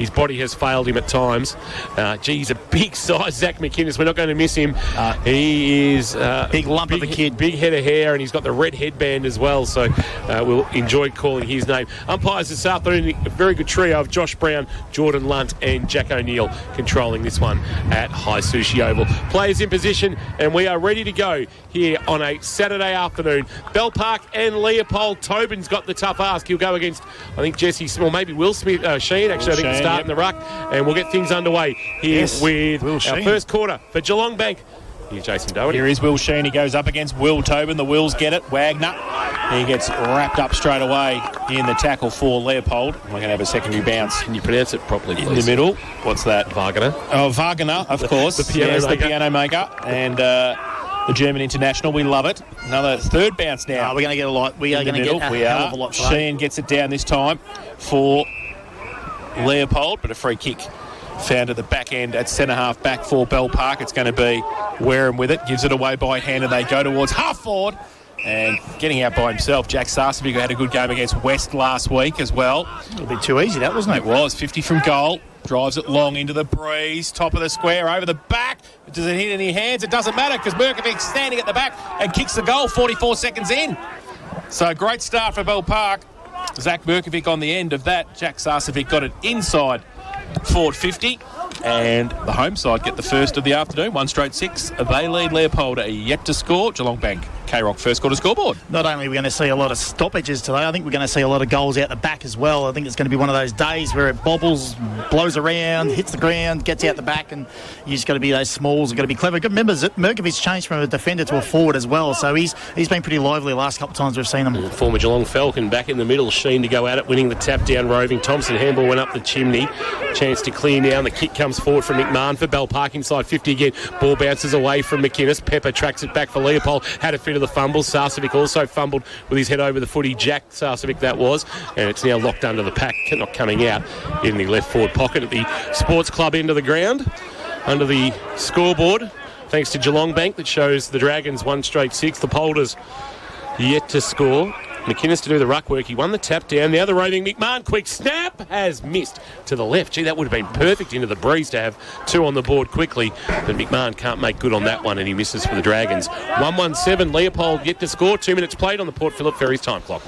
His body has failed him at times. He's a big size, Zach McInnes. We're not going to miss him. He is big lump of a kid. Big head of hair, and he's got the red headband as well. So we'll enjoy calling his name. Umpires this afternoon, a very good trio of Josh Brown, Jordan Lunt, and Jack O'Neill controlling this one at High Sushi Oval. Players in position, and we are ready to go here on a Saturday afternoon. Bell Park and Leopold. Tobin's got the tough ask. He'll go against, I think, Jesse Smith, maybe Will Smith, Sheen, actually, I think, Sheen, in the ruck, and we'll get things underway here with our first quarter for Geelong Bank. Here's Jason Doherty. Here is Will Sheen. He goes up against Will Tobin. The Wills get it. Wagner. He gets wrapped up straight away in the tackle for Leopold. We're going to have a secondary bounce. Can you pronounce it properly, please? In the middle. What's that? Wagner. Oh, Wagner, of course. The piano maker. And the German international. We love it. Another third bounce now. We're going to get a lot. We are going to get a hell of a lot. Sheen gets it down this time for Leopold, but a free kick found at the back end at centre-half back for Bell Park. It's going to be Wareham with it. Gives it away by hand, and they go towards half-forward. And getting out by himself, Jack Sarcevic, who had a good game against West last week as well. A little bit too easy, that, wasn't it? It was. 50 from goal. Drives it long into the breeze. Top of the square, over the back. Does it hit any hands? It doesn't matter because Merkovic's standing at the back and kicks the goal 44 seconds in. So great start for Bell Park. Zach Merkovic on the end of that. Jack Sarcevic got it inside forward 50, and the home side get the first of the afternoon. 1 straight 6. They lead. Leopold yet to score. Geelong Bank K-Rock first quarter scoreboard. Not only are we going to see a lot of stoppages today, I think we're going to see a lot of goals out the back as well. I think it's going to be one of those days where it bobbles, blows around, hits the ground, gets out the back, and you just got to be those smalls. You've got to be clever. Remember, Merkovic's changed from a defender to a forward as well, so he's been pretty lively the last couple of times we've seen him. Former Geelong Falcon back in the middle. Sheen to go at it, winning the tap down, roving. Thompson handball went up the chimney. Chance to clear now. The kick comes forward from McMahon for Bell Park inside 50 again. Ball bounces away from McInnes. Pepper tracks it back for Leopold. Had a fit of the fumble. Sarcevic also fumbled with his head over the footy. Jack Sarcevic that was. And it's now locked under the pack. Not coming out in the left forward pocket at the Sports Club end of the ground. Under the scoreboard. Thanks to Geelong Bank that shows the Dragons 1 straight 6. The Polders yet to score. McInnes to do the ruck work. He won the tap down. Now the roving McMahon. Quick snap has missed to the left. Gee, that would have been perfect into the breeze to have 2 on the board quickly. But McMahon can't make good on that one, and he misses for the Dragons. 1-1-7. Leopold yet to score. 2 minutes played on the Port Phillip Ferries time clock.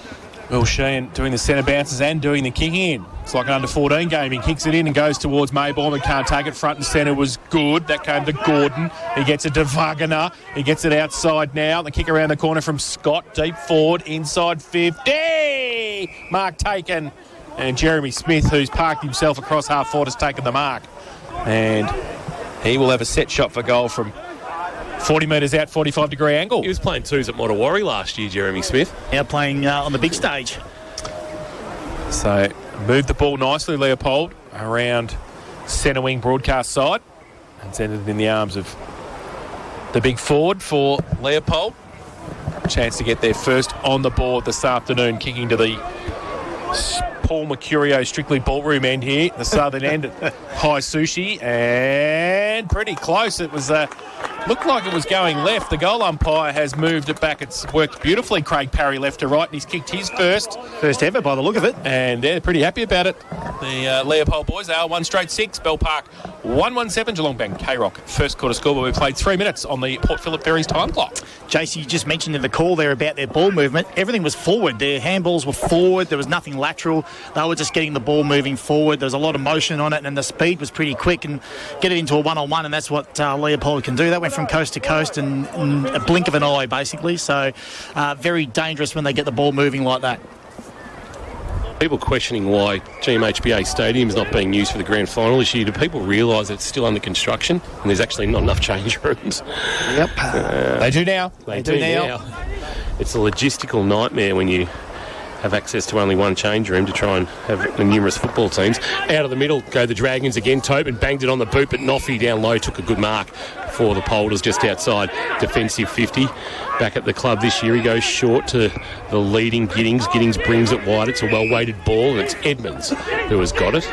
Will Sheen doing the centre bounces and doing the kicking in. It's like an under-14 game. He kicks it in and goes towards Maybaum and can't take it. Front and centre was good. That came to Gordon. He gets it to Wagner. He gets it outside now. The kick around the corner from Scott. Deep forward, inside 50. Mark taken. And Jeremy Smith, who's parked himself across half-forward, has taken the mark. And he will have a set shot for goal from 40 metres out, 45-degree angle. He was playing twos at Mottawarri last year, Jeremy Smith. Now playing on the big stage. So, moved the ball nicely, Leopold, around centre wing broadcast side. And sent it in the arms of the big forward for Leopold. Chance to get their first on the board this afternoon, kicking to the Paul Mercurio Strictly Ballroom end here, the southern end at High Sushi, and pretty close. It was looked like it was going left. The goal umpire has moved it back. It's worked beautifully. Craig Parry left to right, and he's kicked his first ever by the look of it, and they're pretty happy about it. The Leopold boys, they are 1 straight 6. Bell Park 1-1-7. Geelong Bank K-Rock first quarter scoreboard. We played 3 minutes on the Port Phillip Ferries time clock. JC, you just mentioned in the call there about their ball movement. Everything was forward. Their handballs were forward. There was nothing lateral. They were just getting the ball moving forward. There was a lot of motion on it, and the speed was pretty quick, and get it into a one-on-one, and that's what Leopold can do. That went from coast to coast in a blink of an eye, basically. So very dangerous when they get the ball moving like that. People questioning why GMHBA Stadium is not being used for the grand final this year. Do people realise that it's still under construction and there's actually not enough change rooms? Yep. They do now. They do now. It's a logistical nightmare when you have access to only one change room to try and have the numerous football teams. Out of the middle go the Dragons again. Tobin banged it on the boot, but Noffy down low took a good mark for the Polders just outside defensive 50. Back at the club this year, he goes short to the leading Giddings. Giddings brings it wide. It's a well-weighted ball, and it's Edmonds who has got it.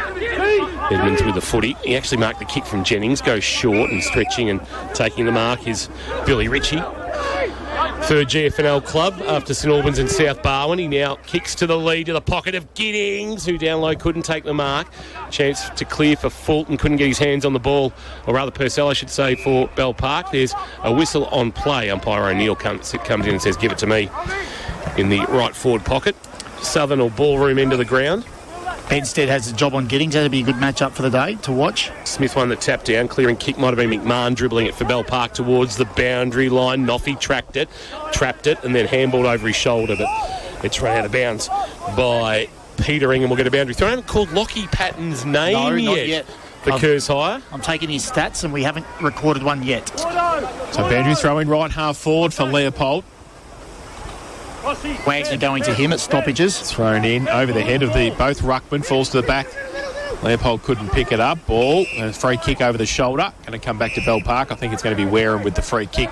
Edmonds with the footy. He actually marked the kick from Jennings, goes short and stretching and taking the mark is Billy Ritchie. third GFL club after St Albans and South Barwon. He now kicks to the lead to the pocket of Giddings, who down low couldn't take the mark. Chance to clear for Fulton, couldn't get his hands on the ball, or rather Purcell, I should say, for Bell Park. There's a whistle on play. Umpire O'Neill comes in and says, give it to me, in the right forward pocket. Southern or ballroom end of the ground. Bedstead has a job on Giddings. That'd be a good matchup for the day to watch. Smith won the tap down. Clearing kick might have been McMahon dribbling it for Bell Park towards the boundary line. Noffy trapped it, and then handballed over his shoulder, but it's run out of bounds by Petering, and we'll get a boundary throw. I haven't called Lockie Patton's name not yet. For Kerrs Hire. I'm taking his stats, and we haven't recorded one yet. So boundary throw in right half forward for Leopold. Wagner going to him at stoppages. Thrown in over the head of both ruckmen, falls to the back. Leopold couldn't pick it up. Ball, and a free kick over the shoulder. Going to come back to Bell Park. I think it's going to be Wareham with the free kick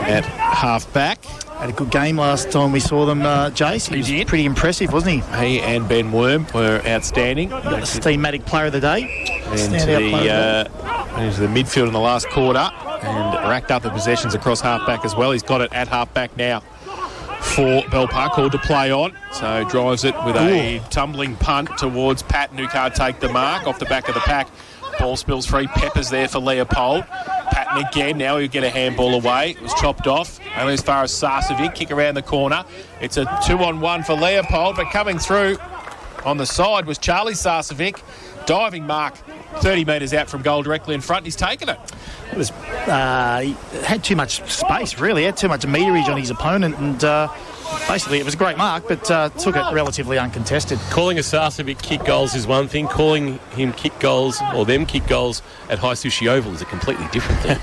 at half back. Had a good game last time we saw them, Jace. He was pretty impressive, wasn't he? He and Ben Worm were outstanding. Got the Steamatic Player of the Day. Into the midfield in the last quarter and racked up the possessions across half-back as well. He's got it at half-back now for Bell Park, called to play on. So drives it with a tumbling punt towards Patton, who can't take the mark off the back of the pack. Ball spills free. Peppers there for Leopold. Patton again. Now he'll get a handball away. It was chopped off. Only as far as Sarcevic. Kick around the corner. It's a 2-on-1 for Leopold, but coming through on the side was Charlie Sarcevic. Diving mark 30 metres out from goal directly in front. He's taken it. It was he had too much space, really. He had too much meterage on his opponent, and basically it was a great mark, but took it relatively uncontested. Calling a Sarcevic kick goals is one thing. Calling him kick goals, or them kick goals, at High Sushi Oval is a completely different thing.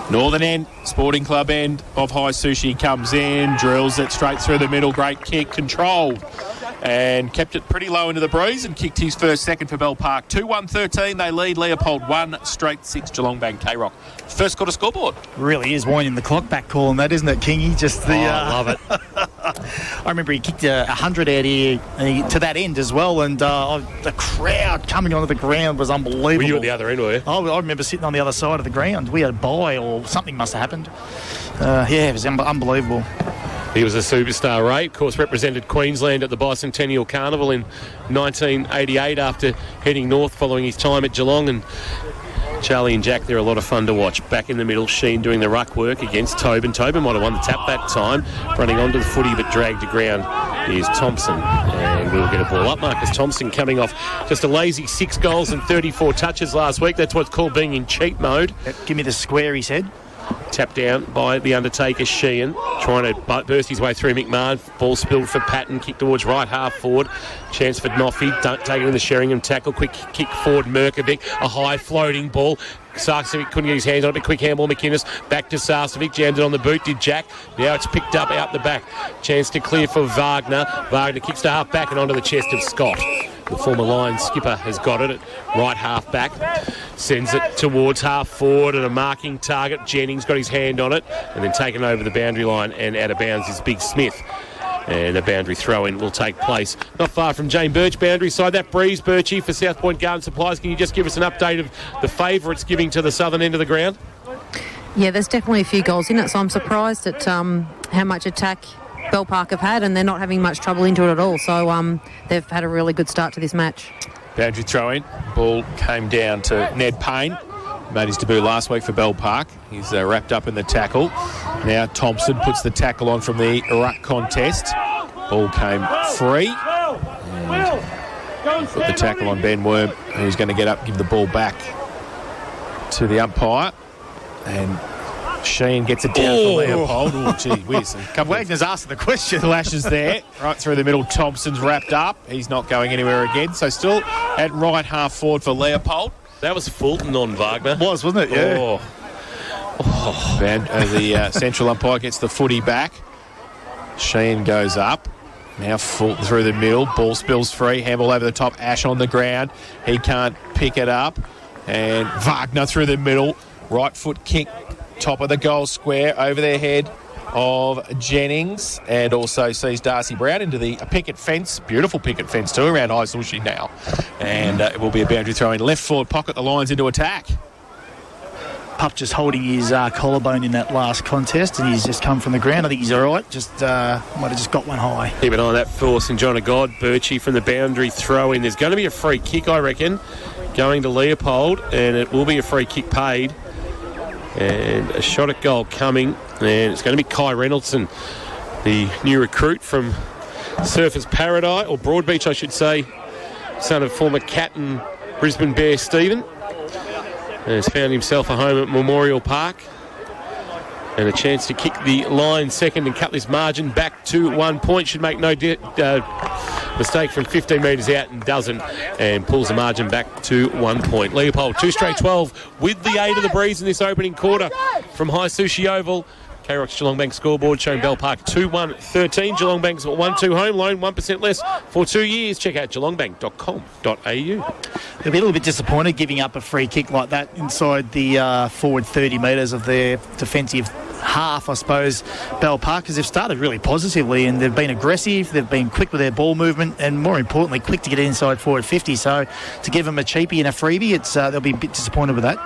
Northern end, Sporting Club end of High Sushi comes in, drills it straight through the middle. Great kick, controlled, and kept it pretty low into the breeze and kicked his first second for Bell Park. 2-1-13, they lead. Leopold 1 straight 6, Geelong Bank K-Rock. First quarter scoreboard. Really is winding the clock back calling that, isn't it, Kingy? Just the. I love it. I remember he kicked 100 out here to that end as well, and the crowd coming onto the ground was unbelievable. Were you at the other end, were you? I remember sitting on the other side of the ground. We had a bye or something must have happened. It was unbelievable. He was a superstar, Ray. Of course, represented Queensland at the Bicentennial Carnival in 1988 after heading north following his time at Geelong. And Charlie and Jack, they're a lot of fun to watch. Back in the middle, Sheen doing the ruck work against Tobin. Tobin might have won the tap that time, running onto the footy but dragged to ground. Here's Thompson, and we'll get a ball up. Marcus Thompson coming off just a lazy 6 goals and 34 touches last week. That's what's called being in cheat mode. Give me the square, he said. Tapped down by the Undertaker, Sheehan, trying to burst his way through McMahon. Ball spilled for Patton, kick towards right half forward. Chance for Noffy, taken in the Sheringham tackle. Quick kick forward, Merkovic, a high floating ball. Sarcevic couldn't get his hands on it, but quick handball, McInnes back to Sarcevic, jammed it on the boot, did Jack. Now it's picked up out the back. Chance to clear for Wagner. Wagner kicks to half back and onto the chest of Scott. The former Lions skipper has got it at right half back, sends it towards half forward and a marking target. Jennings got his hand on it and then taken over the boundary line and out of bounds is Big Smith. And a boundary throw-in will take place not far from Jane Birch boundary side. That breeze, Birchie, for South Point Garden Supplies. Can you just give us an update of the favourites giving to the southern end of the ground? Yeah, there's definitely a few goals in it, so I'm surprised at how much attack Bell Park have had, and they're not having much trouble into it at all. So they've had a really good start to this match. Boundary throw-in. Ball came down to Ned Payne. Made his debut last week for Bell Park. He's wrapped up in the tackle. Now Thompson puts the tackle on from the ruck contest. Ball came free. And put the tackle on Ben Worm, who's going to get up, give the ball back to the umpire. And Sheen gets it down for Leopold. Oh, gee whiz. Wagner's asking the question. Flashes there. Right through the middle, Thompson's wrapped up. He's not going anywhere again. So still at right half forward for Leopold. That was Fulton on Wagner. Wasn't it? Yeah. The central umpire gets the footy back. Sheen goes up. Now Fulton through the middle. Ball spills free. Handball over the top. Ash on the ground. He can't pick it up. And Wagner through the middle. Right foot kick. Top of the goal square. Over their head of Jennings. And also sees Darcy Brown into the picket fence. Beautiful picket fence too around High Sushi now. And it will be a boundary throw in left forward pocket. The Lions into attack. Pup just holding his collarbone in that last contest, and he's just come from the ground. I think he's all right. Just might have just got one high. Keep an eye on that for St John of God. Birchie from the boundary throw in. There's going to be a free kick, I reckon, going to Leopold, and it will be a free kick paid. And a shot at goal coming, and it's going to be Kai Reynoldson, the new recruit from Surfers Paradise, or Broadbeach, I should say, son of former captain Brisbane Bear Stephen. And has found himself a home at Memorial Park. And a chance to kick the line second and cut this margin back to 1 point. Should make no mistake from 15 metres out, and doesn't, and pulls the margin back to 1 point. Leopold, 2 straight 12 with the aid of the breeze in this opening quarter from High Sushi Oval. K-Rock's Geelong Bank scoreboard showing Bell Park 2-1-13. Geelong Bank's 1-2 home loan, 1% less for 2 years. Check out geelongbank.com.au. They'll be a little bit disappointed giving up a free kick like that inside the forward 30 metres of their defensive half, I suppose, Bell Park, because they've started really positively and they've been aggressive, they've been quick with their ball movement, and more importantly, quick to get inside forward 50. So to give them a cheapie and a freebie, they'll be a bit disappointed with that.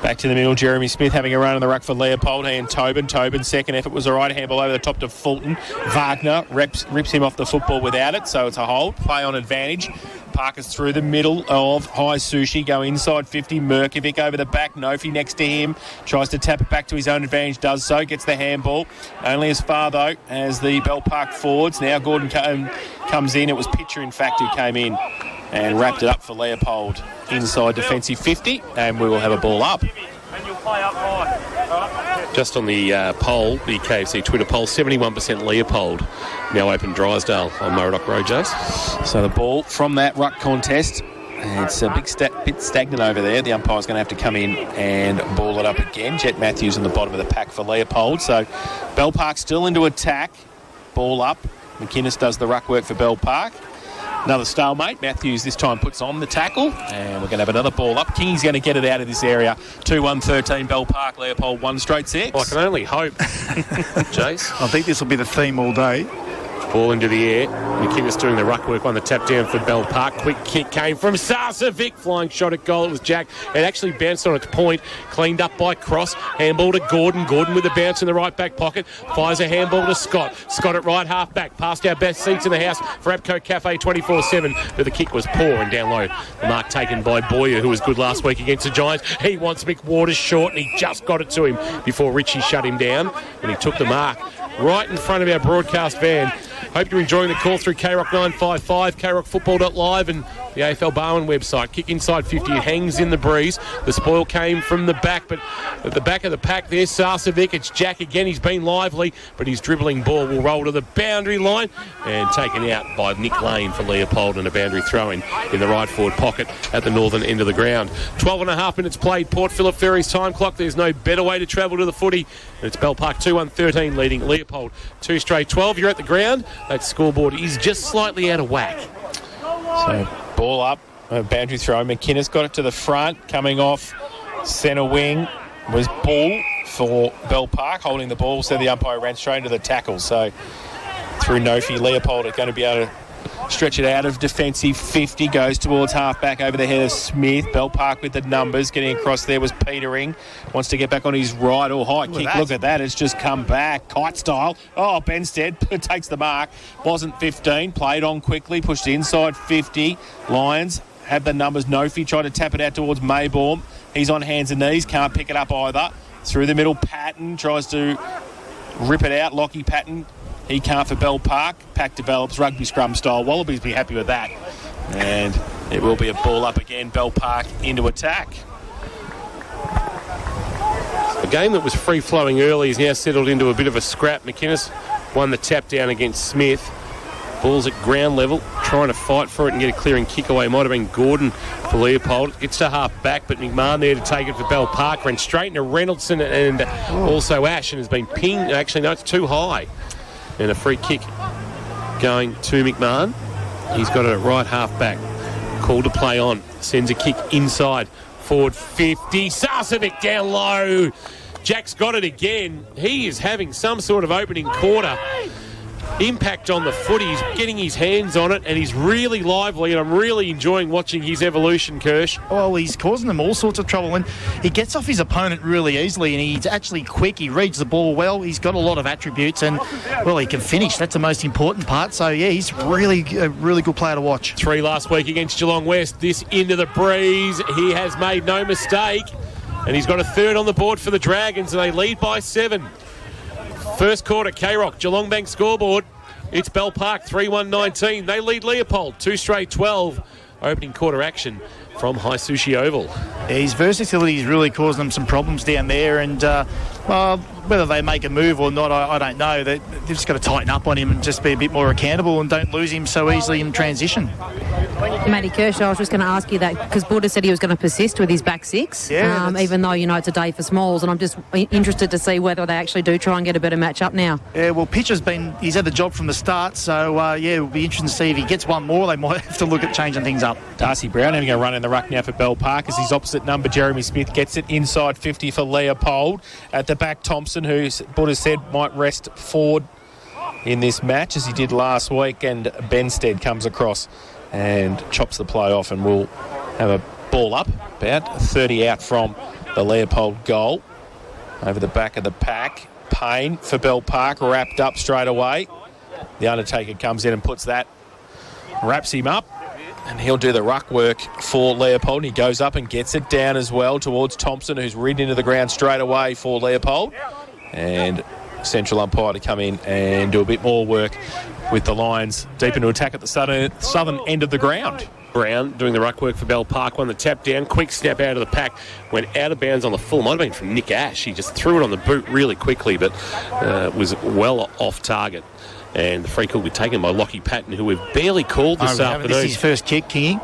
Back to the middle, Jeremy Smith having a run on the ruck for Leopold, and Tobin, second effort was a right handball over the top to Fulton. Wagner rips him off the football without it, so it's a hold, play on advantage. Parker's through the middle of High Sushi, go inside 50, Merkovic over the back, Nofi next to him, tries to tap it back to his own advantage, does so, gets the handball, only as far though as the Bell Park forwards. Now Gordon comes in, it was Pitcher in fact who came in and wrapped it up for Leopold inside defensive 50, and we will have a ball up. Just on the poll, the KFC Twitter poll, 71% Leopold, now open Drysdale on Murdoch Road, Jace. So the ball from that ruck contest, it's a bit stagnant over there. The umpire's going to have to come in and ball it up again. Jet Matthews on the bottom of the pack for Leopold. So Bell Park still into attack, ball up. McInnes does the ruck work for Bell Park. Another stalemate. Matthews this time puts on the tackle, and we're going to have another ball up. King's going to get it out of this area. 2-1-13 Bell Park. Leopold 1 straight 6. Well, I can only hope, Jace. I think this will be the theme all day. Ball into the air. McInnes doing the ruck work on the tap down for Bell Park. Quick kick came from Sarcevic. Flying shot at goal. It was Jack. It actually bounced on its point. Cleaned up by Cross. Handball to Gordon. Gordon with a bounce in the right back pocket. Fires a handball to Scott. Scott at right half back. Past our best seats in the house for Abco Cafe 24/7. But the kick was poor and down low. The mark taken by Boyer, who was good last week against the Giants. He wants McWaters short, and he just got it to him before Richie shut him down. And he took the mark right in front of our broadcast van. Hope you're enjoying the call through KROC 955, KROCfootball.live, and the AFL Barwon website. Kick inside 50, it hangs in the breeze. The spoil came from the back, but at the back of the pack there's Sarcevic. It's Jack again. He's been lively, but his dribbling ball will roll to the boundary line and taken out by Nick Lane for Leopold, and a boundary throw-in in the right forward pocket at the northern end of the ground. 12.5 minutes played. Port Phillip Ferry's time clock. There's no better way to travel to the footy. And it's Bell Park 2-1-13 leading Leopold 2 straight 12. You're at the ground. That scoreboard is just slightly out of whack. So ball up, a boundary throw. McInnes got it to the front, coming off centre wing was Bull for Bell Park, holding the ball, so the umpire ran straight into the tackle. So through Nofi, Leopold are going to be able to stretch it out of defensive 50, goes towards half-back over the head of Smith. Bell Park with the numbers, getting across there was Petering, wants to get back on his right, or high kick. Look at that, it's just come back, kite style. Oh, Benstead takes the mark, wasn't 15, played on quickly, pushed inside 50. Lions have the numbers. Nofi tried to tap it out towards Maybaum. He's on hands and knees, can't pick it up either. Through the middle, Patton tries to rip it out. Lockie Patton, he can't for Bell Park. Pack develops rugby scrum style. Wallabies be happy with that. And it will be a ball up again. Bell Park into attack. A game that was free-flowing early is now settled into a bit of a scrap. McInnes won the tap down against Smith. Ball's at ground level, trying to fight for it and get a clearing kick away. Might have been Gordon for Leopold. Gets to half back, but McMahon there to take it for Bell Park. Ran straight into Reynoldson and also Ash, and has been pinged. Actually, no, it's too high. And a free kick going to McMahon. He's got it at right half back. Call to play on. Sends a kick inside. Forward 50. Sarcevic down low. Jack's got it again. He is having some sort of opening quarter. impact on the foot. He's getting his hands on it, and he's really lively, and I'm really enjoying watching his evolution, Kirsch. Well, he's causing them all sorts of trouble, and he gets off his opponent really easily, and he's actually quick. He reads the ball well. He's got a lot of attributes, and, well, he can finish. That's the most important part. So, yeah, he's really a really good player to watch. 3 last week against Geelong West. This into the breeze. He has made no mistake, and he's got a third on the board for the Dragons, and they lead by 7. First quarter, K-Rock, Geelong Bank scoreboard. It's Bell Park, 3-1-19. They lead Leopold, 2 straight 12. Opening quarter action from High Sushi Oval. Yeah, his versatility is really causing them some problems down there, and whether they make a move or not, I don't know. They've just got to tighten up on him and just be a bit more accountable and don't lose him so easily in transition. Matty Kershaw, I was just going to ask you that because Buddha said he was going to persist with his back six, even though, it's a day for smalls, and I'm just interested to see whether they actually do try and get a better match up now. Yeah, well, he's had the job from the start, so, it'll be interesting to see if he gets one more. They might have to look at changing things up. Darcy Brown having a run in the ruck now for Bell Park as his opposite number, Jeremy Smith, gets it inside 50 for Leopold. At the back, Thompson, who Buddha said might rest forward in this match as he did last week, and Benstead comes across and chops the play off, and will have a ball up about 30 out from the Leopold goal. Over the back of the pack, Payne for Bell Park, wrapped up straight away. The Undertaker comes in and puts that, wraps him up, and he'll do the ruck work for Leopold. And he goes up and gets it down as well towards Thompson, who's ridden into the ground straight away for Leopold. And central umpire to come in and do a bit more work with the Lions deep into attack at the southern end of the ground. Brown doing the ruck work for Bell Park, won the tap down, quick snap out of the pack, went out of bounds on the full. Might have been from Nick Ash. He just threw it on the boot really quickly, but was well off target. And the free kick will be taken by Lockie Patton, who we've barely called this afternoon. This is his first kick, Kingy.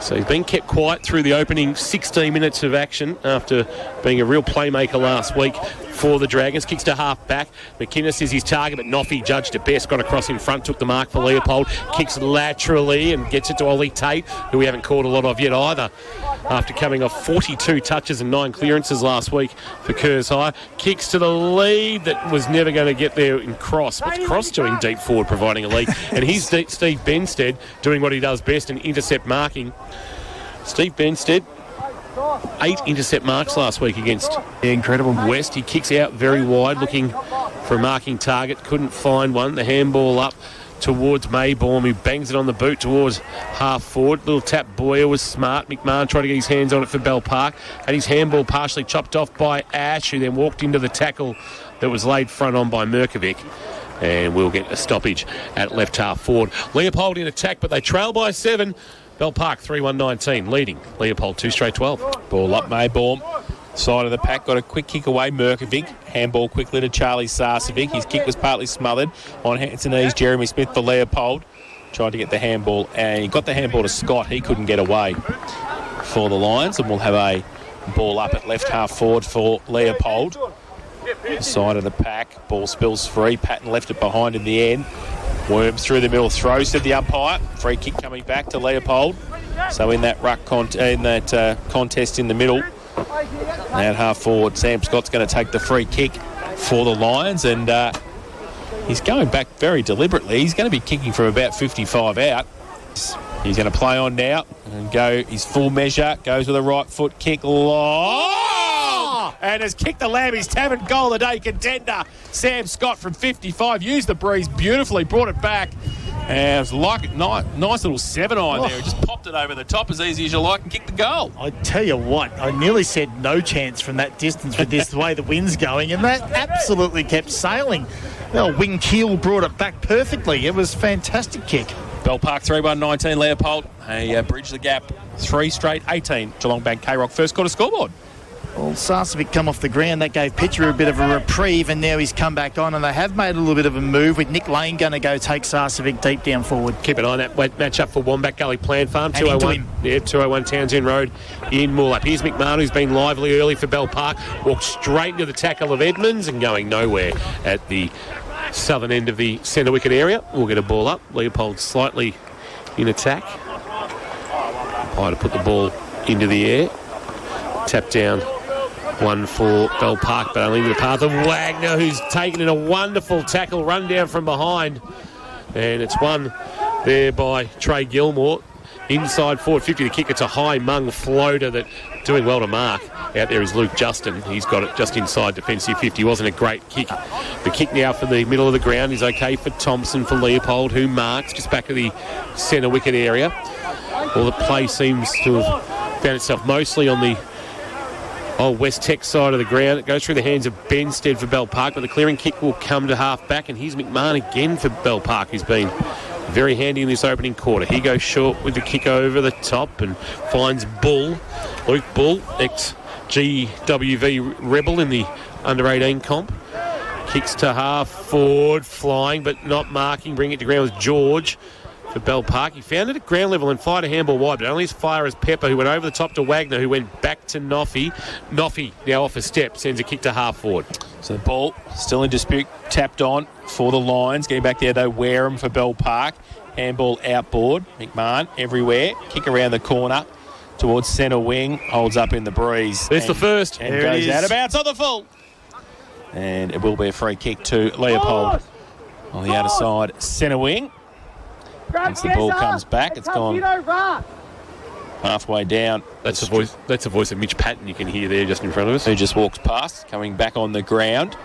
So he's been kept quiet through the opening 16 minutes of action after being a real playmaker last week for the Dragons. Kicks to half back. McInnes is his target, but Noffy judged it best. Got across in front, took the mark for Leopold. Kicks laterally and gets it to Ollie Tate, who we haven't called a lot of yet either, after coming off 42 touches and 9 clearances last week for Kerrs High. Kicks to the lead that was never going to get there in Cross. What's Cross doing deep forward, providing a lead? And here's Steve Benstead doing what he does best in intercept marking. Steve Benstead, 8 intercept marks last week against incredible West. He kicks out very wide, looking for a marking target. Couldn't find one. The handball up towards Maybaum, who bangs it on the boot towards half forward. Little tap. Boyer was smart. McMahon tried to get his hands on it for Bell Park. Had his handball partially chopped off by Ash, who then walked into the tackle that was laid front on by Merkovic. And we'll get a stoppage at left half forward. Leopold in attack, but they trail by 7. Bell Park 3-1-19, leading Leopold 2 straight 12. Ball up, Maybaum. Side of the pack, got a quick kick away, Merkovic. Handball quickly to Charlie Sarcevic. His kick was partly smothered on hands and knees. Jeremy Smith for Leopold. Tried to get the handball, and he got the handball to Scott. He couldn't get away for the Lions, and we'll have a ball up at left half forward for Leopold. Side of the pack, ball spills free. Patton left it behind in the end. Worms through the middle, throws to the umpire. Free kick coming back to Leopold. So in that contest in the middle, at half forward, Sam Scott's going to take the free kick for the Lions, and he's going back very deliberately. He's going to be kicking from about 55 out. He's going to play on now and go his full measure. Goes with a right foot kick. And has kicked the Lambie's Tavern goal of the day contender. Sam Scott from 55 used the breeze beautifully, brought it back. And it was like a nice little 7-iron there. He just popped it over the top as easy as you like and kicked the goal. I tell you what, I nearly said no chance from that distance with this the way the wind's going, and that absolutely kept sailing. Well, wing keel brought it back perfectly. It was a fantastic kick. Bell Park 3-1-19 Leopold. They bridge the gap 3 straight 18. Geelong Bank K-Rock first quarter scoreboard. Well, Sarcevic come off the ground. That gave Pitcher a bit of a reprieve, and now he's come back on, and they have made a little bit of a move with Nick Lane going to go take Sarcevic deep down forward. Keep an eye on that match up for Wombat Gully Plant Farm. 201. Yeah, 201 Townsend Road in Moorlap. Here's McMahon, who's been lively early for Bell Park. Walked straight into the tackle of Edmonds and going nowhere at the southern end of the centre wicket area. We'll get a ball up. Leopold slightly in attack. High to put the ball into the air. Tap down One for Bell Park, but only with the path of Wagner, who's taken in a wonderful tackle, run down from behind. And it's won there by Trey Gilmore. Inside forward 50 to kick. It's a high mung floater that doing well to mark. Out there is Luke Justin. He's got it just inside defensive 50. Wasn't a great kick. The kick now for the middle of the ground is okay for Thompson, for Leopold, who marks just back of the centre wicket area. Well, the play seems to have found itself mostly on the West Tech side of the ground. It goes through the hands of Benstead for Bell Park, but the clearing kick will come to half back, and here's McMahon again for Bell Park, who's been very handy in this opening quarter. He goes short with the kick over the top and finds Bull. Luke Bull, ex-GWV Rebel in the under-18 comp. Kicks to half forward, flying but not marking. Bring it to ground with George for Bell Park. He found it at ground level and fired a handball wide, but only as far as Pepper, who went over the top to Wagner, who went back to Noffy. Noffy, now off a step, sends a kick to half forward. So the ball still in dispute, tapped on for the Lions. Getting back there though, Wareham for Bell Park. Handball outboard. McMahon everywhere. Kick around the corner towards centre wing. Holds up in the breeze. There's the first. And goes out of bounds on the full. And it will be a free kick to Leopold on the outer side centre wing. Once the ball comes back, it's gone halfway down. That's the voice. That's the voice of Mitch Patton you can hear there just in front of us. Who just walks past, coming back on the ground.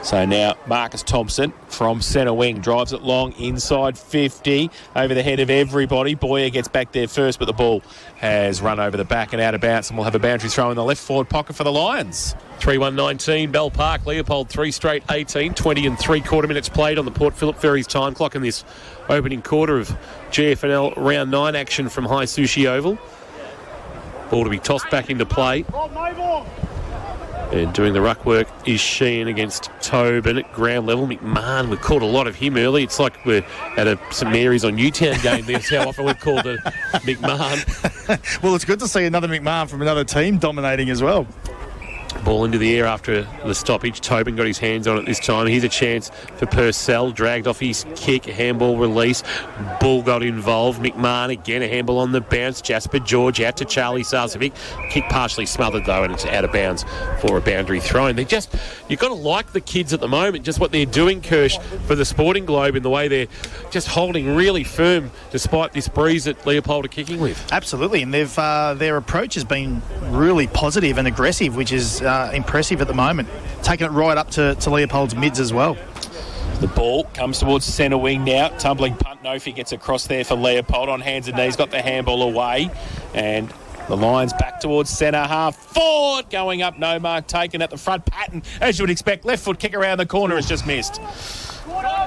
So now Marcus Thompson from centre wing drives it long inside 50 over the head of everybody. Boyer gets back there first, but the ball has run over the back and out of bounds, and we'll have a boundary throw in the left forward pocket for the Lions. 3-1-19, Bell Park, Leopold 3 straight 18, 20 and 3/4 minutes played on the Port Phillip Ferries time clock in this opening quarter of GFL round 9 action from High Sushi Oval. Ball to be tossed back into play. And doing the ruck work is Sheehan against Tobin at ground level. McMahon, we've called a lot of him early. It's like we're at a St Mary's on Newtown game. That's how often we've called a McMahon. Well, it's good to see another McMahon from another team dominating as well. Ball into the air after the stoppage. Tobin got his hands on it this time. Here's a chance for Purcell. Dragged off his kick. Handball release. Bull got involved. McMahon again, a handball on the bounce. Jasper George out to Charlie Sarcevic. Kick partially smothered though, and it's out of bounds for a boundary throw. And you've got to like the kids at the moment, just what they're doing, Kirsch, for the Sporting Globe in the way they're just holding really firm despite this breeze that Leopold are kicking with. Absolutely, and they've their approach has been really positive and aggressive, which is impressive at the moment. Taking it right up to Leopold's mids as well. The ball comes towards centre wing now. Tumbling punt. Nofi gets across there for Leopold on hands and knees. Got the handball away. And the Lions back towards centre half forward. Going up, no mark taken at the front. Patton, as you would expect, left foot kick around the corner has just missed.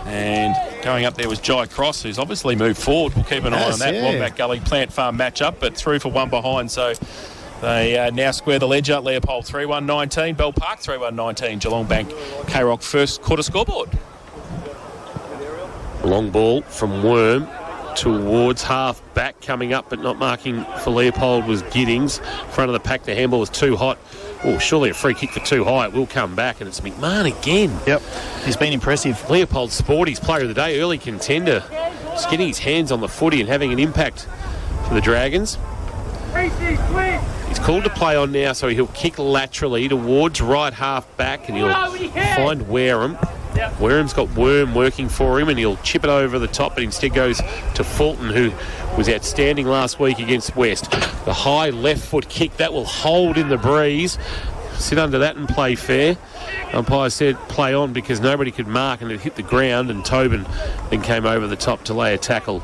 And going up there was Jai Cross, who's obviously moved forward. We'll keep an eye on that. Yeah. Wombat Gully Plant Farm matchup, but through for one behind. So they now square the ledger. Leopold 3-1-19, Bell Park 3-1-19, Geelong Bank K-Rock first quarter scoreboard. Long ball from Worm towards half back, coming up but not marking for Leopold was Giddings. Front of the pack, the handball was too hot. Oh, surely a free kick for too high. It will come back, and it's McMahon again. Yep, he's been impressive. Leopold Sporty's player of the day, early contender. Just getting his hands on the footy and having an impact for the Dragons. He's called to play on now, so he'll kick laterally towards right half back, and he'll find Wareham. Wareham's got Worm working for him, and he'll chip it over the top, but instead goes to Fulton, who was outstanding last week against West. The high left foot kick, that will hold in the breeze. Sit under that and play fair. Umpire said play on because nobody could mark, and it hit the ground, and Tobin then came over the top to lay a tackle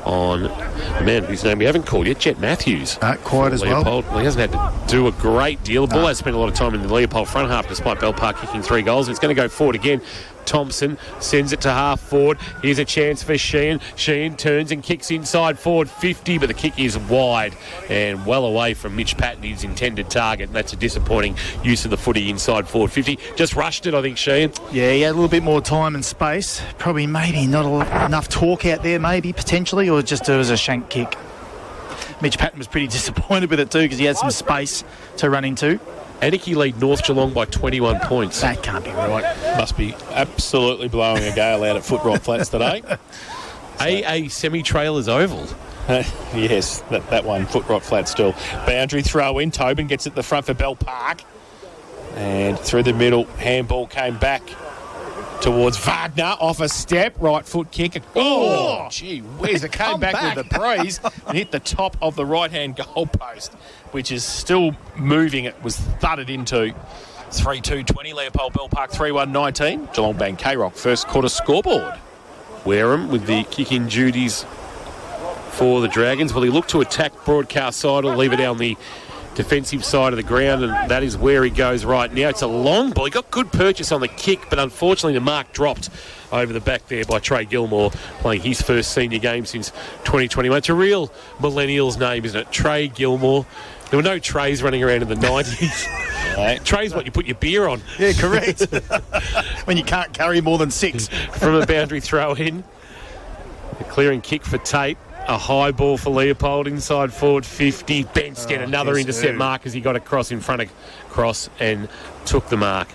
on a man whose name we haven't called yet, Jet Matthews. Quite as Leopold. well. He hasn't had to do a great deal. The ball has spent a lot of time in the Leopold front half despite Bell Park kicking 3 goals. It's going to go forward again. Thompson sends it to half forward. Here's a chance for Sheehan. Sheehan turns and kicks inside forward 50, but the kick is wide and well away from Mitch Patton, his intended target, and that's a disappointing use of the footy inside forward 50. Just rushed it, I think, Sheehan. Yeah, he had a little bit more time and space. Probably maybe not enough torque out there, maybe, potentially, or just it was a shank kick. Mitch Patton was pretty disappointed with it too because he had some space to run into. Anarchy lead North Geelong by 21 points. That can't be right. Must be absolutely blowing a gale out at Footrot Flats today. AA Semi-Trailers Oval. Yes, that one, Footrot Flats still. Boundary throw in. Tobin gets it the front for Bell Park. And through the middle, handball came back towards Wagner off a step, right foot kick. Oh, gee whiz, it came back with the breeze and hit the top of the right-hand goal post, which is still moving. It was thudded into. 3-2-20, Leopold Bell Park 3-1-19. Geelong Bank K-Rock first quarter scoreboard. Wareham with the kicking duties for the Dragons. Well, he looked to attack broadcast side or leave it on the defensive side of the ground, and that is where he goes right now. It's a long ball. He got good purchase on the kick, but unfortunately the mark dropped over the back there by Trey Gilmore, playing his first senior game since 2021. It's a real millennials name, isn't it? Trey Gilmore. There were no trays running around in the 90s. Right. Trays what you put your beer on. Yeah, correct. When you can't carry more than 6. From a boundary throw in. A clearing kick for Tate. A high ball for Leopold inside forward 50. Benstead, another intercept mark as he got across in front of Cross and took the mark.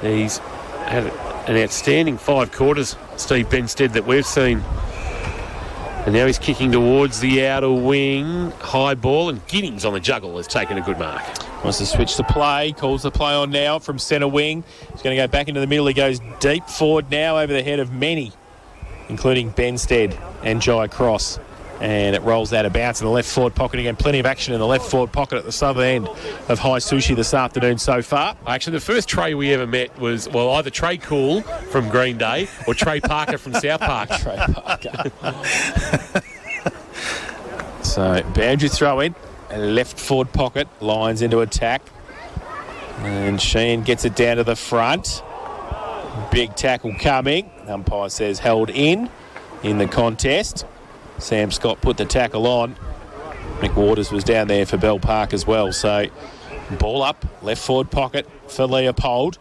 He's had an outstanding 5 quarters, Steve Benstead, that we've seen. And now he's kicking towards the outer wing. High ball, and Giddings on the juggle has taken a good mark. Wants to switch the play. Calls the play on now from centre wing. He's going to go back into the middle. He goes deep forward now over the head of many, including Benstead and Jai Cross. And it rolls out of bounds in the left forward pocket again. Plenty of action in the left forward pocket at the southern end of High Sushi this afternoon so far. Actually, the first Trey we ever met was, well, either Trey Cool from Green Day or Trey Parker from South Park. Trey Parker. So, boundary throw in. Left forward pocket. Lines into attack. And Sheen gets it down to the front. Big tackle coming. Umpire says held in the contest. Sam Scott put the tackle on. Mick Waters was down there for Bell Park as well. So, ball up, left forward pocket for Leopold.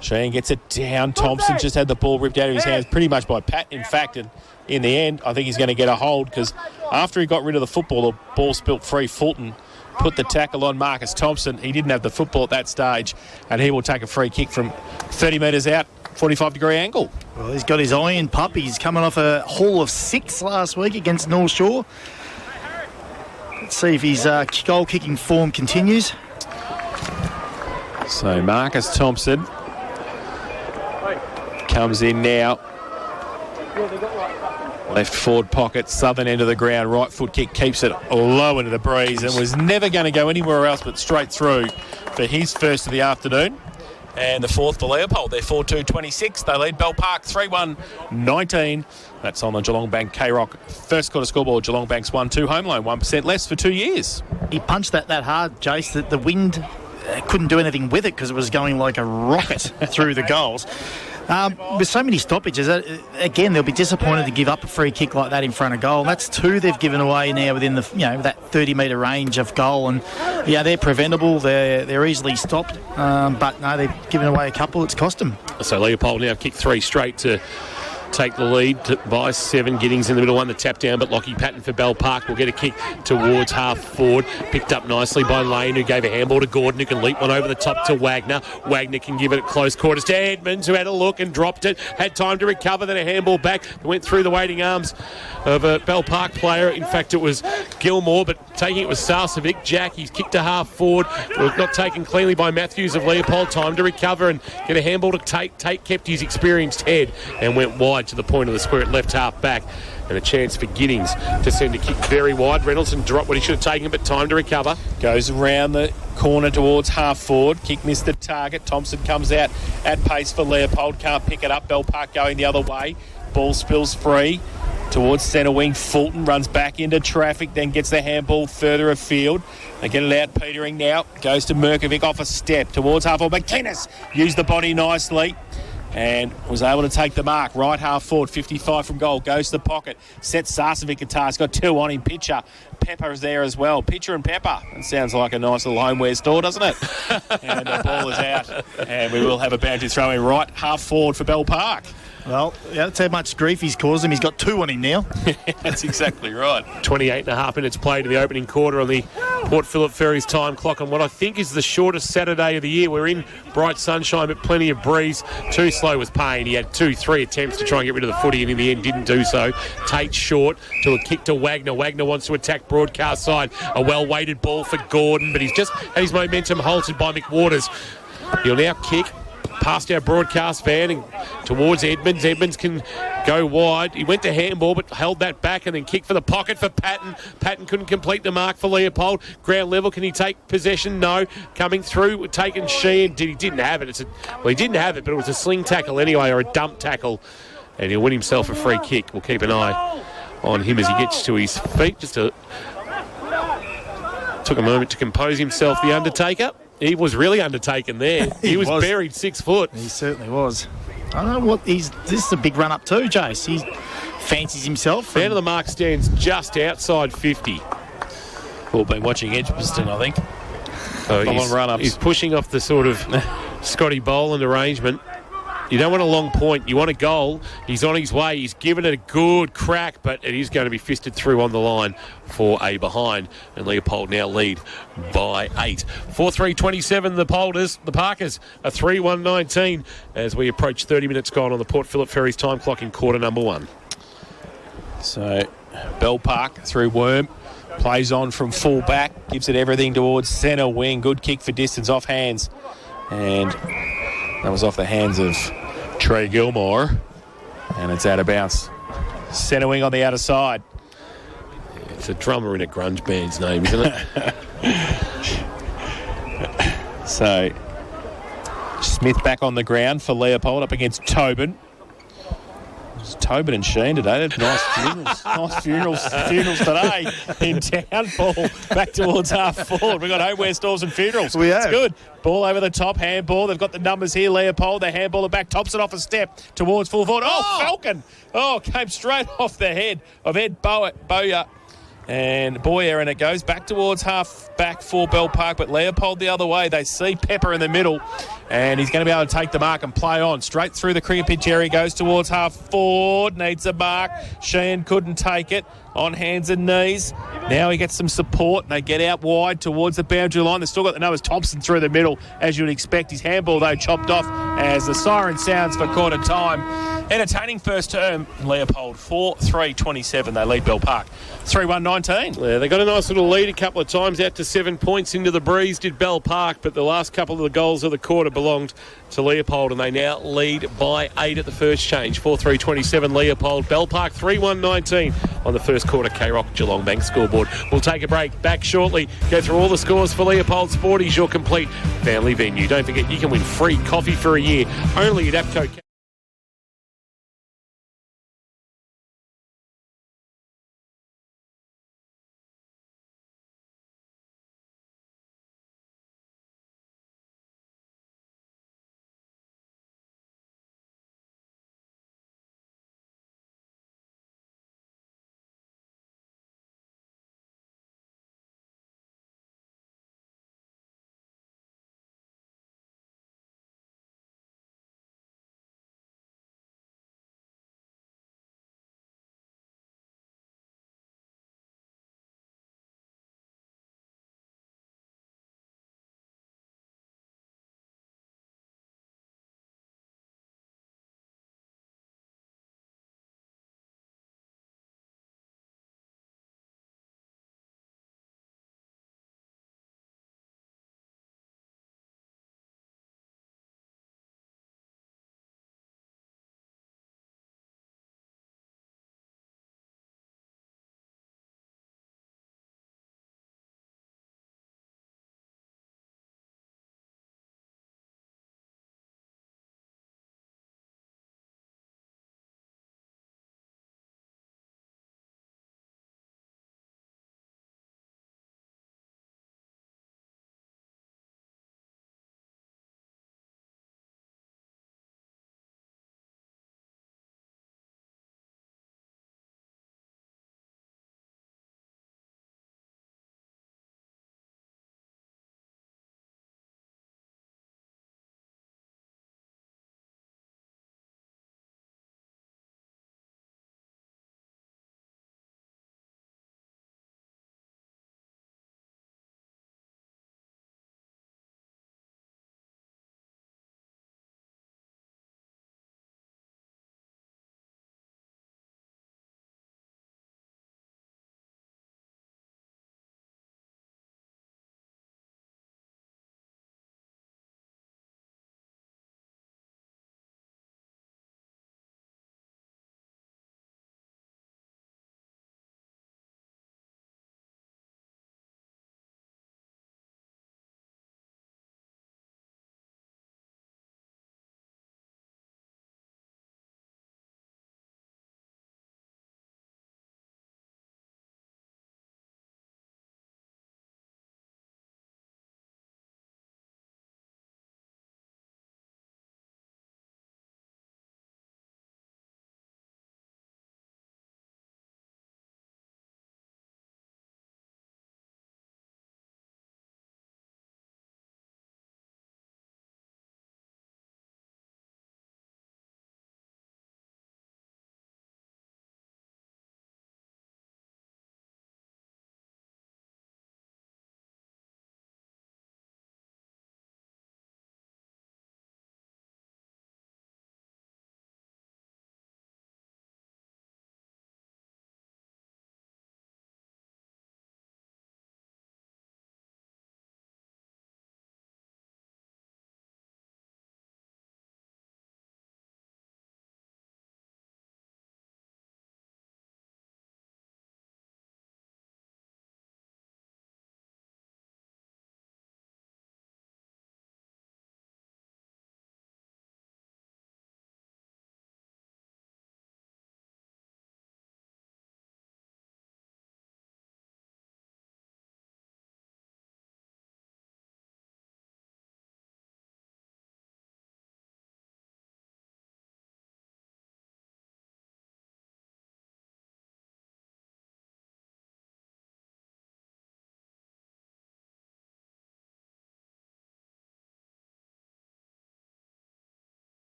Sheen gets it down. Thompson just had the ball ripped out of his hands pretty much by Pat, in fact. And in the end, I think he's going to get a hold because after he got rid of the football, the ball spilt free. Fulton put the tackle on Marcus Thompson. He didn't have the football at that stage, and he will take a free kick from 30 metres out, 45-degree angle. Well, he's got his iron pup. He's coming off a haul of 6 last week against North Shore. Let's see if his goal-kicking form continues. So Marcus Thompson comes in now. Left forward pocket, southern end of the ground, right foot kick, keeps it low into the breeze and was never going to go anywhere else but straight through for his first of the afternoon. And the fourth for Leopold. They're 4-2-26. They lead Bell Park 3-1-19. That's on the Geelong Bank K-Rock first quarter scoreboard. Geelong Bank's 1-2 home loan, 1% less for 2 years. He punched that hard, Jace, that the wind couldn't do anything with it because it was going like a rocket through the goals. With so many stoppages, again, they'll be disappointed to give up a free kick like that in front of goal. That's 2 they've given away now within the that 30-metre range of goal, and they're preventable. They're easily stopped, but no, they've given away a couple. It's cost them. So Leopold now kicked 3 straight to take the lead by 7. Giddings in the middle, won the tap down, but Lockie Patton for Bell Park will get a kick towards half forward. Picked up nicely by Lane, who gave a handball to Gordon, who can leap one over the top to Wagner. Wagner can give it at close quarters to Edmonds, who had a look and dropped it. Had time to recover, then a handball back. Went through the waiting arms of a Bell Park player. In fact, it was Gilmore, but taking it was Sarcevic. Jack, he's kicked to half forward. Not taken cleanly by Matthews of Leopold. Time to recover and get a handball to Tate. Tate kept his experienced head and went wide to the point of the square at left half back, and a chance for Giddings to send a kick very wide. Reynolds dropped what he should have taken, but time to recover. Goes around the corner towards half forward. Kick missed the target. Thompson comes out at pace for Leopold. Can't pick it up. Bell Park going the other way. Ball spills free towards centre wing. Fulton runs back into traffic, then gets the handball further afield. They get it out petering now. Goes to Merkovic off a step towards half forward. McInnes used the body nicely and was able to take the mark. Right half forward, 55 from goal. Goes to the pocket. Sets Sarcevic a task. Got 2 on him. Pitcher. Pepper is there as well. Pitcher and Pepper. It sounds like a nice little homeware store, doesn't it? And the ball is out. And we will have a boundary throw in right half forward for Bell Park. Well, that's how much grief he's caused him. He's got 2 on him now. That's exactly right. 28 and a half minutes played in the opening quarter on the Port Phillip Ferries time clock on what I think is the shortest Saturday of the year. We're in bright sunshine, but plenty of breeze. Too slow was Payne. He had 3 attempts to try and get rid of the footy, and in the end didn't do so. Tate short to a kick to Wagner. Wagner wants to attack broadcast side. A well-weighted ball for Gordon, but he's just had his momentum halted by McWaters. He'll now kick past our broadcast van and towards Edmonds. Edmonds can go wide. He went to handball but held that back and then kicked for the pocket for Patton. Patton couldn't complete the mark for Leopold. Ground level, can he take possession? No. Coming through, taken Sheehan. He didn't have it. He didn't have it, but it was a sling tackle anyway, or a dump tackle. And he'll win himself a free kick. We'll keep an eye on him as he gets to his feet. Took a moment to compose himself, the Undertaker. He was really undertaken there. He was buried 6 foot. He certainly was. I don't know what this is a big run up too, Jace. He fancies himself. Down to the mark stands just outside 50. We've been watching Edgbaston, I think. So on run-ups. He's pushing off the sort of Scotty Boland arrangement. You don't want a long point. You want a goal. He's on his way. He's given it a good crack, but it is going to be fisted through on the line for a behind. And Leopold now lead by 8. 4-3-27, the Parkers are 3-1-19 as we approach 30 minutes gone on the Port Phillip Ferries time clock in quarter number 1. So, Bell Park through Worm. Plays on from full back. Gives it everything towards centre wing. Good kick for distance off hands. And that was off the hands of Trey Gilmore. And it's out of bounds. Centre wing on the outer side. It's a drummer in a grunge band's name, isn't it? So, Smith back on the ground for Leopold up against Tobin. It's Tobin and Sheen today. Nice funerals. Funerals today in town. Ball back towards half forward. We've got homeware stores and funerals. We have. It's good. Ball over the top, handball. They've got the numbers here. Leopold, they handball it back. Thompson off a step towards full forward. Oh, Falcon. Oh, came straight off the head of Ed Bowyer. And Boyer, and it goes back towards half back for Bell Park, but Leopold the other way. They see Pepper in the middle, and he's going to be able to take the mark and play on. Straight through the cricket pitch area, goes towards half forward, needs a mark. Sheehan couldn't take it. On hands and knees. Now he gets some support, and they get out wide towards the boundary line. They've still got the numbers. Thompson through the middle, as you would expect. His handball, though, chopped off as the siren sounds for quarter time. Entertaining first term. Leopold 4-3-27. They lead Bell Park 3-1-19. Yeah, they got a nice little lead a couple of times out to 7 points into the breeze, did Bell Park, but the last couple of the goals of the quarter belonged to Leopold, and they now lead by 8 at the first change. 4-3-27 Leopold. Bell Park 3-1-19 on the first quarter. K-Rock Geelong Bank scoreboard. We'll take a break. Back shortly. Go through all the scores for Leopold Sporties, your complete family venue. Don't forget, you can win free coffee for a year only at APCO.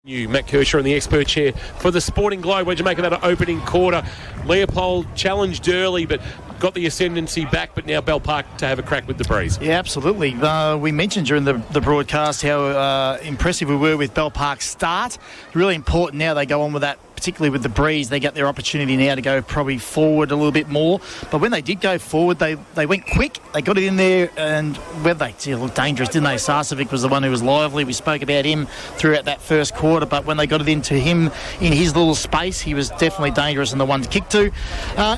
Matt Kershaw in the expert chair for the Sporting Globe. What'd you make of that opening quarter? Leopold challenged early, but got the ascendancy back, but now Bell Park to have a crack with the breeze. Yeah, absolutely. We mentioned during the broadcast how impressive we were with Bell Park's start. Really important now they go on with that, particularly with the breeze. They get their opportunity now to go probably forward a little bit more. But when they did go forward, they went quick. They got it in there, and they looked dangerous, didn't they? Sarcevic was the one who was lively. We spoke about him throughout that first quarter, but when they got it into him in his little space, he was definitely dangerous and the one to kick to.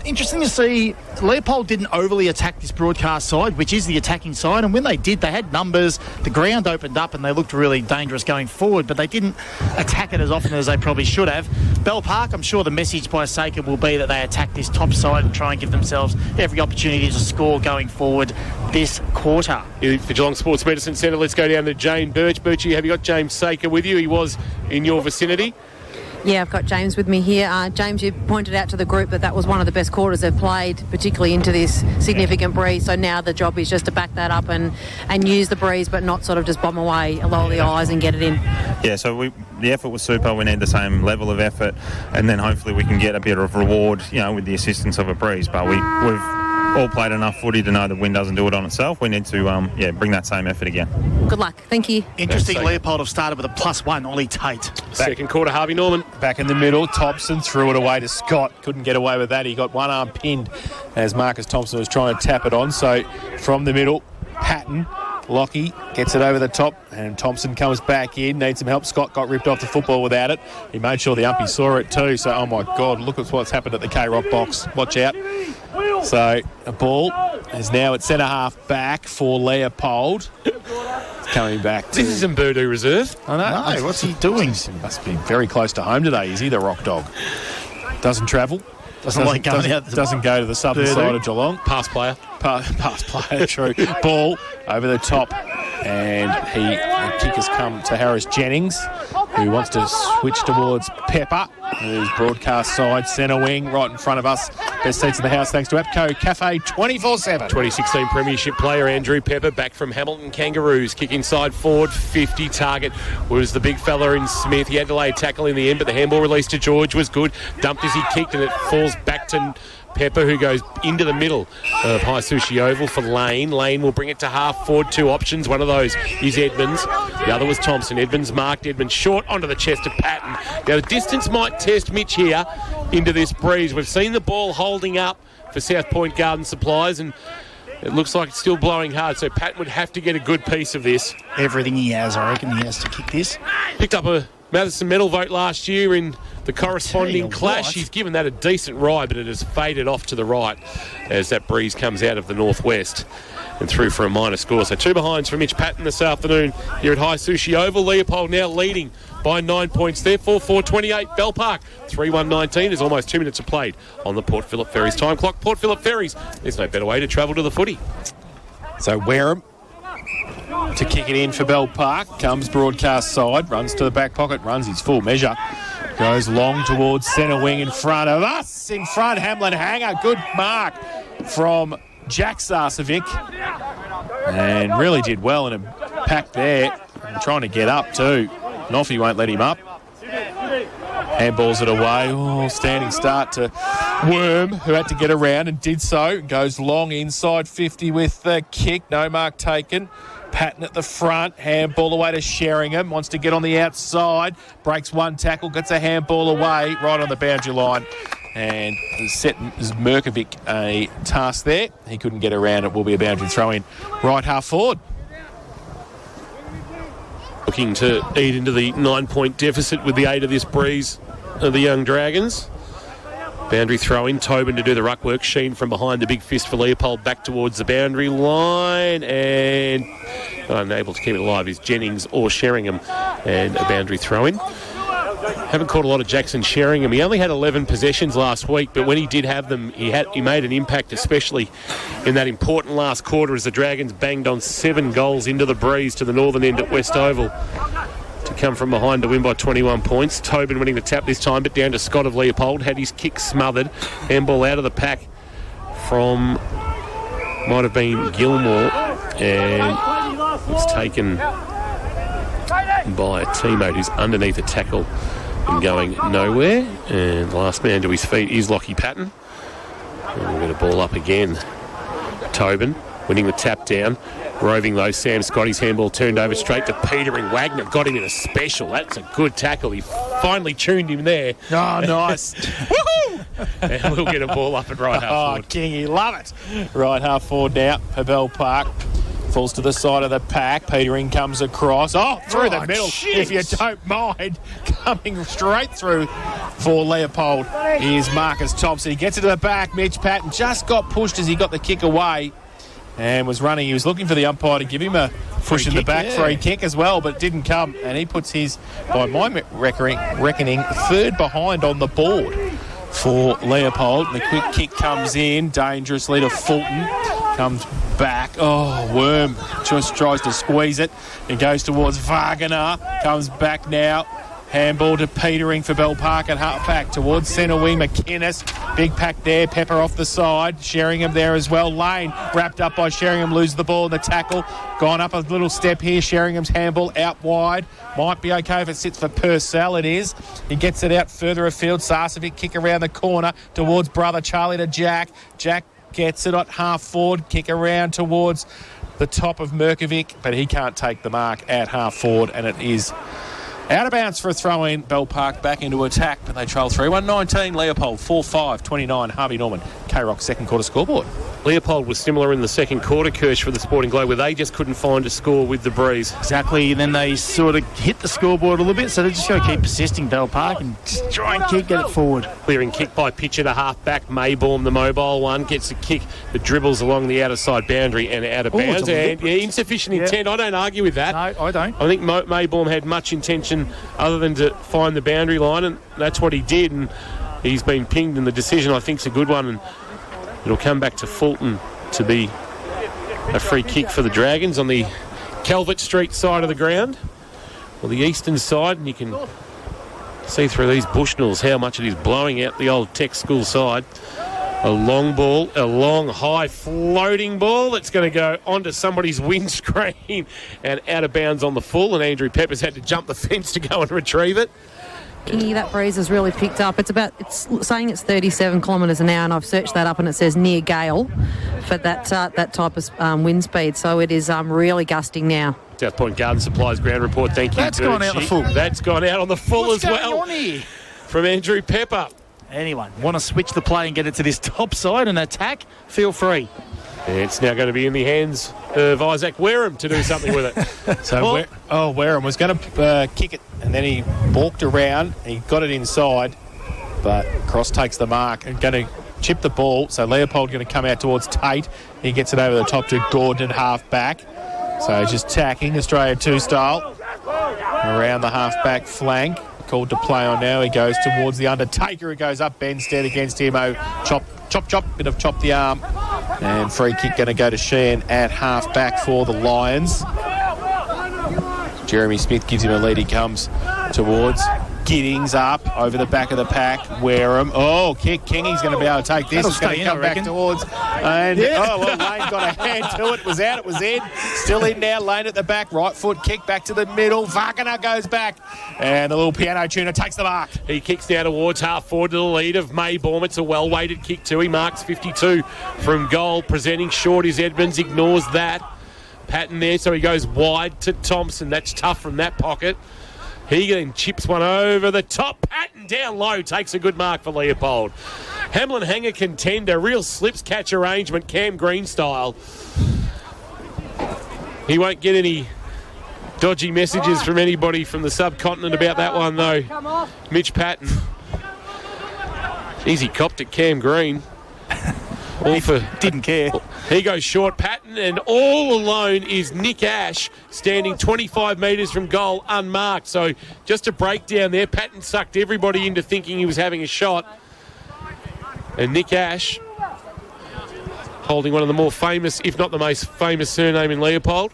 Interesting to see Leopold didn't overly attack this broadcast side, which is the attacking side, and when they did, they had numbers. The ground opened up and they looked really dangerous going forward, but they didn't attack it as often as they probably should have. Bell Park, I'm sure the message by Saker will be that they attack this top side and try and give themselves every opportunity to score going forward this quarter. For Geelong Sports Medicine Centre, let's go down to Jane Birch. Birchie, have you got James Saker with you? He was in your vicinity. Yeah, I've got James with me here. James, you pointed out to the group that was one of the best quarters they've played, particularly into this significant breeze. So now the job is just to back that up and use the breeze, but not sort of just bomb away, lower the eyes and get it in. Yeah, so the effort was super. We need the same level of effort, and then hopefully we can get a bit of reward, with the assistance of a breeze. But we've all played enough footy to know the wind doesn't do it on itself. We need to bring that same effort again. Good luck. Thank you. Interesting, Leopold have started with a +1, Ollie Tate. Second quarter, Harvey Norman. Back in the middle, Thompson threw it away to Scott. Couldn't get away with that. He got one arm pinned as Marcus Thompson was trying to tap it on. So from the middle, Patton, Lockie gets it over the top, and Thompson comes back in, needs some help. Scott got ripped off the football without it. He made sure the umpy saw it too. So, oh my God, look at what's happened at the K-Rock box. Watch out. So a ball is now at centre half back for Leopold. Coming back to... This is in Burdu Reserve. I know. No, what's he doing? He must be very close to home today. Is he the rock dog? Doesn't travel. Doesn't like going out. Doesn't go to the southern side of Geelong. Pass player. Pass player, true. Ball over the top. And the kick has come to Harris Jennings, who wants to switch towards Pepper, who's broadcast side, centre wing, right in front of us. Best seats in the house thanks to APCO Cafe 24/7. 2016 Premiership player Andrew Pepper back from Hamilton Kangaroos. Kick inside forward, 50. Target was the big fella in Smith. He had to lay a tackle in the end, but the handball release to George was good. Dumped as he kicked, and it falls back to Pepper, who goes into the middle of High Sushi Oval for Lane. Lane will bring it to half forward. Two options. One of those is Edmonds. The other was Thompson. Edmonds marked. Edmonds short onto the chest of Patton. Now the distance might test Mitch here into this breeze. We've seen the ball holding up for South Point Garden Supplies, and it looks like it's still blowing hard, so Patton would have to get a good piece of this. Everything he has, I reckon he has to kick this. Picked up a Madison medal vote last year in the corresponding clash. He's given that a decent ride, but it has faded off to the right as that breeze comes out of the northwest and through for a minor score. So 2 behinds for Mitch Patton this afternoon here at High Sushi Oval. Leopold now leading by 9 points there. 4-4-28 Bell Park. 3-1-19. There's almost 2 minutes of played on the Port Phillip Ferries time clock. Port Phillip Ferries, there's no better way to travel to the footy. So Wareham to kick it in for Bell Park. Comes broadcast side, runs to the back pocket, runs his full measure. Goes long towards centre wing in front of us. In front, Hamlin Hanger. Good mark from Jack Sarcevic. And really did well in a pack there. And trying to get up too. Noffy won't let him up. Handballs it away. Oh, standing start to Worm, who had to get around and did so. Goes long inside 50 with the kick. No mark taken. Patton at the front, handball away to Sheringham, wants to get on the outside, breaks one tackle, gets a handball away, right on the boundary line, and set Merkovic a task there. He couldn't get around, it will be a boundary throw-in right half forward. Looking to eat into the 9-point deficit with the aid of this breeze of the Young Dragons. Boundary throw-in, Tobin to do the ruck work. Sheen from behind, the big fist for Leopold back towards the boundary line, and unable to keep it alive is Jennings or Sheringham, and a boundary throw-in. Haven't caught a lot of Jackson Sheringham. He only had 11 possessions last week, but when he did have them, he made an impact, especially in that important last quarter as the Dragons banged on 7 goals into the breeze to the northern end at West Oval to come from behind to win by 21 points. Tobin winning the tap this time, but down to Scott of Leopold. Had his kick smothered. Handball out of the pack from, might have been Gilmore, and it's taken by a teammate who's underneath a tackle and going nowhere. And the last man to his feet is Lockie Patton. And we'll get a ball up again. Tobin winning the tap down. Roving though, Sam Scotty's handball turned over straight to Petering. Wagner got him in a special. That's a good tackle. He finally tuned him there. Oh, nice. Woohoo! And we'll get a ball up at right half forward. Oh, Kingy, love it. Right half forward now for Bell Park. Falls to the side of the pack. Petering comes across. Oh, through the middle, if you don't mind. Coming straight through for Leopold. Here's Marcus Thompson. He gets it to the back. Mitch Patton just got pushed as he got the kick away and was running. He was looking for the umpire to give him a push in the back, free kick as well, but it didn't come. And he puts his, by my reckoning, third behind on the board for Leopold. And the quick kick comes in dangerously to Fulton. Comes back. Oh, Worm just tries to squeeze it. It goes towards Wagner. Comes back now. Handball to Petering for Bell Park at half-back towards centre wing. McInnes, big pack there. Pepper off the side. Sheringham there as well. Lane wrapped up by Sheringham. Loses the ball in the tackle. Gone up a little step here. Sheringham's handball out wide. Might be okay if it sits for Purcell. It is. He gets it out further afield. Sarcevic kick around the corner towards brother Charlie to Jack. Jack gets it at half forward. Kick around towards the top of Merkovic, but he can't take the mark at half forward, and it is out of bounds for a throw-in. Bell Park back into attack, but they trail 3-1-19. Leopold 4-5-29. Harvey Norman. K-Rock's second quarter scoreboard. Leopold was similar in the second quarter, Kirsch, for the Sporting Globe, where they just couldn't find a score with the breeze. Exactly. Then they sort of hit the scoreboard a little bit, so they just got to keep persisting, Bell Park, and just try and get it forward. Clearing kick by Pitcher to half-back. Maybaum, the mobile one, gets a kick that dribbles along the outer side boundary and out of bounds. And insufficient intent. I don't argue with that. No, I don't. I think Maybaum had much intention other than to find the boundary line, and that's what he did. And he's been pinged, and the decision, I think, is a good one. And it'll come back to Fulton to be a free kick for the Dragons on the Calvert Street side of the ground, or the eastern side, and you can see through these Bushnells how much it is blowing out the old Tech School side. A long ball, a long, high floating ball that's going to go onto somebody's windscreen and out of bounds on the full, and Andrew Peppers had to jump the fence to go and retrieve it. Kingy, that breeze has really picked up. It's saying it's 37 kilometres an hour, and I've searched that up, and it says near gale for that type of wind speed. So it is really gusting now. South Point Garden Supplies ground report. Thank you. That's gone out the full. That's gone out on the full. What's as going well on here? From Andrew Pepper. Anyone want to switch the play and get it to this top side and attack? Feel free. It's now going to be in the hands of Isaac Wareham to do something with it. So Wareham was going to kick it, and then he walked around. He got it inside, but Cross takes the mark and going to chip the ball. So Leopold going to come out towards Tate. He gets it over the top to Gordon half back. So just tacking Australia 2 style around the half back flank. Called to play on now. He goes towards the Undertaker. It goes up Benstead against him. Chop. Bit of chop the arm. And free kick going to go to Sheehan at half back for the Lions. Jeremy Smith gives him a lead. He comes towards Giddings up over the back of the pack. Wareham. Oh, kick. Kingy's going to be able to take this. It's going to come back towards. And Lane got a hand to it. It was out. It was in. Still in now. Lane at the back. Right foot kick back to the middle. Wagner goes back. And the little piano tuner takes the mark. He kicks now towards half forward to the lead of Maybaum. It's a well-weighted kick too. He marks 52 from goal. Presenting short is Edmonds. Ignores that. Patton there, so he goes wide to Thompson. That's tough from that pocket. He then chips one over the top. Patton down low takes a good mark for Leopold. Hamlin hanger contender. Real slips catch arrangement. Cam Green style. He won't get any dodgy messages from anybody from the subcontinent about that one, though. Mitch Patton. Easy copped at Cam Green. All for Didn't care. He goes short, Patton, and all alone is Nick Ash, standing 25 metres from goal, unmarked. So just a breakdown there. Patton sucked everybody into thinking he was having a shot. And Nick Ash, holding one of the more famous, if not the most famous surname in Leopold.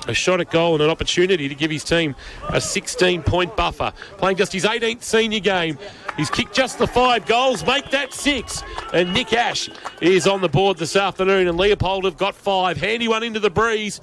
A shot at goal and an opportunity to give his team a 16-point buffer. Playing just his 18th senior game. He's kicked just the 5 goals, make that 6. And Nick Ash is on the board this afternoon, and Leopold have got 5. Handy one into the breeze.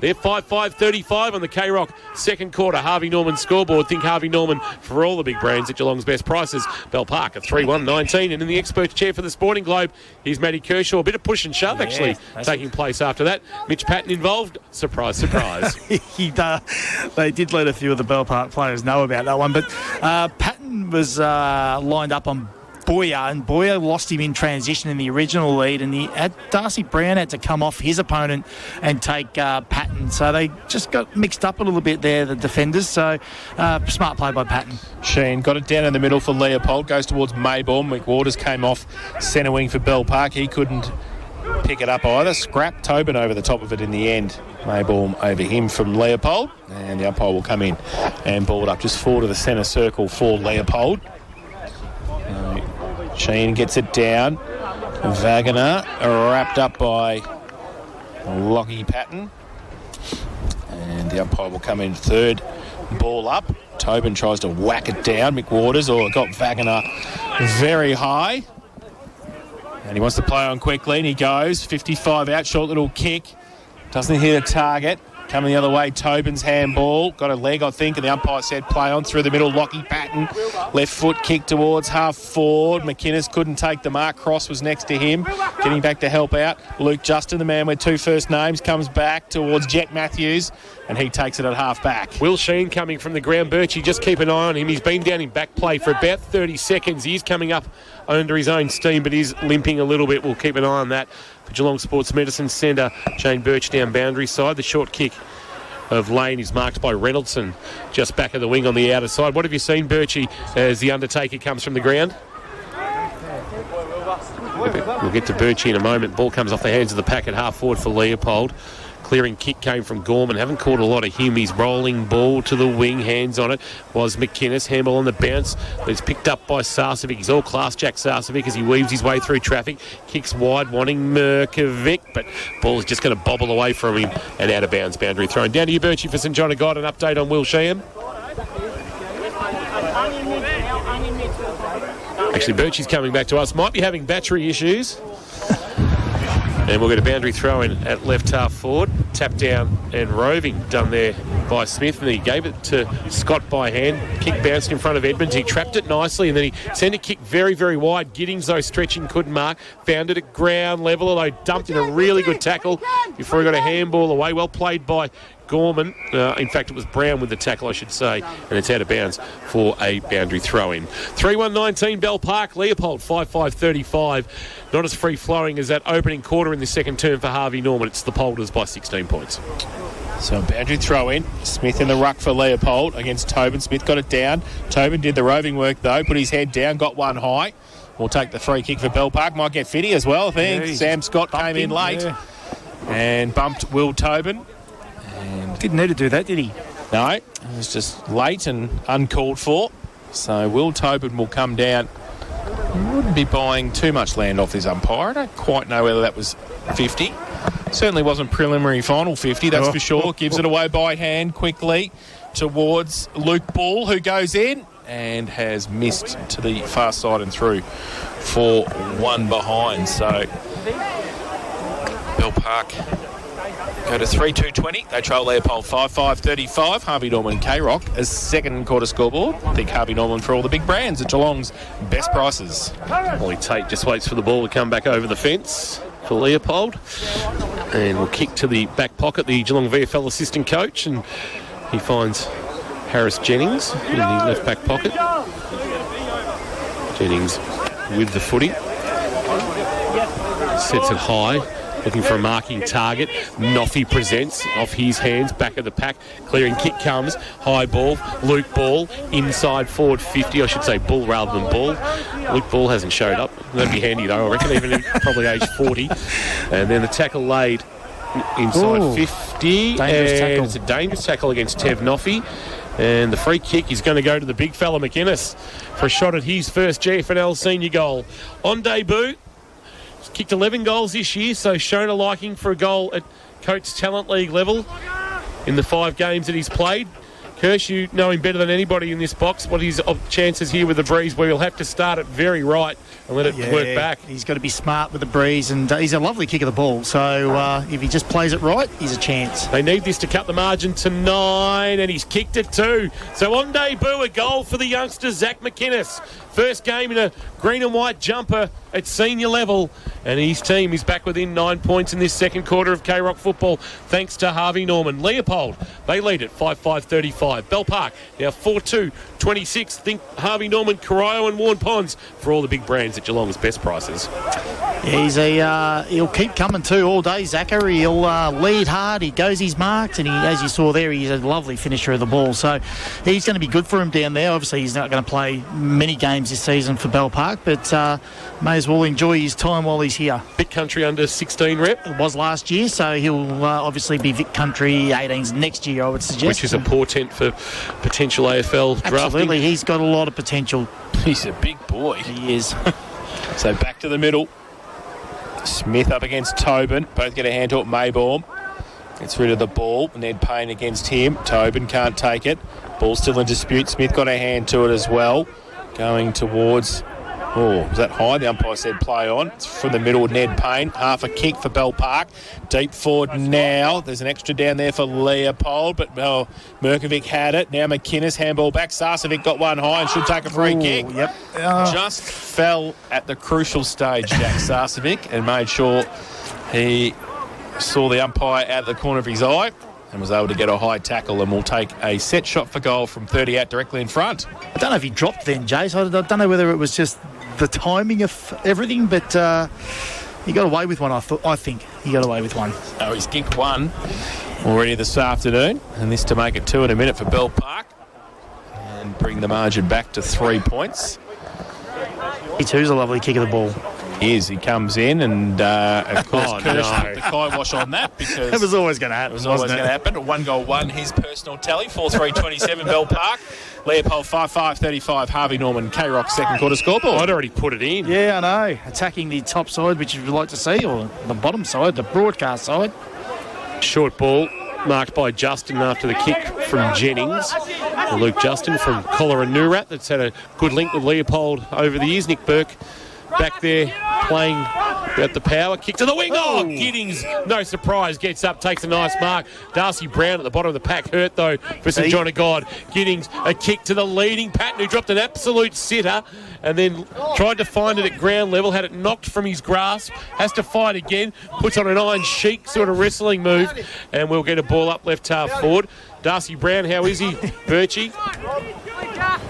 They're 5-5-35 on the K-Rock second quarter. Harvey Norman scoreboard. Think Harvey Norman for all the big brands at Geelong's best prices. Bell Park at 3-1-19. And in the experts chair for the Sporting Globe, here's Matty Kershaw. A bit of push and shove, actually, taking place after that. Mitch Patton involved. Surprise, surprise. They did let a few of the Bell Park players know about that one. But Patton was lined up on Boyer, and Boyer lost him in transition in the original lead, and Darcy Brown had to come off his opponent and take Patton. So they just got mixed up a little bit there, the defenders. So smart play by Patton. Sheen got it down in the middle for Leopold, goes towards Maybaum. McWaters came off centre wing for Bell Park. He couldn't pick it up either. Scrap Tobin over the top of it in the end. Maybaum over him from Leopold, and the umpire will come in and ball it up just forward of the centre circle for Leopold. Sheen gets it down. Wagner wrapped up by Lockie Patton. And the umpire will come in third. Ball up. Tobin tries to whack it down. McWaters, got Wagner very high. And he wants to play on quickly, and he goes. 55 out, short little kick. Doesn't hit a target. Coming the other way, Tobin's handball. Got a leg, I think, and the umpire said play on through the middle. Lockie Patton, left foot kick towards half forward. McInnes couldn't take the mark. Cross was next to him, getting back to help out. Luke Justin, the man with two first names, comes back towards Jet Matthews, and he takes it at half back. Will Sheen coming from the ground. Birchie, just keep an eye on him. He's been down in back play for about 30 seconds. He's coming up under his own steam, but he's limping a little bit. We'll keep an eye on that. For Geelong Sports Medicine Centre, Shane Birch down boundary side. The short kick of Lane is marked by Reynoldsson just back of the wing on the outer side. What have you seen, Birchie, as the Undertaker comes from the ground? We'll get to Birchie in a moment. Ball comes off the hands of the pack at half forward for Leopold. Clearing kick came from Gorman. Haven't caught a lot of him. He's rolling ball to the wing. Hands on it was McInnes. Handball on the bounce. But it's picked up by Sarcevic. He's all class Jack Sarcevic as he weaves his way through traffic. Kicks wide, wanting Merkovic. But ball is just going to bobble away from him and out of bounds. Boundary thrown. Down to you, Birchie, for St John of God. An update on Will Sheehan. Actually, Birchie's coming back to us. Might be having battery issues. And we'll get a boundary throw in at left half forward. Tap down and roving done there by Smith. And he gave it to Scott by hand. Kick bounced in front of Edmonds. He trapped it nicely and then he sent a kick very, very wide. Giddings, though, stretching, couldn't mark. Found it at ground level, although dumped in a really good tackle before he got a handball away. Well played by Gorman. In fact, it was Brown with the tackle, I should say, and it's out of bounds for a boundary throw-in. 3-1-19 Bell Park. Leopold 5-5-35. Not as free-flowing as that opening quarter in the second term for Harvey Norman. It's the Polders by 16 points. So a boundary throw-in. Smith in the ruck for Leopold against Tobin. Smith got it down. Tobin did the roving work, though. Put his head down, got one high. We'll take the free kick for Bell Park. Might get Fitty as well, I think. Yeah, Sam Scott came in late and bumped Will Tobin. And Didn't need to do that, did he? no, it was just late and uncalled for. So Will Tobin will come down. He wouldn't be buying too much land off this umpire. I don't quite know whether that was 50. Certainly wasn't preliminary final 50, that's for sure. Gives it away by hand quickly towards Luke Ball, who goes in and has missed to the far side and through for one behind. So Bell Park go to 3-2-20. They trail Leopold 5-5-35. Harvey Norman K-Rock as second quarter scoreboard. I think Harvey Norman for all the big brands at Geelong's best prices. Ollie Tate just waits for the ball to come back over the fence for Leopold. And we'll kick to the back pocket, the Geelong VFL assistant coach, and he finds Harris Jennings in the left back pocket. Jennings with the footy. Sets it high, looking for a marking target. Noffy presents off his hands, back of the pack. Clearing kick comes, high ball. Luke Ball, inside forward 50. I should say Bull rather than Ball. Luke Ball hasn't showed up. That'd be handy though, I reckon, even probably age 40. And then the tackle laid inside 50. Dangerous tackle. It's a dangerous tackle against Tev Noffy. And the free kick is going to go to the big fella McInnes for a shot at his first GFL senior goal. On debut, he's kicked 11 goals this year, so shown a liking for a goal at Coates Talent League level in the 5 games that he's played. Kirsch, you know him better than anybody in this box. What are his chances here with the breeze, where he'll have to start it very right and let it work back? He's got to be smart with the breeze, and he's a lovely kick of the ball. So if he just plays it right, he's a chance. They need this to cut the margin to 9, and he's kicked it too. So on debut, a goal for the youngster, Zach McInnes. First game in a green and white jumper at senior level, and his team is back within 9 points in this second quarter of K-Rock football, thanks to Harvey Norman. Leopold, they lead at 5-5-35. Bell Park, now 4-2-26. Think Harvey Norman, Corio and Warren Ponds for all the big brands at Geelong's best prices. Yeah, he'll keep coming too all day, Zachary. He'll lead hard, he goes his marks, and as you saw there, he's a lovely finisher of the ball. So he's going to be good for him down there. Obviously, he's not going to play many games this season for Bell Park, but may as well enjoy his time while he's here. Big Country under 16 rep. It was last year, so he'll obviously be Vic Country 18s next year, I would suggest. Which is a portent for potential AFL drafting. Absolutely, he's got a lot of potential. He's a big boy. He is. So back to the middle. Smith up against Tobin. Both get a hand to it. Maybaum gets rid of the ball. Ned Payne against him. Tobin can't take it. Ball still in dispute. Smith got a hand to it as well. Going towards... Oh, was that high? The umpire said play on. It's from the middle, Ned Payne. Half a kick for Bell Park. Deep forward now. There's an extra down there for Leopold, but Merkovic had it. Now McInnes, handball back. Sarcevic got one high and should take a free kick. Yep. Just fell at the crucial stage, Jack Sarcevic, and made sure he saw the umpire out of the corner of his eye and was able to get a high tackle, and will take a set shot for goal from 30 out directly in front. I don't know if he dropped then, Jace. I don't know whether it was just the timing of everything, but he got away with one, I think. He got away with one. Oh, he's kicked one already this afternoon, and this to make it 2 in a minute for Bell Park and bring the margin back to 3 points. He too's a lovely kick of the ball. He comes in, and of course Kirsch put the kibosh on that, because it was always going to happen. It was always going to happen. 1 goal, 1 his personal tally. 4-3-27 Bell Park. Leopold 5-5-35. Harvey Norman, K-Rock second quarter scoreboard. I'd already put it in. Yeah, I know. Attacking the top side, which you'd like to see, or the bottom side, the broadcast side. Short ball marked by Justin after the kick from Jennings. Luke Justin from Coloranurat, that's had a good link with Leopold over the years. Nick Burke back there playing at the power. Kick to the wing. Oh, Giddings, no surprise, gets up, takes a nice mark. Darcy Brown at the bottom of the pack, hurt though for St John of God. Giddings, a kick to the leading Patton, who dropped an absolute sitter and then tried to find it at ground level, had it knocked from his grasp, has to fight again, puts on an Iron Sheik sort of wrestling move, and we'll get a ball up left half forward. Darcy Brown, how is he, Birchie?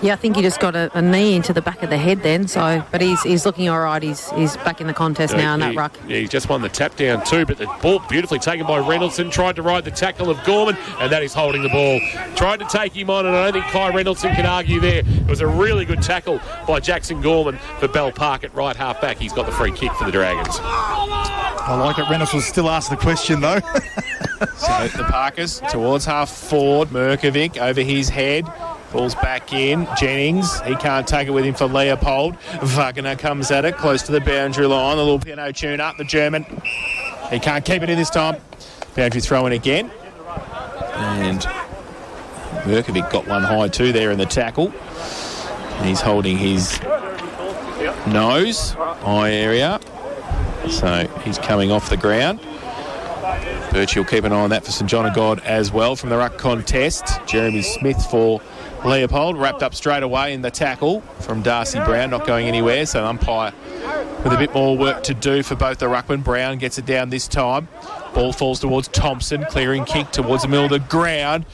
Yeah, I think he just got a knee into the back of the head then. So, but he's looking all right. He's back in the contest now in that ruck. Yeah, he just won the tap down too, but the ball beautifully taken by Reynoldson. Tried to ride the tackle of Gorman, and that is holding the ball. Tried to take him on, and I don't think Kai Reynoldson can argue there. It was a really good tackle by Jackson Gorman for Bell Park at right half back. He's got the free kick for the Dragons. I like it. Reynolds will still ask the question though. So the Parkers towards half forward. Merkovic over his head. Ball's back in. Jennings, he can't take it with him for Leopold. Wagner comes at it, close to the boundary line. A little piano tune up, the German. He can't keep it in this time. Boundary throw in again. And Merkovic got one high too there in the tackle. And he's holding his nose, eye area. So he's coming off the ground. Birchie will keep an eye on that for St John of God as well from the ruck contest. Jeremy Smith for Leopold, wrapped up straight away in the tackle from Darcy Brown, not going anywhere. So umpire with a bit more work to do for both the ruckman. Brown gets it down this time. Ball falls towards Thompson, clearing kick towards the middle of the ground.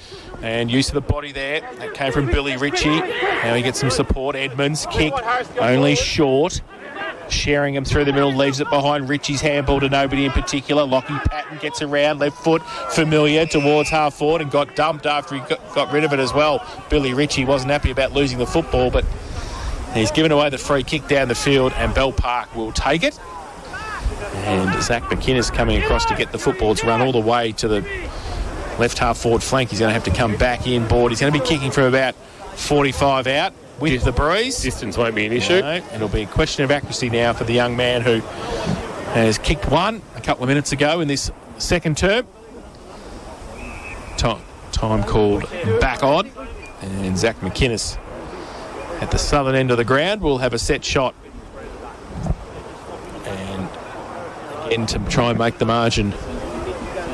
And use of the body there. That came from Billy Ritchie. Now he gets some support. Edmonds kick only short. Sheringham through the middle, leaves it behind Ritchie's handball to nobody in particular. Lockie Patton gets around, left foot, familiar towards half forward, and got dumped after he got rid of it as well. Billy Ritchie wasn't happy about losing the football, but he's given away the free kick down the field, and Bell Park will take it. And Zach McInnes coming across to get the football. It's run all the way to the left half forward flank. He's going to have to come back in board. He's going to be kicking from about 45 out. With the breeze. Distance won't be an issue. No, it'll be a question of accuracy now for the young man who has kicked one a couple of minutes ago in this second term. Time called back on. And Zach McInnes at the southern end of the ground will have a set shot. And again to try and make the margin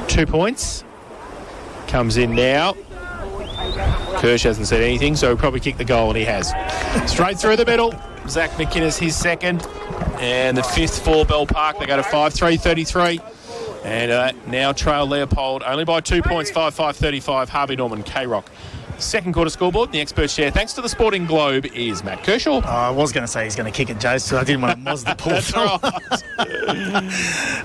2 points. Comes in now. Kirsch hasn't said anything, so he'll probably kick the goal, and he has. Straight through the middle. Zach McInnes, his second. And the fifth for Bell Park. They go to 5-3-33. And now trail Leopold only by 2 points, 5-5-35. Harvey Norman, K-Rock. Second quarter scoreboard, the expert share, thanks to the Sporting Globe, is Matt Kershaw. I was going to say he's going to kick it, Joe, so I didn't want to moz the pool. That's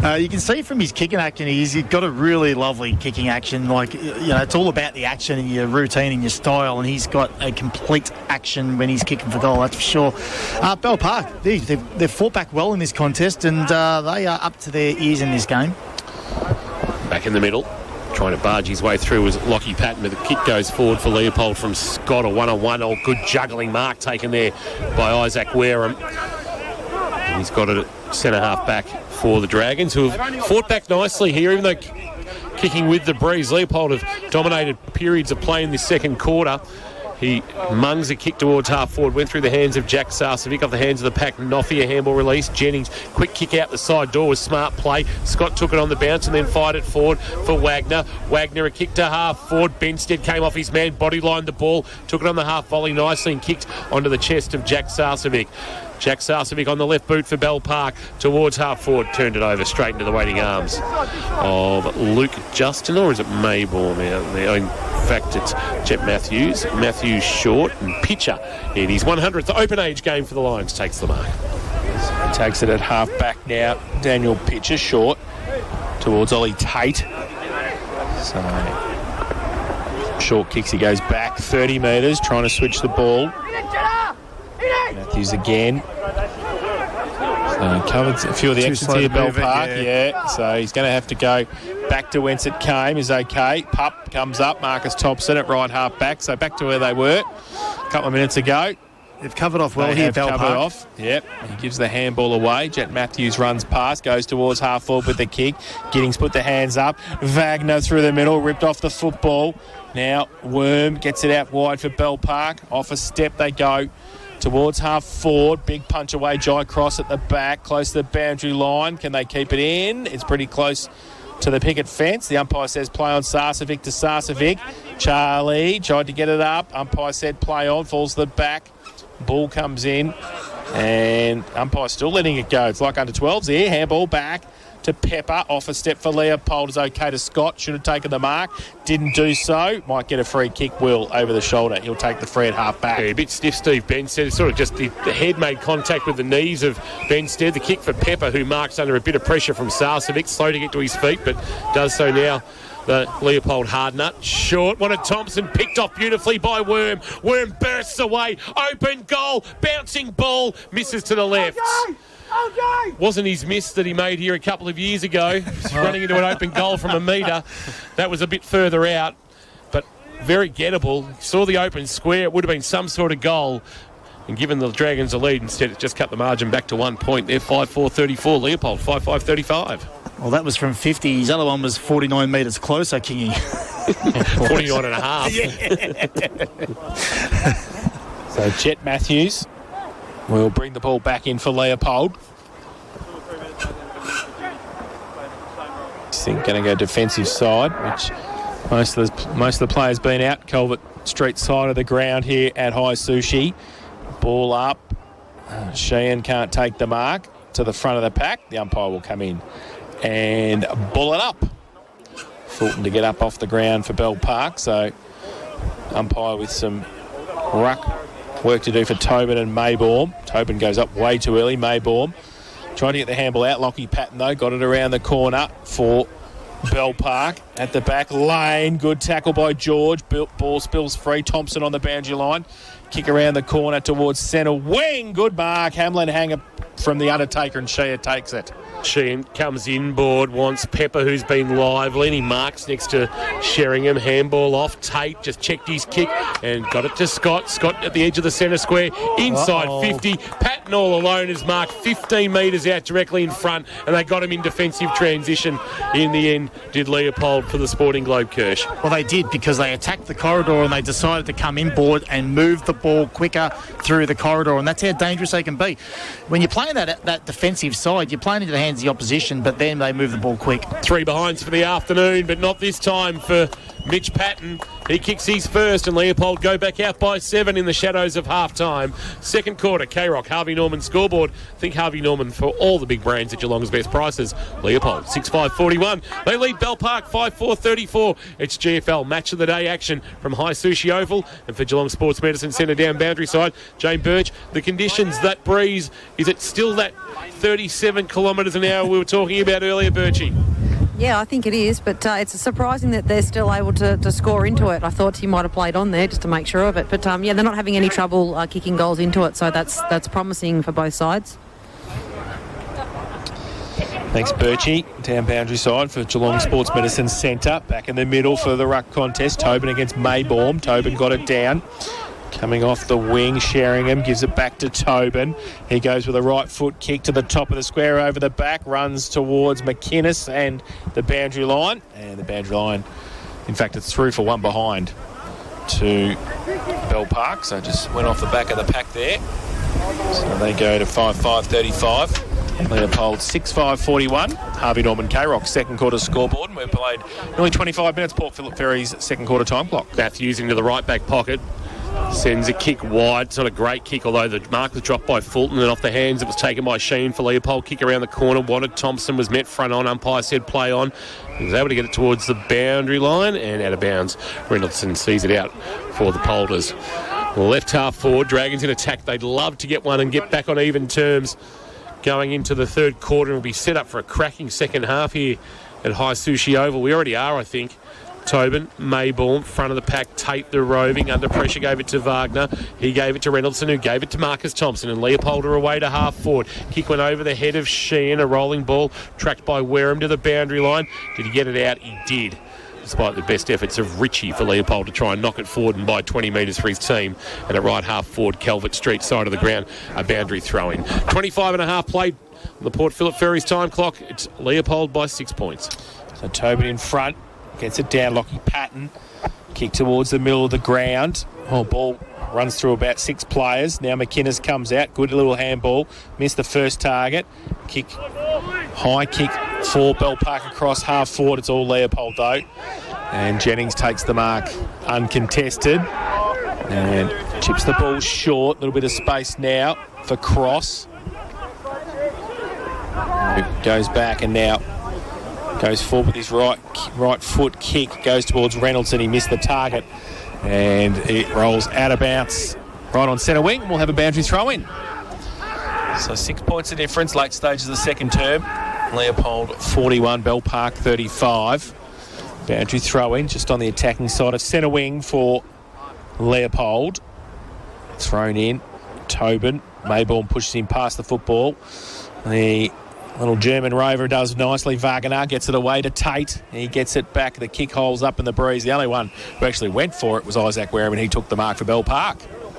right. You can see from his kicking action, he's got a really lovely kicking action. Like, it's all about the action and your routine and your style, and he's got a complete action when he's kicking for goal, that's for sure. Bell Park, they've fought back well in this contest, and they are up to their ears in this game. Back in the middle, trying to barge his way through was Lockie Patton, but the kick goes forward for Leopold from Scott, a one-on-one. Oh, good juggling mark taken there by Isaac Wareham. And he's got it at centre-half back for the Dragons, who have fought back nicely here, even though kicking with the breeze. Leopold have dominated periods of play in this second quarter. He mungs a kick towards half forward, went through the hands of Jack Sarcevic, off the hands of the pack. Noffy, a handball release. Jennings, quick kick out the side door with smart play. Scott took it on the bounce and then fired it forward for Wagner. Wagner, a kick to half forward. Benstead came off his man, body lined the ball, took it on the half volley nicely and kicked onto the chest of Jack Sarcevic. Jack Sarcevic on the left boot for Bell Park towards half forward, turned it over straight into the waiting arms of Luke Justin, or is it Mayborn out there? In fact, it's Jet Matthews. Matthews short and pitcher in his 100th open age game for the Lions takes the mark. He takes it at half back now. Daniel Pitcher short towards Ollie Tate. So short kicks, he goes back 30 metres, trying to switch the ball. Matthews again. So covered a few of the exits here, Bell Park. Yeah, so he's going to have to go back to whence it came. Is okay. Pup comes up. Marcus Thompson at right half back. So back to where they were a couple of minutes ago. They've covered off well here, Bell Park. Off. Yep. He gives the handball away. Jet Matthews runs past, goes towards half forward with the kick. Giddings put the hands up. Wagner through the middle, ripped off the football. Now Worm gets it out wide for Bell Park. Off a step they go towards half forward. Big punch away. Jai Cross at the back, close to the boundary line. Can they keep it in? It's pretty close to the picket fence. The umpire says play on. Sarcevic to Sarcevic. Charlie tried to get it up. Umpire said play on. Falls to the back. Ball comes in, and umpire still letting it go. It's like under 12s here. Handball back to Pepper. Off a step for Leopold. Is okay to Scott. Should have taken the mark. Didn't do so. Might get a free kick. Will over the shoulder. He'll take the free at half back. Yeah, a bit stiff, Steve Benstead. It's sort of just the head made contact with the knees of Benstead. The kick for Pepper, who marks under a bit of pressure from Sarcevic. Slow to get to his feet, but does so now. The Leopold hard nut. Short. One of Thompson picked off beautifully by Worm. Worm bursts away. Open goal. Bouncing ball. Misses to the left. Okay. Wasn't his miss that he made here a couple of years ago. Running into an open goal from a metre. That was a bit further out, but very gettable. Saw the open square. It would have been some sort of goal. And given the Dragons a lead, instead it just cut the margin back to 1 point. They're 5-4-34. Leopold 5-5-35. Well, that was from 50. His other one was 49 metres closer, Kingy. 49 and a half. So Jet Matthews will bring the ball back in for Leopold. He's going to go defensive side, which most of the players been out. Calvert Street side of the ground here at High Sushi. Ball up. Sheehan can't take the mark to the front of the pack. The umpire will come in and bull it up. Fulton to get up off the ground for Bell Park. So umpire with some ruck work to do for Tobin and Mayborn. Tobin goes up way too early. Mayborn trying to get the handball out. Lockie Patton, though, got it around the corner for Bell Park. At the back lane, good tackle by George. Ball spills free. Thompson on the boundary line. Kick around the corner towards centre wing. Good mark. Hamlin hanger from the Undertaker, and Shea takes it. Sheehan comes inboard, wants Pepper, who's been lively, and he marks next to Sheringham. Handball off. Tate just checked his kick and got it to Scott. Scott at the edge of the centre square, inside 50. Patton all alone is marked 15 metres out directly in front, and they got him in defensive transition. In the end, did Leopold for the Sporting Globe, Kirsch. Well, they did, because they attacked the corridor and they decided to come inboard and move the ball quicker through the corridor, and that's how dangerous they can be. When you're playing that defensive side, you're playing into the hands of the opposition, but then they move the ball quick. 3 behinds for the afternoon, but not this time for Mitch Patton. He kicks his first, and Leopold go back out by 7 in the shadows of half-time. Second quarter, K-Rock, Harvey Norman scoreboard. Think Harvey Norman for all the big brands at Geelong's best prices. Leopold, 6-5-41. They lead Bell Park, 5-4-34. It's GFL Match of the Day action from High Sushi Oval. And for Geelong Sports Medicine Centre down boundary side, Jane Birch, the conditions, that breeze, is it still that 37 kilometres an hour we were talking about earlier, Birchie? Yeah, I think it is, but it's surprising that they're still able to score into it. I thought he might have played on there just to make sure of it. But, yeah, they're not having any trouble kicking goals into it, so that's promising for both sides. Thanks, Birchie. Down boundary side for Geelong Sports Medicine Centre. Back in the middle for the ruck contest. Tobin against Maybaum. Tobin got it down. Coming off the wing, Sheringham gives it back to Tobin. He goes with a right foot kick to the top of the square over the back, runs towards McInnes and the boundary line. And the boundary line, in fact, it's through for 1 behind to Bell Park. So just went off the back of the pack there. So they go to 5-5-35. Leopold 6-5-41. Harvey Norman K-Rock second quarter scoreboard. And we've played nearly 25 minutes. Port Phillip Ferry's second quarter time clock. Matthews into the right back pocket. Sends a kick wide. It's not a great kick, although the mark was dropped by Fulton and off the hands. It was taken by Sheen for Leopold. Kick around the corner. Wanted Thompson, was met front on. Umpire said play on. He was able to get it towards the boundary line and out of bounds. Reynoldsson sees it out for the Polders. Left half forward. Dragons in attack. They'd love to get one and get back on even terms going into the third quarter. And will be set up for a cracking second half here at High Sushi Oval. We already are, I think. Tobin, Maybaum, front of the pack, Tate the roving, under pressure, gave it to Wagner. He gave it to Reynoldsson, who gave it to Marcus Thompson, and Leopold are away to half forward. Kick went over the head of Sheehan, a rolling ball, tracked by Wareham to the boundary line. Did he get it out? He did, despite the best efforts of Ritchie for Leopold to try and knock it forward and by 20 metres for his team. And at right half forward, Calvert Street side of the ground, a boundary throw-in. 25 and a half played on the Port Phillip Ferry's time clock. It's Leopold by 6 points. So Tobin in front. Gets it down, Lockie Patton. Kick towards the middle of the ground. Ball runs through about 6 players. Now McInnes comes out. Good little handball. Missed the first target. Kick, high kick for Bell Park across half forward. It's all Leopold though. And Jennings takes the mark uncontested. And chips the ball short. A little bit of space now for Cross. It goes back and now goes forward with his right foot kick, goes towards Reynolds and he missed the target, and it rolls out of bounds right on centre wing. We'll have a boundary throw in. So 6 points of difference, late stages of the second term. Leopold 41, Bell Park 35. Boundary throw in just on the attacking side of centre wing for Leopold. Thrown in, Tobin. Maybaum pushes him past the football. The little German rover does nicely. Wagner gets it away to Tate. He gets it back. The kick holes up in the breeze. The only one who actually went for it was Isaac Wareham, and he took the mark for Bell Park.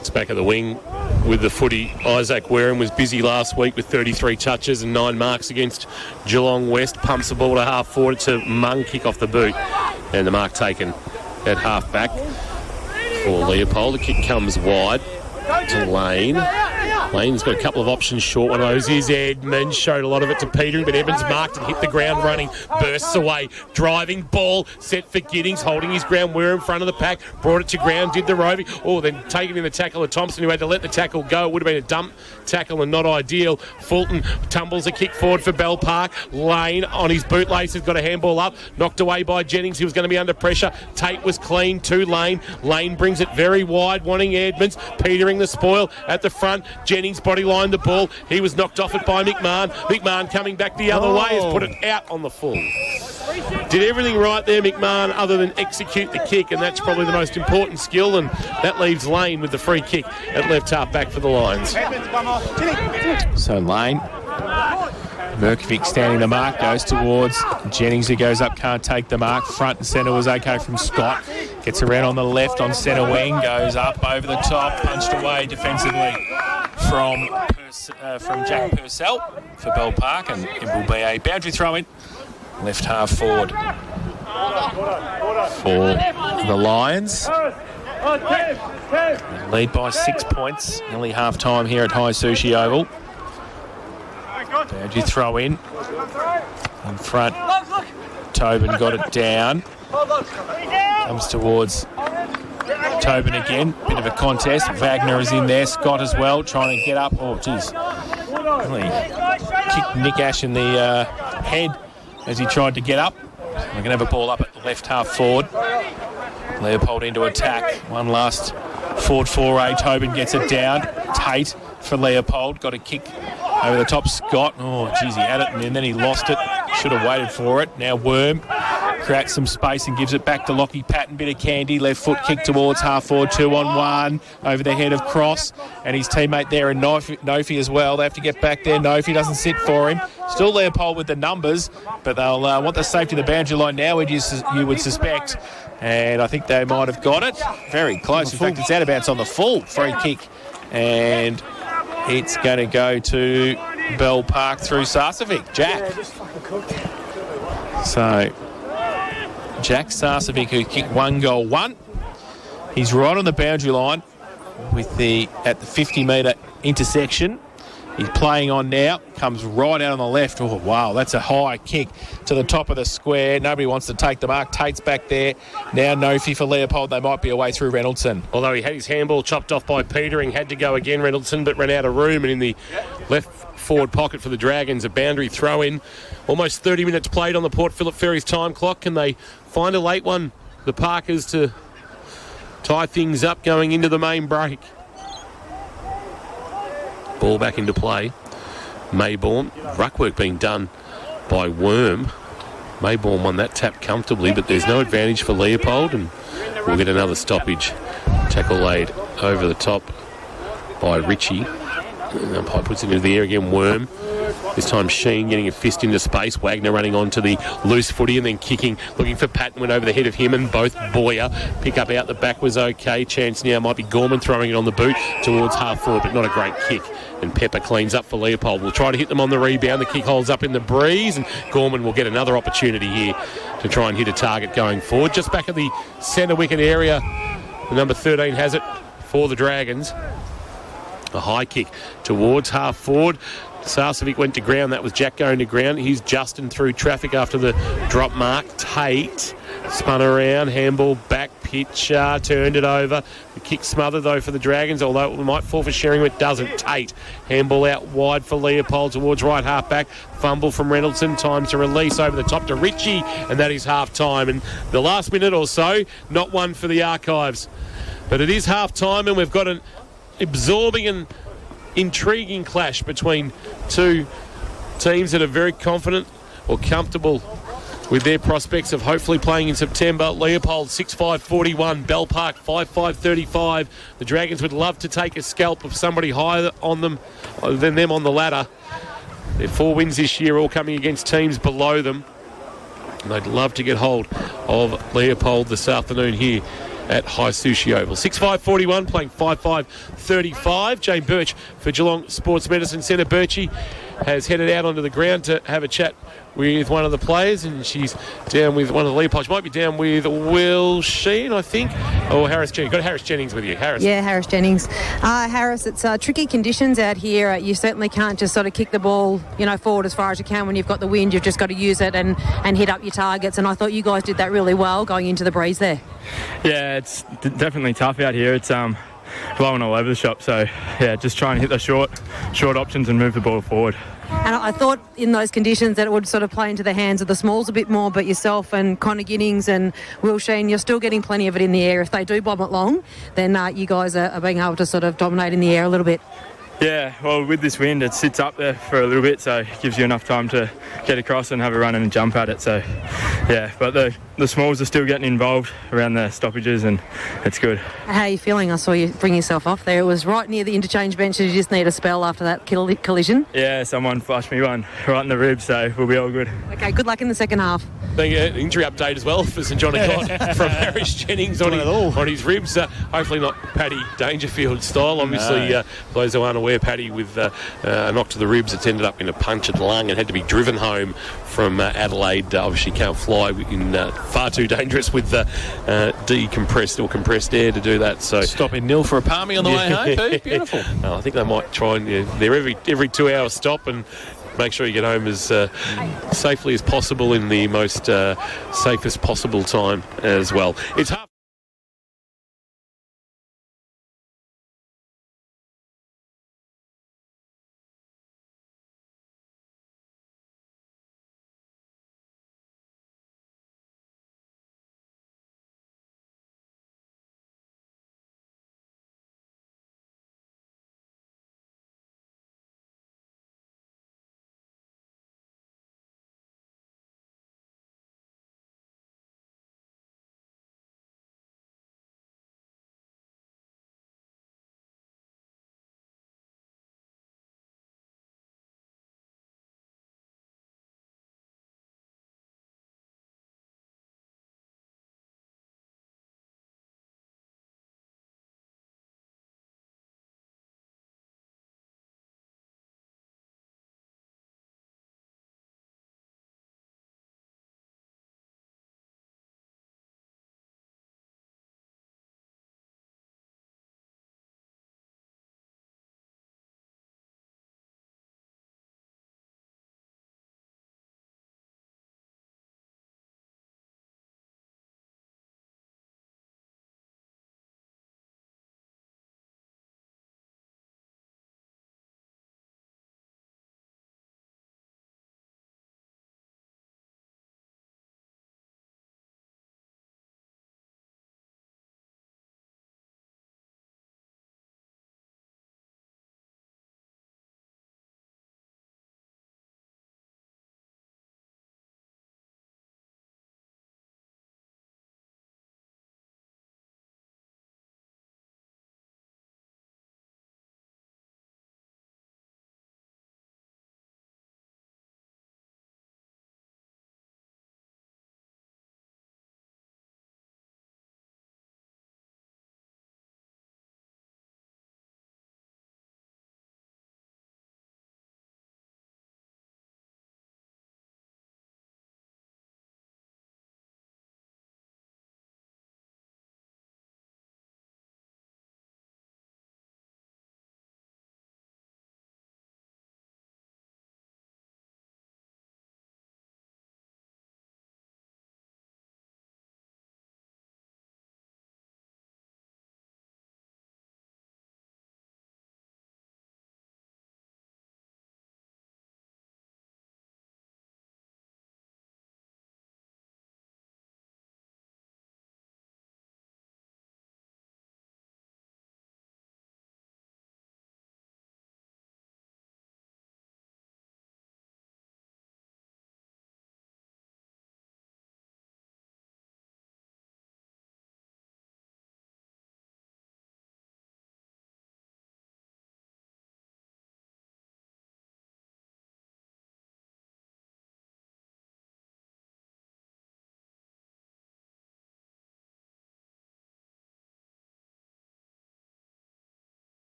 It's back of the wing with the footy. Isaac Wareham was busy last week with 33 touches and 9 marks against Geelong West. Pumps the ball to half forward. It's a Mung kick off the boot. And the mark taken at half back for Leopold. The kick comes wide to Lane. Lane's got a couple of options short. One of those is Edmonds. Showed a lot of it to Petering, but Edmonds marked and hit the ground running. Bursts away. Driving ball. Set for Giddings. Holding his ground. We're in front of the pack. Brought it to ground. Did the roving. Oh, then taken in the tackle of Thompson, who had to let the tackle go. It would have been a dump tackle and not ideal. Fulton tumbles a kick forward for Bell Park. Lane on his bootlace has got a handball up. Knocked away by Jennings. He was going to be under pressure. Tate was clean to Lane. Lane brings it very wide, wanting Edmonds. Petering the spoil at the front. Jennings body lined the ball. He was knocked off it by McMahon. McMahon coming back the other way has put it out on the full. Did everything right there, McMahon, other than execute the kick, and that's probably the most important skill, and that leaves Lane with the free kick at left half back for the Lions. So Lane Merkovic standing the mark, goes towards Jennings, who goes up, can't take the mark. Front and centre was okay from Scott. Gets around on the left on centre wing, goes up over the top, punched away defensively from Jack Purcell for Bell Park, and it will be a boundary throw in. Left half forward for the Lions. Lead by 6 points, nearly half time here at High Sushi Oval. Boundary throw in front. Tobin got it down. Comes towards Tobin again. Bit of a contest. Wagner is in there. Scott as well, trying to get up. Oh, geez. Really kicked Nick Ash in the head as he tried to get up. We're going to have a ball up at the left half forward. Leopold into attack. One last forward foray. Tobin gets it down. Tate for Leopold. Got a kick over the top. Scott. Oh, geez, he had it and then he lost it. Should have waited for it. Now Worm creates some space and gives it back to Lockie Patton. Bit of candy. Left foot kick towards half forward. 2-on-1 over the head of Cross. And his teammate there and Nofi as well. They have to get back there. Nofi doesn't sit for him. Still Leopold with the numbers, but they'll want the safety of the boundary line now, you would suspect. And I think they might have got it. Very close. In fact, it's out of bounds on the full free kick. And it's going to go to Bell Park through Sarcevic. Jack. So, Jack Sarcevic, who kicked 1-1. He's right on the boundary line at the 50-metre intersection. He's playing on now, comes right out on the left. Oh, wow, that's a high kick to the top of the square. Nobody wants to take the mark. Tate's back there. Now Nofi for Leopold. They might be away through Reynoldson. Although he had his handball chopped off by Petering, had to go again, Reynoldson, but ran out of room. And in the left forward pocket for the Dragons, a boundary throw-in. Almost 30 minutes played on the Port Phillip Ferries time clock. Can they find a late one, the Parkers, to tie things up going into the main break? Ball back into play. Mayborn. Ruck work being done by Worm. Mayborn won that tap comfortably, but there's no advantage for Leopold, and we'll get another stoppage. Tackle laid over the top by Ritchie. And umpire puts it into the air again. Worm. This time Sheen getting a fist into space. Wagner running onto the loose footy and then kicking, looking for Patton, went over the head of him, and both Boyer. Pick up out the back was okay. Chance now might be Gorman throwing it on the boot towards half forward, but not a great kick. And Pepper cleans up for Leopold. We'll try to hit them on the rebound. The kick holds up in the breeze, and Gorman will get another opportunity here to try and hit a target going forward. Just back at the centre wicket area, the number 13 has it for the Dragons. A high kick towards half forward. Sarcevic went to ground. That was Jack going to ground. Here's Justin through traffic after the drop mark. Tate spun around, handball back, pitch, turned it over. The kick smothered though for the Dragons, although it might fall for Sheringham, it doesn't. Tate, handball out wide for Leopold towards right half back. Fumble from Reynoldson, time to release over the top to Ritchie, and that is half time. And the last minute or so, not one for the archives. But it is half time, and we've got an absorbing and intriguing clash between two teams that are very confident or comfortable with their prospects of hopefully playing in September. Leopold 6-5-41, Bell Park 5-5-35. The Dragons would love to take a scalp of somebody higher on them than them on the ladder. Their 4 wins this year all coming against teams below them. And they'd love to get hold of Leopold this afternoon here at High Sushi Oval. 6-5-41, playing 5-5-35. Jane Birch for Geelong Sports Medicine Centre. Birchie has headed out onto the ground to have a chat with one of the players, and she's down with one of the Leopold. She might be down with Will Sheen, I think, or Harris Jennings. Got Harris Jennings with you. Harris. Yeah, Harris Jennings. Harris, it's tricky conditions out here. You certainly can't just sort of kick the ball, forward as far as you can when you've got the wind. You've just got to use it and hit up your targets, and I thought you guys did that really well going into the breeze there. Yeah, it's definitely tough out here. It's blowing all over the shop, so yeah, just try and hit the short options and move the ball forward. And I thought in those conditions that it would sort of play into the hands of the smalls a bit more, but yourself and Connor Giddings and Will Sheen, you're still getting plenty of it in the air. If they do bomb it long, then you guys are being able to sort of dominate in the air a little bit. Yeah, well, with this wind, it sits up there for a little bit, so it gives you enough time to get across and have a run and jump at it. So, yeah, but the smalls are still getting involved around the stoppages, and it's good. How are you feeling? I saw you bring yourself off there. It was right near the interchange benches. You just need a spell after that collision. Yeah, someone flushed me one right in the ribs, so we'll be all good. Okay, good luck in the second half. Thank you. Injury update as well for St John got from Harris Jennings on his ribs. Hopefully not Paddy Dangerfield style. Obviously, for those who aren't aware, Paddy with a knock to the ribs, it's ended up in a punctured lung and had to be driven home from Adelaide. Obviously can't fly in far too dangerous with decompressed or compressed air to do that. So Stopping nil for a palmy on the way home. Too. Beautiful. I think they might try and they're every 2 hour stop and make sure you get home as safely as possible in the most safest possible time as well. It's half.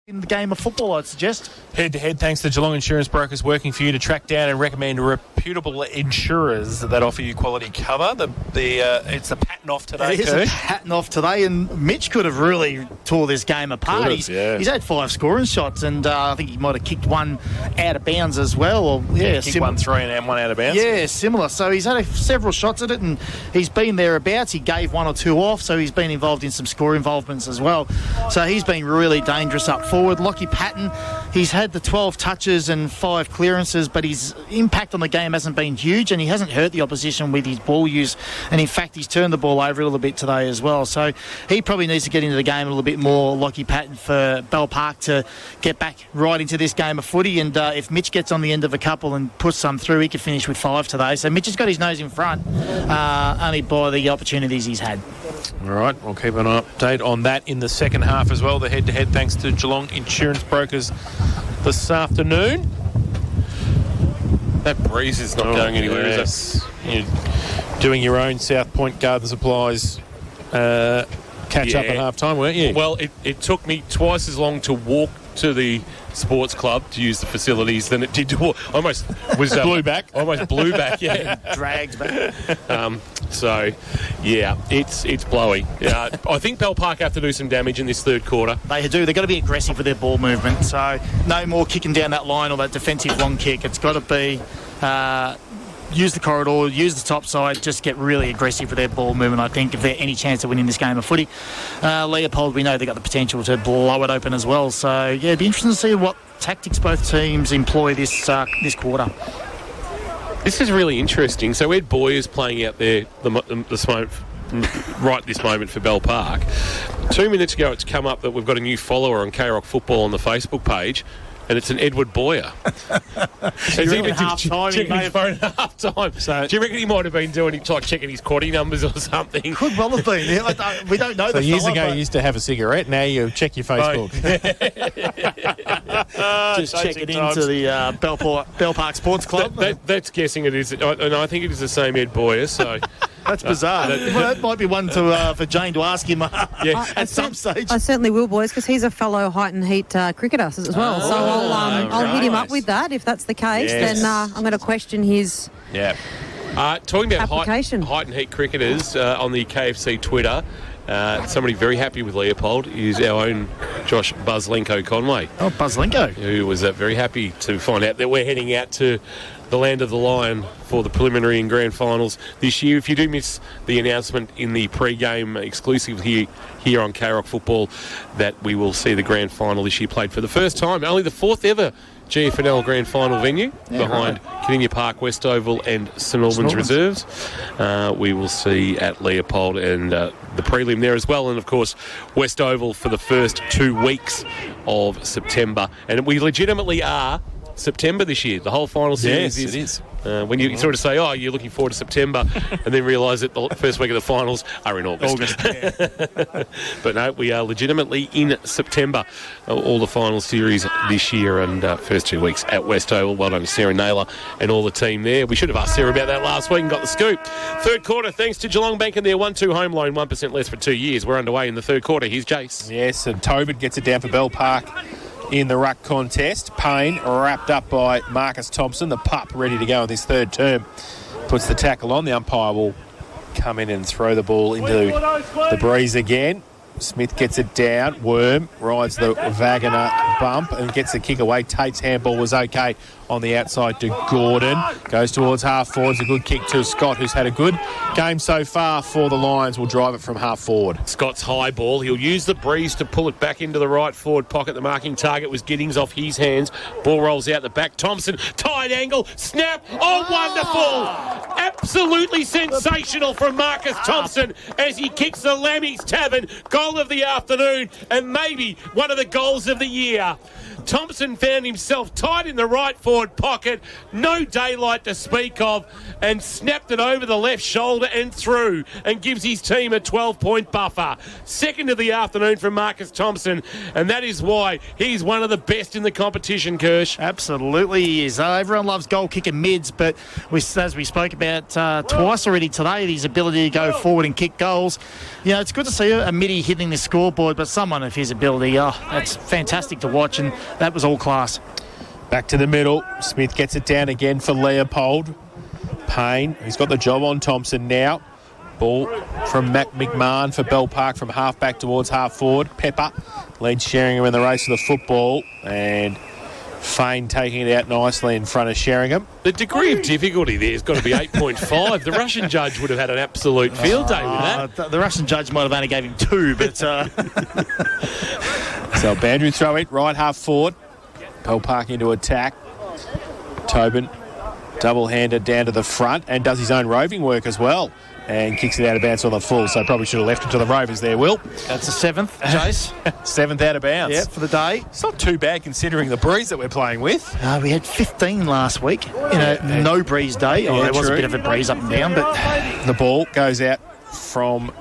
in the game of football, I'd suggest. Head-to-head, thanks to Geelong Insurance Brokers, working for you to track down and recommend reputable insurers that offer you quality cover. It's the pattern off today, It is a pattern off today, and Mitch could have really tore this game apart. He's had 5 scoring shots, and I think he might have kicked one out of bounds as well. Or kicked 1 3 and 1 out of bounds. Yeah, similar. So he's had several shots at it, and he's been thereabouts. He gave 1 or 2 off, so he's been involved in some score involvements as well. So he's been really dangerous up forward. Lockie Patton, he's had the 12 touches and 5 clearances, but his impact on the game hasn't been huge, and he hasn't hurt the opposition with his ball use. And in fact, he's turned the ball over a little bit today as well. So he probably needs to get into the game a little bit more, Lockie Patton, for Bell Park to get back right into this game of footy. And if Mitch gets on the end of a couple and puts some through, he could finish with 5 today. So Mitch has got his nose in front, only by the opportunities he's had. All right, we'll keep an update on that in the second half as well. The head-to-head, thanks to Geelong Insurance Brokers this afternoon. That breeze is not going anywhere, is it? You're doing your own South Point Garden Supplies catch up at half time, weren't you? Well, it took me twice as long to walk to the sports club to use the facilities than it did to walk. Almost was blew back. Almost blew back, yeah. Dragged back. So, yeah, it's blowy. I think Bell Park have to do some damage in this third quarter. They do. They've got to be aggressive with their ball movement. So no more kicking down that line or that defensive long kick. It's got to be use the corridor, use the top side, just get really aggressive with their ball movement, I think, if there's any chance of winning this game of footy. Leopold, we know they've got the potential to blow it open as well. So, yeah, it'd be interesting to see what tactics both teams employ this quarter. This is really interesting. So Ed Boy is playing out there right this moment for Bell Park. 2 minutes ago, it's come up that we've got a new follower on K-Rock Football on the Facebook page, and it's an Edward Boyer. So he's even half-time. Checking his phone at half-time. So, do you reckon he might have been doing like checking his quaddy numbers or something? Could well have been. We don't know. So years ago, you used to have a cigarette. Now you check your Facebook. Just check it into the Bell Park Sports Club. That's guessing it is. And I think it is the same Ed Boyer. So that's bizarre. That might be one for Jane to ask him at some stage. I certainly will, boys, because he's a fellow height and heat cricketer as well. So I'll hit him up with that. If that's the case, then I'm going to question his talking about application. height and heat cricketers on the KFC Twitter. Somebody very happy with Leopold is our own Josh Buzzlenko Conway. Oh, Buzzlenko. Who was very happy to find out that we're heading out to the land of the Lion for the preliminary and grand finals this year. If you do miss the announcement in the pre-game exclusive here on K-Rock Football that we will see the grand final this year played for the first time, only the 4th ever GFL grand final venue behind Cadinia Park, West Oval and St Albans Reserves. We will see at Leopold and the prelim there as well, and of course West Oval for the first 2 weeks of September. And we legitimately are September this year. The whole final series is. When you sort of say, you're looking forward to September, and then realise that the first week of the finals are in August. But no, we are legitimately in September. All the final series this year and first 2 weeks at West Oval. Well done to Sarah Naylor and all the team there. We should have asked Sarah about that last week and got the scoop. Third quarter, thanks to Geelong Bank and their 1-2 home loan, 1% less for 2 years. We're underway in the third quarter. Here's Jace. Yes, and Tobin gets it down for Bell Park in the ruck contest. Payne wrapped up by Marcus Thompson, the pup ready to go in this third term. Puts the tackle on. The umpire will come in and throw the ball into the breeze again. Smith gets it down. Worm rides the Wagner bump and gets the kick away. Tate's handball was okay on the outside to Gordon. Goes towards half forward. It's a good kick to Scott, who's had a good game so far for the Lions. Will drive it from half forward. Scott's high ball. He'll use the breeze to pull it back into the right forward pocket. The marking target was Giddings off his hands. Ball rolls out the back. Thompson, tight angle, snap. Oh, wonderful. Absolutely sensational from Marcus Thompson as he kicks the Lammy's Tavern. Goal of the afternoon and maybe one of the goals of the year. Thompson found himself tight in the right forward pocket, no daylight to speak of, and snapped it over the left shoulder and through, and gives his team a 12-point buffer. Second of the afternoon from Marcus Thompson, and that is why he's one of the best in the competition, Kirsch. Absolutely he is. Everyone loves goal kicking mids, but as we spoke about about twice already today, his ability to go forward and kick goals. You know, it's good to see a midi hitting the scoreboard, but someone of his ability, that's fantastic to watch, and that was all class. Back to the middle. Smith gets it down again for Leopold. Payne, he's got the job on Thompson now. Ball from Matt McMahon for Bell Park from half back towards half forward. Pepper leads Sheringham in the race for the football, and Fane taking it out nicely in front of Sheringham. The degree of difficulty there has got to be 8.5. The Russian judge would have had an absolute field day with that. The Russian judge might have only gave him 2, but... So boundary throw it, right half forward. Bell Park into attack. Tobin double-handed down to the front and does his own roving work as well. And kicks it out of bounds on the full, so probably should have left it to the Rovers there, Will. That's the 7th, Jace. 7th out of bounds. Yeah, for the day. It's not too bad considering the breeze that we're playing with. We had 15 last week in a no breeze day. There was a bit of a breeze up and down, but the ball goes out from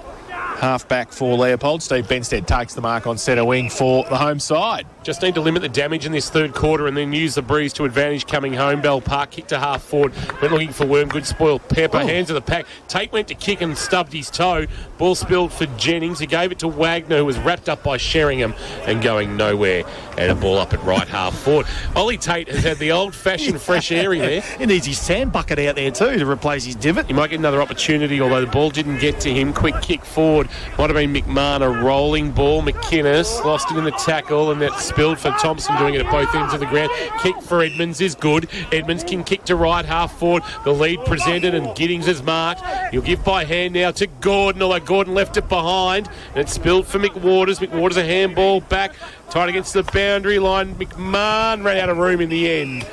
half-back for Leopold. Steve Benstead takes the mark on centre wing for the home side. Just need to limit the damage in this third quarter and then use the breeze to advantage coming home. Bell Park kicked to half forward. Went looking for Wormgood. Spoiled Pepper. Hands of the pack. Tate went to kick and stubbed his toe. Ball spilled for Jennings. He gave it to Wagner, who was wrapped up by Sheringham and going nowhere. And a ball up at right half forward. Ollie Tate has had the old-fashioned fresh airy there. He needs his sand bucket out there too to replace his divot. He might get another opportunity, although the ball didn't get to him. Quick kick forward. Might have been McMahon, a rolling ball. McInnes lost it in the tackle, and that spilled for Thompson, doing it at both ends of the ground. Kick for Edmonds is good. Edmonds can kick to right half forward. The lead presented, and Giddings is marked. He'll give by hand now to Gordon, although Gordon left it behind, and it spilled for McWaters. McWaters a handball back, tied against the boundary line. McMahon ran out of room in the end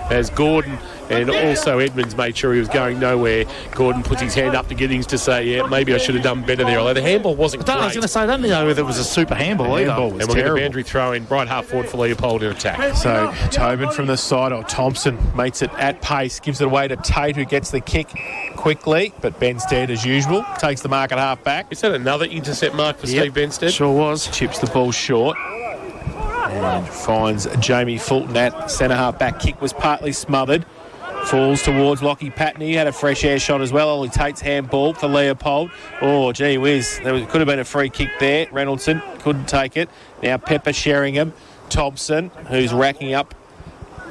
as Gordon and also Edmonds made sure he was going nowhere. Gordon puts his hand up to Giddings to say, yeah, maybe I should have done better there, although the handball wasn't great. I was going to say, I don't know whether it was a super handball either. Handball was and we'll terrible. get a boundary throw in right half forward for Leopold in attack. So Tobin from the side, or Thompson meets it at pace, gives it away to Tate, who gets the kick quickly, but Benstead, as usual, takes the mark at half back. Is that another intercept mark for Steve Benstead? Sure was. Chips the ball short and finds Jamie Fulton at centre half back. Kick was partly smothered. Falls towards Lockie Patton. He had a fresh air shot as well. Ollie Tate's handball for Leopold. Oh, gee whiz. Could have been a free kick there. Reynoldson couldn't take it. Now Pepper Sheringham. Thompson, who's racking up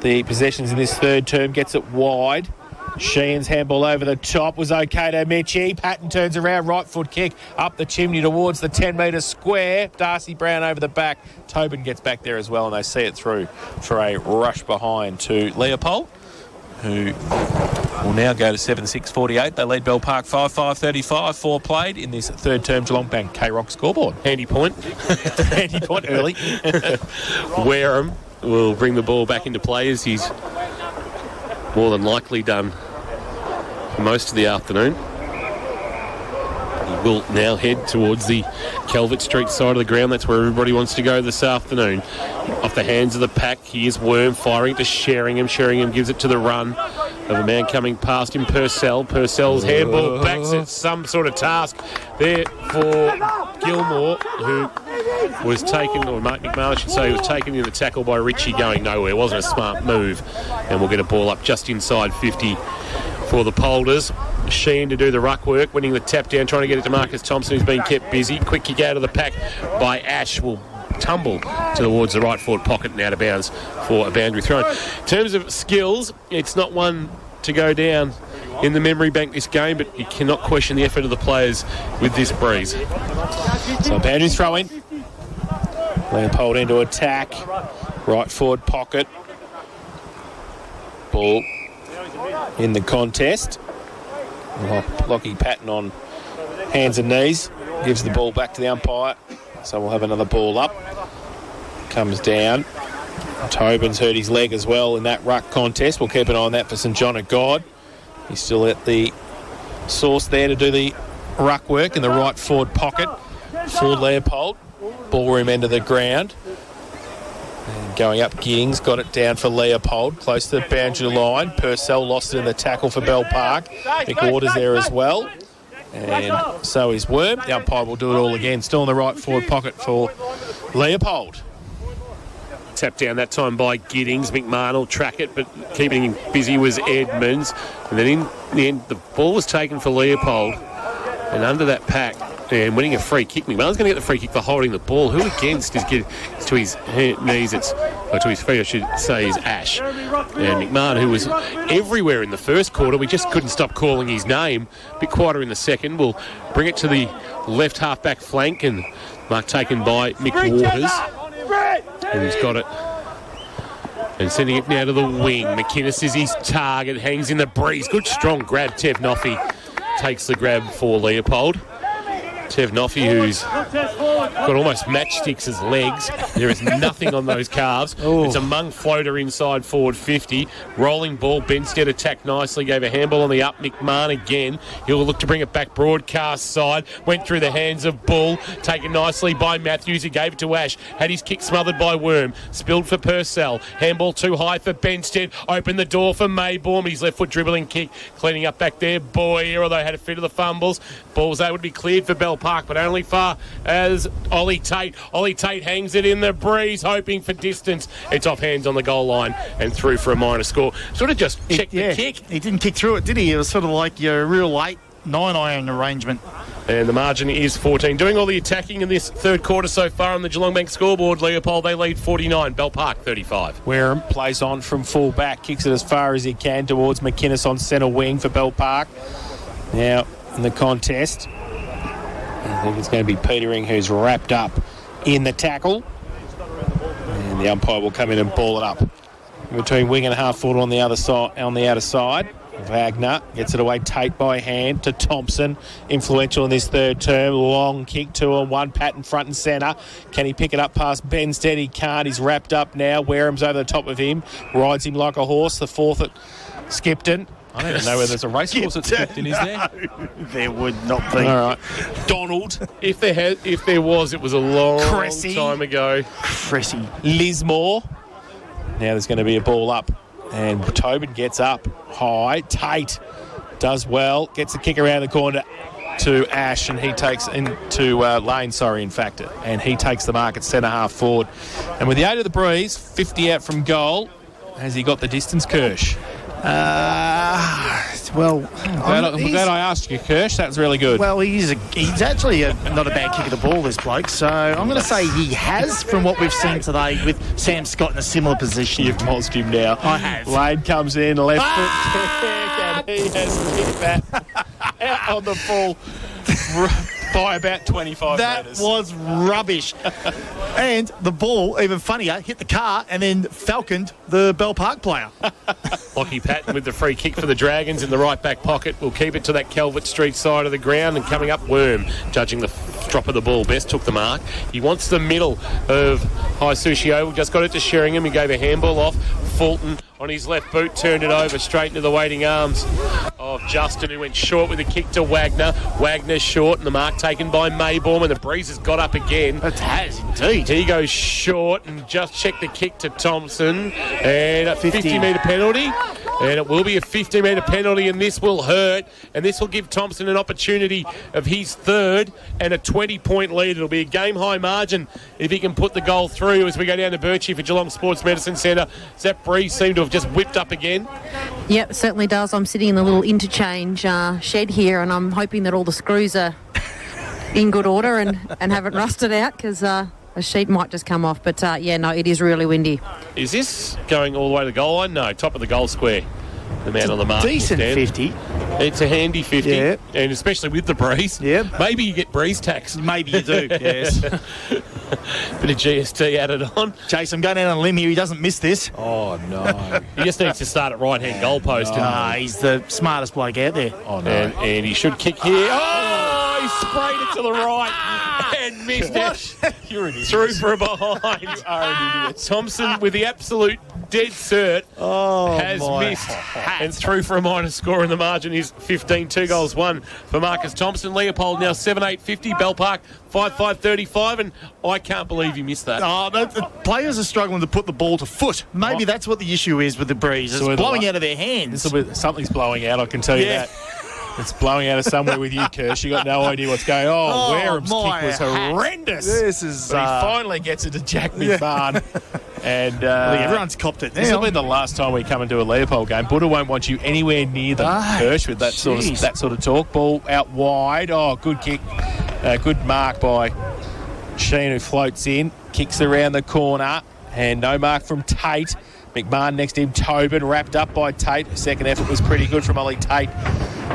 the possessions in this third term, gets it wide. Sheehan's handball over the top was okay to Mitchie. Patton turns around, right foot kick up the chimney towards the 10-metre square. Darcy Brown over the back. Tobin gets back there as well, and they see it through for a rush behind to Leopold, who will now go to 7-6-48. They lead Bell Park 5-5-35. 4 played in this third term Geelong Bank K-Rock scoreboard. Handy point. Handy point early. Wareham will bring the ball back into play, as he's more than likely done for most of the afternoon. He will now head towards the Calvert Street side of the ground. That's where everybody wants to go this afternoon. Off the hands of the pack, here's Worm firing to Sheringham. Sheringham gives it to the run of a man coming past him, Purcell. Purcell's handball backs at some sort of task there for Gilmore, who was taken, or Mark McMahon, I should say, was taken in the tackle by Ritchie, going nowhere. It wasn't a smart move. And we'll get a ball up just inside 50 for the Polders. Sheen to do the ruck work, winning the tap down, trying to get it to Marcus Thompson, who's been kept busy. Quick kick out of the pack by Ash, will tumble towards the right forward pocket and out of bounds for a boundary throw. In terms of skills, it's not one to go down in the memory bank this game, but you cannot question the effort of the players with this breeze. So boundary throw in. Leopold into attack. Right forward pocket. Ball in the contest. Lockie Patton on hands and knees. Gives the ball back to the umpire. So we'll have another ball up. Comes down. Tobin's hurt his leg as well in that ruck contest. We'll keep an eye on that for St John of God. He's still at the source there to do the ruck work in the right forward pocket for Leopold. Ballroom end of the ground. And going up, Giddings got it down for Leopold, close to the boundary line. Purcell lost it in the tackle for Bell Park. McWaters there as well. And so is Worm. The umpire will do it all again. Still in the right forward pocket for Leopold. Tapped down that time by Giddings. McMahon will track it, but keeping him busy was Edmonds. And then in the end, the ball was taken for Leopold. And under that pack, and winning a free kick. McMahon's going to get the free kick for holding the ball. Who against is getting to his knees, or to his feet, I should say, is Ash. And McMahon, who was everywhere in the first quarter, we just couldn't stop calling his name. A bit quieter in the second. We'll bring it to the left half-back flank, and mark taken by Mick Waters. And he's got it. And sending it now to the wing. McInnes is his target, hangs in the breeze. Good strong grab. Tev Noffey takes the grab for Leopold. Tev Noffey, who's got almost matchsticks as legs. There is nothing on those calves. It's a mung floater inside forward 50. Rolling ball. Benstead attacked nicely. Gave a handball on the up. McMahon again. He'll look to bring it back broadcast side. Went through the hands of Bull. Taken nicely by Matthews, who gave it to Ash. Had his kick smothered by Worm. Spilled for Purcell. Handball too high for Benstead. Opened the door for Maybaum. His left foot dribbling kick. Cleaning up back there. Boyer, although had a fit of the fumbles. Ball was able to be cleared for Bell Park, but only far as Ollie Tate. Ollie Tate hangs it in the breeze, hoping for distance. It's off hands on the goal line and through for a minor score. Sort of just checked the kick. He didn't kick through it, did he? It was sort of like your real late 9-iron arrangement. And the margin is 14. Doing all the attacking in this third quarter so far on the Geelong Bank scoreboard, Leopold, they lead 49. Bell Park, 35. Wareham plays on from full back, kicks it as far as he can towards McInnes on centre wing for Bell Park. Now, in the contest, I think it's going to be Petering who's wrapped up in the tackle. And the umpire will come in and ball it up. Between wing and half forward on the other side, on the outer side. Wagner gets it away, Tate by hand to Thompson. Influential in this third term. Long kick, 2-on-1, Patton front and centre. Can he pick it up past Benstead? He can't. He's wrapped up now. Wareham's over the top of him. Rides him like a horse. The fourth at Skipton. I don't even know whether there's a racecourse at Skipton, is there? There would not be. All right. Donald. If there was, it was a long time ago. Cressy. Lismore. Now there's going to be a ball up. And Tobin gets up high. Tate does well. Gets the kick around the corner to Ash, and he takes into Lane, and he takes the mark at centre half forward. And with the aid of the breeze, 50 out from goal. Has he got the distance, Kirsch? Well, I'm glad I asked you, Kirsch. That was really good. Well, he's actually not a bad kick of the ball, this bloke. So I'm going to say he has, from what we've seen today with Sam Scott in a similar position. You've mozzed him now. I have. Lane comes in, left foot kick, and he has kicked that out on the full by about 25 metres. That was rubbish. And the ball, even funnier, hit the car and then falconed the Bell Park player. Lockie Patton with the free kick for the Dragons in the right back pocket. We'll keep it to that Calvert Street side of the ground, and coming up, Worm judging the drop of the ball. Best took the mark. He wants the middle of High Sushi Oval. Just got it to Sheringham. He gave a handball off. Fulton on his left boot turned it over straight into the waiting arms of Justin, who went short with a kick to Wagner. Wagner short, and the mark taken by Maybaum, and the breeze has got up again. It has indeed. He goes short and just checked the kick to Thompson, and a 50-metre penalty. And it will be a 50-metre penalty, and this will hurt. And this will give Thompson an opportunity of his third and a 20-point lead. It'll be a game-high margin if he can put the goal through as we go down to Birchie for Geelong Sports Medicine Centre. Does that breeze seem to have just whipped up again? Yep, certainly does. I'm sitting in the little interchange shed here, and I'm hoping that all the screws are in good order and haven't rusted out, because a sheet might just come off. But, no, it is really windy. Is this going all the way to the goal line? No, top of the goal square. The man on the mark. Decent 50. It's a handy 50. Yeah. And especially with the breeze. Yeah. Maybe you get breeze tax. Maybe you do, yes. Bit of GST added on. Chase, I'm going out on a limb here. He doesn't miss this. Oh, no. He just needs to start at right-hand goal post. He's the smartest bloke out there. Oh, no. And he should kick here. Oh, he sprayed it to the right and missed it. You're an idiot. Through from behind. You are an idiot. Thompson with the absolute dead cert has missed and through for a minor score, and the margin is 15. 2 goals, 1 for Marcus Thompson. Leopold now 7-8-50. Bell Park 5-5-35, and I can't believe he missed that. The players are struggling to put the ball to foot. Maybe that's what the issue is with the breeze. It's blowing out of their hands. Something's blowing out, I can tell you that. It's blowing out of somewhere with you, Kirsch. You got no idea what's going on. Wareham's kick was horrendous. This is. But he finally gets it to Jack McMahon. And I think everyone's copped it this will now. be the last time we come into a Leopold game. Buddha won't want you anywhere near them, Hirsch, with that sort of talk. Ball out wide. Oh, good kick. Good mark by Sheen, who floats in, kicks around the corner, and no mark from Tate. McMahon next to him, Tobin, wrapped up by Tate. Second effort was pretty good from Ollie Tate.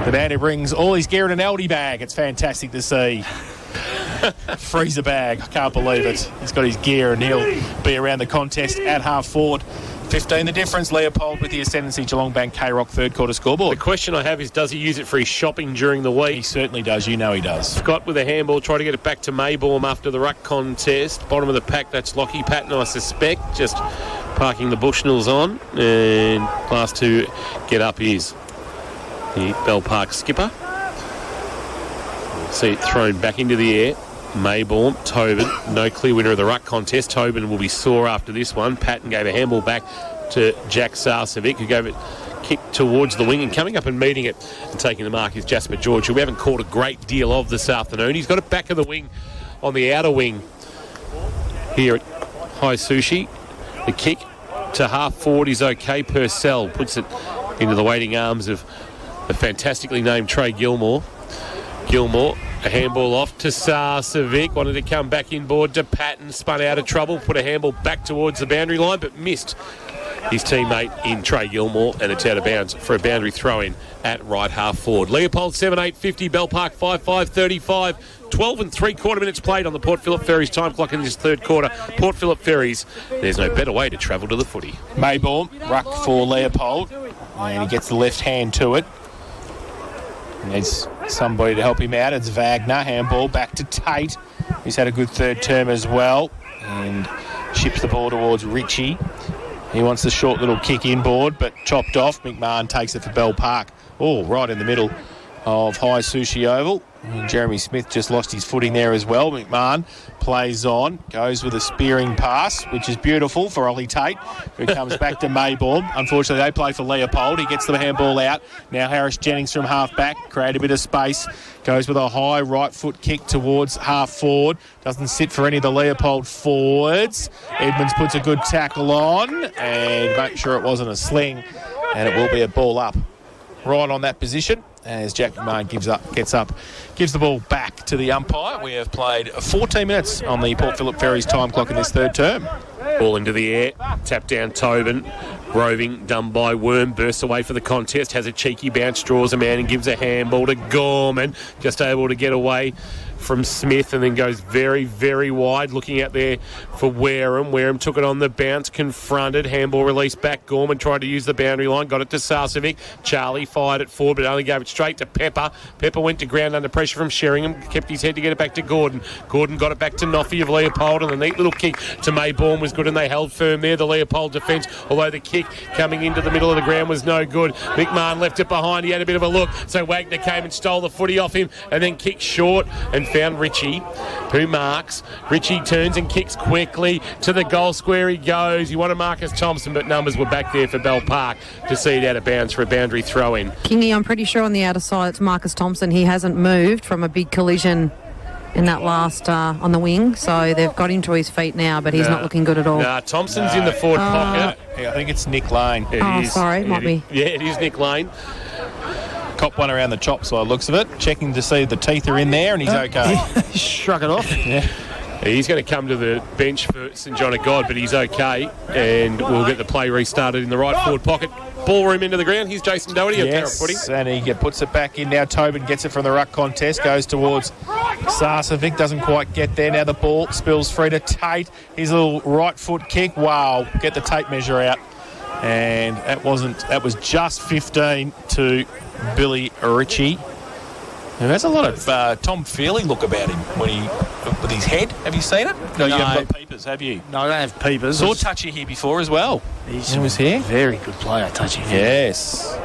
The man who brings all his gear in an Aldi bag. It's fantastic to see. Freezer bag. I can't believe it. He's got his gear and he'll be around the contest at half forward. 15 the difference. Leopold with the ascendancy. Geelong Bank K-Rock third quarter scoreboard. The question I have is, does he use it for his shopping during the week? He certainly does. You know he does. Scott with a handball, try to get it back to Maybaum after the ruck contest. Bottom of the pack, that's Lockie Patton, I suspect. Just parking the Bushnells on. And last to get up is the Bell Park skipper. See it thrown back into the air. Maybaum, Tobin, no clear winner of the ruck contest. Tobin will be sore after this one. Patton gave a handball back to Jack Sarcevic, who gave it kick towards the wing, and coming up and meeting it and taking the mark is Jasper George, who we haven't caught a great deal of this afternoon. He's got it back of the wing on the outer wing here at High Sushi. The kick to half forward is okay. Purcell puts it into the waiting arms of the fantastically named Trey Gilmore. Gilmore, a handball off to Sarcevic, wanted to come back inboard to Patton, spun out of trouble, put a handball back towards the boundary line, but missed his teammate in Trey Gilmore, and it's out of bounds for a boundary throw-in at right half forward. Leopold 7-8-50, Bell Park 5-5-35, 12 and 3/4 minutes played on the Port Phillip Ferries time clock in this third quarter. Port Phillip Ferries, there's no better way to travel to the footy. Maybaum, ruck for Leopold, and he gets the left hand to it. Needs somebody to help him out. It's Wagner. Handball back to Tate. He's had a good third term as well. And ships the ball towards Ritchie. He wants the short little kick inboard, but chopped off. McMahon takes it for Bell Park. Oh, right in the middle of High Sushi Oval. And Jeremy Smith just lost his footing there as well. McMahon plays on, goes with a spearing pass, which is beautiful for Ollie Tate, who comes back to Maybaum. Unfortunately, they play for Leopold. He gets the handball out. Now Harris Jennings from half back, create a bit of space, goes with a high right foot kick towards half forward. Doesn't sit for any of the Leopold forwards. Edmonds puts a good tackle on and make sure it wasn't a sling, and it will be a ball up. Right on that position as Jack McMahon gives the ball back to the umpire. We have played 14 minutes on the Port Phillip Ferries time clock in this third term. Ball into the air, tap down Tobin, roving, done by Worm, bursts away for the contest, has a cheeky bounce, draws a man and gives a handball to Gorman, just able to get away from Smith and then goes very, very wide, looking out there for Wareham. Wareham took it on the bounce, confronted, handball released back. Gorman tried to use the boundary line, got it to Sarcevic. Charlie fired it forward, but only gave it straight to Pepper. Pepper went to ground under pressure from Sheringham, kept his head to get it back to Gordon. Gordon got it back to Noffy of Leopold, and the neat little kick to Maybaum was good, and they held firm there, the Leopold defence, although the kick coming into the middle of the ground was no good. McMahon left it behind, he had a bit of a look, so Wagner came and stole the footy off him, and then kicked short and found Ritchie, who marks. Ritchie turns and kicks quickly to the goal square he goes. You want to Marcus Thompson, but numbers were back there for Bell Park to see it out of bounds for a boundary throw-in. Kingy, I'm pretty sure on the outer side it's Marcus Thompson. He hasn't moved from a big collision in that last on the wing, so they've got him to his feet now, but he's not looking good at all. Thompson's in the forward pocket. I think it's Nick Lane. Sorry, might be. Yeah, it is Nick Lane. Cop one around the chop side, looks of it. Checking to see the teeth are in there, and he's okay. Shrug it off. Yeah. He's going to come to the bench for St John of God, but he's okay, and we'll get the play restarted in the right forward pocket. Ballroom into the ground. Here's Jason Doherty on Carrot Footy. And he puts it back in now. Tobin gets it from the ruck contest, goes towards Sarcevic, doesn't quite get there. Now the ball spills free to Tate. His little right foot kick. Wow, get the tape measure out. And that was just 15 to Billy Ritchie. Now, there's a lot of Tom Feely look about him with his head. Have you seen it? No, you haven't got peepers, have you? No, I don't have peepers. Saw Touchy here before as well. He was here. Very good player, Touchy. Yes.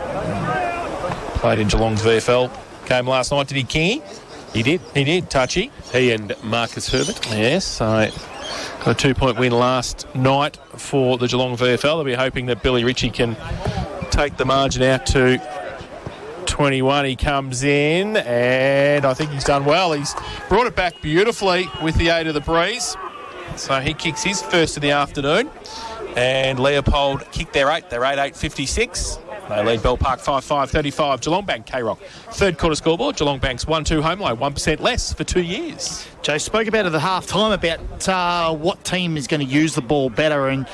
Played in Geelong's VFL game last night. Did he, Kingy? He did, Touchy. He and Marcus Herbert. Yes, so got a 2-point win last night for the Geelong VFL. They'll be hoping that Billy Ritchie can take the margin out to 21. He comes in, and I think he's done well. He's brought it back beautifully with the aid of the breeze. So he kicks his first of the afternoon. And Leopold kicked their 8. They're 8-8-56. They lead Bell Park 5-5-35. Geelong Bank, K-Rock. Third quarter scoreboard. Geelong Bank's 1-2 home line, 1% less for 2 years. Joe spoke about it at half-time about what team is going to use the ball better and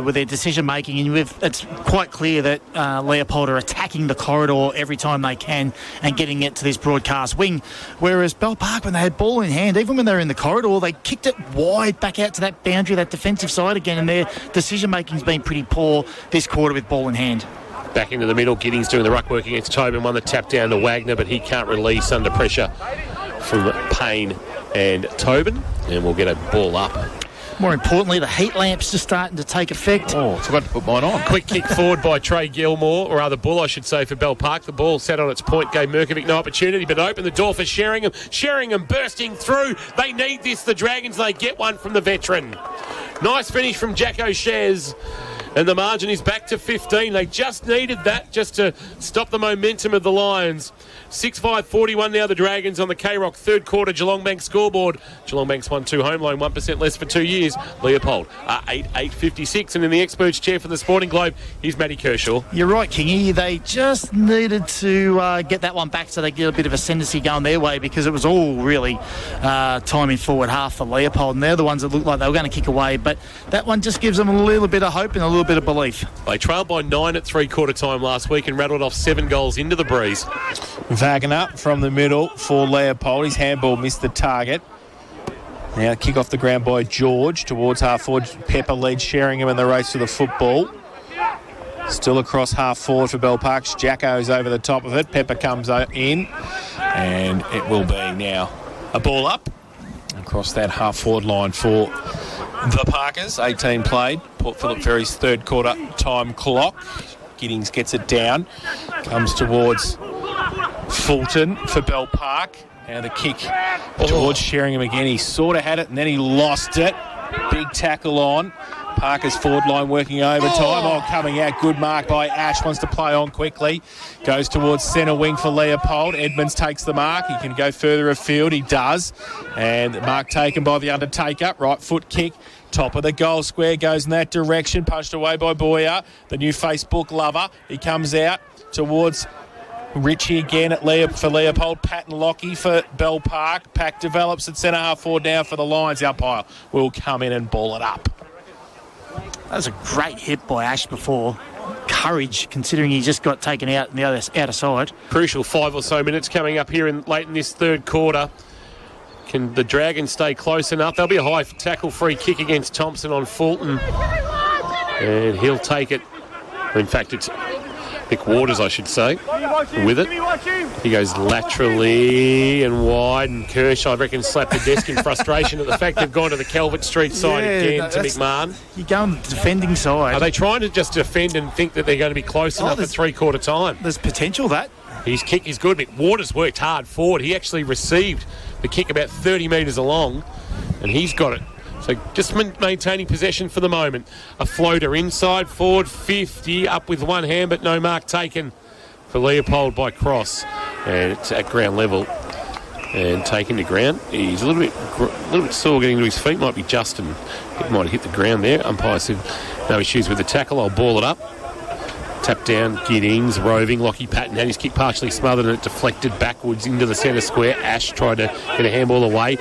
with their decision-making. And it's quite clear that Leopold are attacking the corridor every time they can and getting it to this broadcast wing. Whereas Bell Park, when they had ball in hand, even when they were in the corridor, they kicked it wide back out to that boundary, that defensive side again, and their decision-making's been pretty poor this quarter with ball in hand. Back into the middle. Giddings doing the ruck work against Tobin. Won the tap down to Wagner, but he can't release under pressure from Payne and Tobin. And we'll get a ball up. More importantly, the heat lamp's just starting to take effect. Oh, forgot to put mine on. Quick kick forward by Trey Gilmore, or rather Bull, I should say, for Bell Park. The ball sat on its point, gave Mirkovic no opportunity, but opened the door for Sheringham. Sheringham bursting through. They need this, the Dragons. They get one from the veteran. Nice finish from Jack O'Shares. And the margin is back to 15. They just needed that just to stop the momentum of the Lions. 6-5-41 now, the Dragons on the K-Rock third quarter Geelong Bank scoreboard. Geelong Bank's 1-2 home line, 1% less for 2 years. Leopold 8-8-56. And in the experts chair for the Sporting Globe, here's Matty Kershaw. You're right, Kingy. They just needed to get that one back so they get a bit of ascendancy going their way, because it was all really timing forward half for Leopold. And they're the ones that looked like they were going to kick away. But that one just gives them a little bit of hope and a little bit of belief. They trailed by 9 at three-quarter time last week and rattled off 7 goals into the breeze. Wagner from the middle for Leopold. His handball missed the target. Now kick off the ground by George towards half forward. Pepper leads Sheringham in the race to the football. Still across half forward for Bell Park. Jacko's over the top of it. Pepper comes in, and it will be now a ball up across that half forward line for the Parkers. 18 played. Port Phillip Ferry's third quarter time clock. Giddings gets it down. Comes towards Fulton for Bell Park. And the kick towards Sheringham again. He sort of had it and then he lost it. Big tackle on. Parker's forward line working overtime. Oh, coming out. Good mark by Ash. Wants to play on quickly. Goes towards centre wing for Leopold. Edmonds takes the mark. He can go further afield. He does. And the mark taken by the Undertaker. Right foot kick. Top of the goal square. Goes in that direction. Punched away by Boyer. The new Facebook lover. He comes out towards Richie again for Leopold. Patton Lockie for Bell Park. Pack develops at centre half forward now for the Lions. The umpire will come in and ball it up. That was a great hit by Ash before. Courage, considering he just got taken out in the outer side. Crucial 5 or so minutes coming up here late in this third quarter. Can the Dragons stay close enough? There'll be a high tackle free kick against Thompson on Fulton. And he'll take it. In fact, it's Mick Waters, I should say, with it. He goes laterally and wide, and Kershaw, I reckon, slapped the desk in frustration at the fact they've gone to the Calvert Street side again to McMahon. You go on the defending side. Are they trying to just defend and think that they're going to be close enough at three-quarter time? There's potential that. His kick is good. Mick Waters worked hard forward. He actually received the kick about 30 metres along, and he's got it. So just maintaining possession for the moment. A floater inside, forward 50, up with one hand, but no mark taken for Leopold by Cross. And it's at ground level and taken to ground. He's a little bit sore getting to his feet. Might be Justin. It might have hit the ground there. Umpire said no issues with the tackle. I'll ball it up. Tap down, Giddings, roving. Lockie Patton had his kick partially smothered and it deflected backwards into the centre square. Ash tried to get a handball away.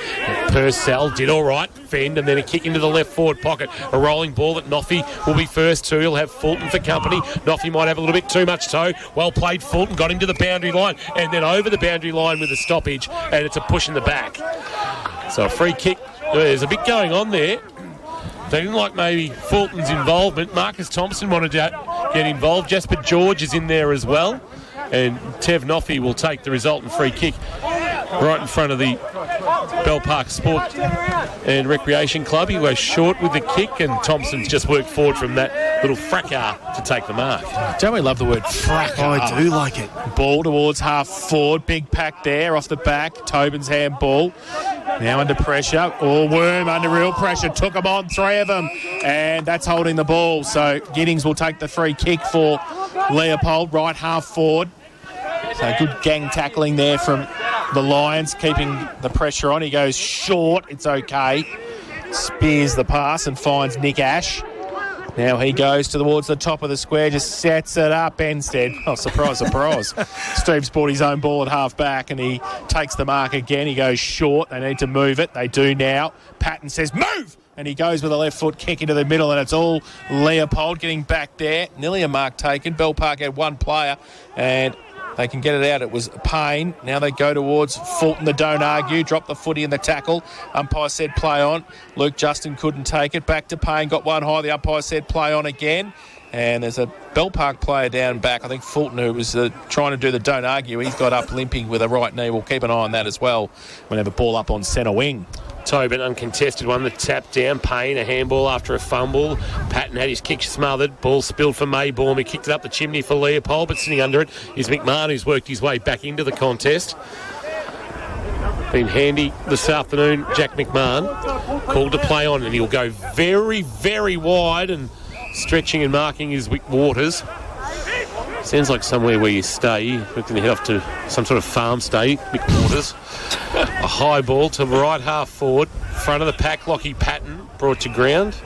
Purcell did all right, fend, and then a kick into the left forward pocket. A rolling ball that Noffy will be first to. He'll have Fulton for company. Noffy might have a little bit too much toe. Well played, Fulton. Got him to the boundary line and then over the boundary line with a stoppage, and it's a push in the back. So a free kick. There's a bit going on there. They didn't like maybe Fulton's involvement. Marcus Thompson wanted to get involved. Jasper George is in there as well. And Tev Noffy will take the resultant free kick right in front of the Bell Park Sport and Recreation Club. He was short with the kick, and Thompson's just worked forward from that little fracas to take the mark. Don't we love the word fracas? I do like it. Ball towards half forward. Big pack there off the back. Tobin's handball. Now under pressure. Worm under real pressure. Took them on, 3 of them. And that's holding the ball. So Giddings will take the free kick for Leopold, right half forward. So good gang tackling there from the Lions, keeping the pressure on. He goes short. It's okay. Spears the pass and finds Nick Ash. Now he goes towards the top of the square, just sets it up. Benstead, oh, surprise, surprise. Steve's brought his own ball at half back and he takes the mark again. He goes short. They need to move it. They do now. Patton says, move! And he goes with a left foot kick into the middle, and it's all Leopold getting back there. Nearly a mark taken. Bell Park had one player, and they can get it out. It was Payne. Now they go towards Fulton, the don't argue. Drop the footy in the tackle. Umpire said play on. Luke Justin couldn't take it. Back to Payne. Got one high. The umpire said play on again. And there's a Bell Park player down back. I think Fulton, who was trying to do the don't argue, he's got up limping with a right knee. We'll keep an eye on that as well. We'll have a ball up on centre wing. Tobin, uncontested one, the tap down. Payne, a handball after a fumble. Patton had his kick smothered. Ball spilled for Maybaum. He kicked it up the chimney for Leopold, but sitting under it is McMahon, who's worked his way back into the contest. Been handy this afternoon, Jack McMahon. Called to play on, and he'll go very, very wide and stretching and marking his Wick Waters. Sounds like somewhere where you stay. We're going to head off to some sort of farm stay, Wick Waters. A high ball to right half forward, front of the pack. Lockie Patton brought to ground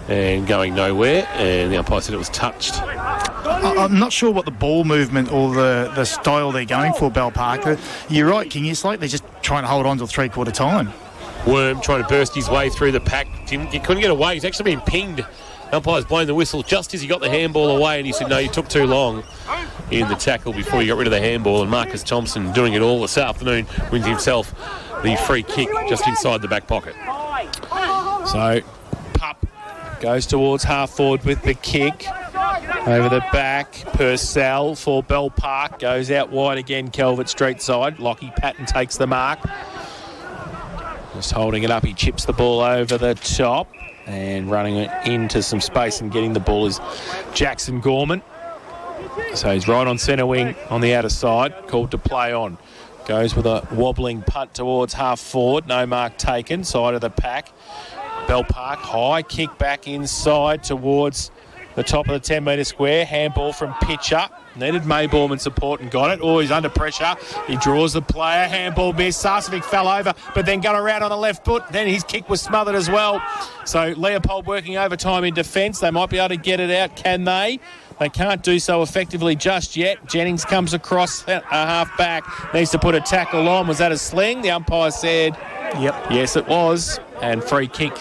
and going nowhere, and the umpire said it was touched. I'm not sure what the ball movement or the style they're going for, Bell Parker. You're right, King. It's like they're just trying to hold on till three-quarter time. Worm trying to burst his way through the pack. He couldn't get away. He's actually been pinged. Umpire's blown the whistle just as he got the handball away, and he said, no, you took too long in the tackle before you got rid of the handball. And Marcus Thompson, doing it all this afternoon, wins himself the free kick just inside the back pocket. So Pup goes towards half forward with the kick. Over the back, Purcell for Bell Park. Goes out wide again, Calvert Street side. Lockie Patton takes the mark. Just holding it up, he chips the ball over the top. And running it into some space and getting the ball is Jackson Gorman. So he's right on centre wing on the outer side, called to play on. Goes with a wobbling punt towards half forward. No mark taken, side of the pack. Bell Park, high kick back inside towards the top of the 10-metre square. Handball from Pitcher. Needed Maybaum in support and got it. Oh, he's under pressure. He draws the player. Handball missed. Sarcevic fell over, but then got around on the left foot. Then his kick was smothered as well. So Leopold working overtime in defence. They might be able to get it out. Can they? They can't do so effectively just yet. Jennings comes across a half back. Needs to put a tackle on. Was that a sling? The umpire said, yep. Yes, it was. And free kick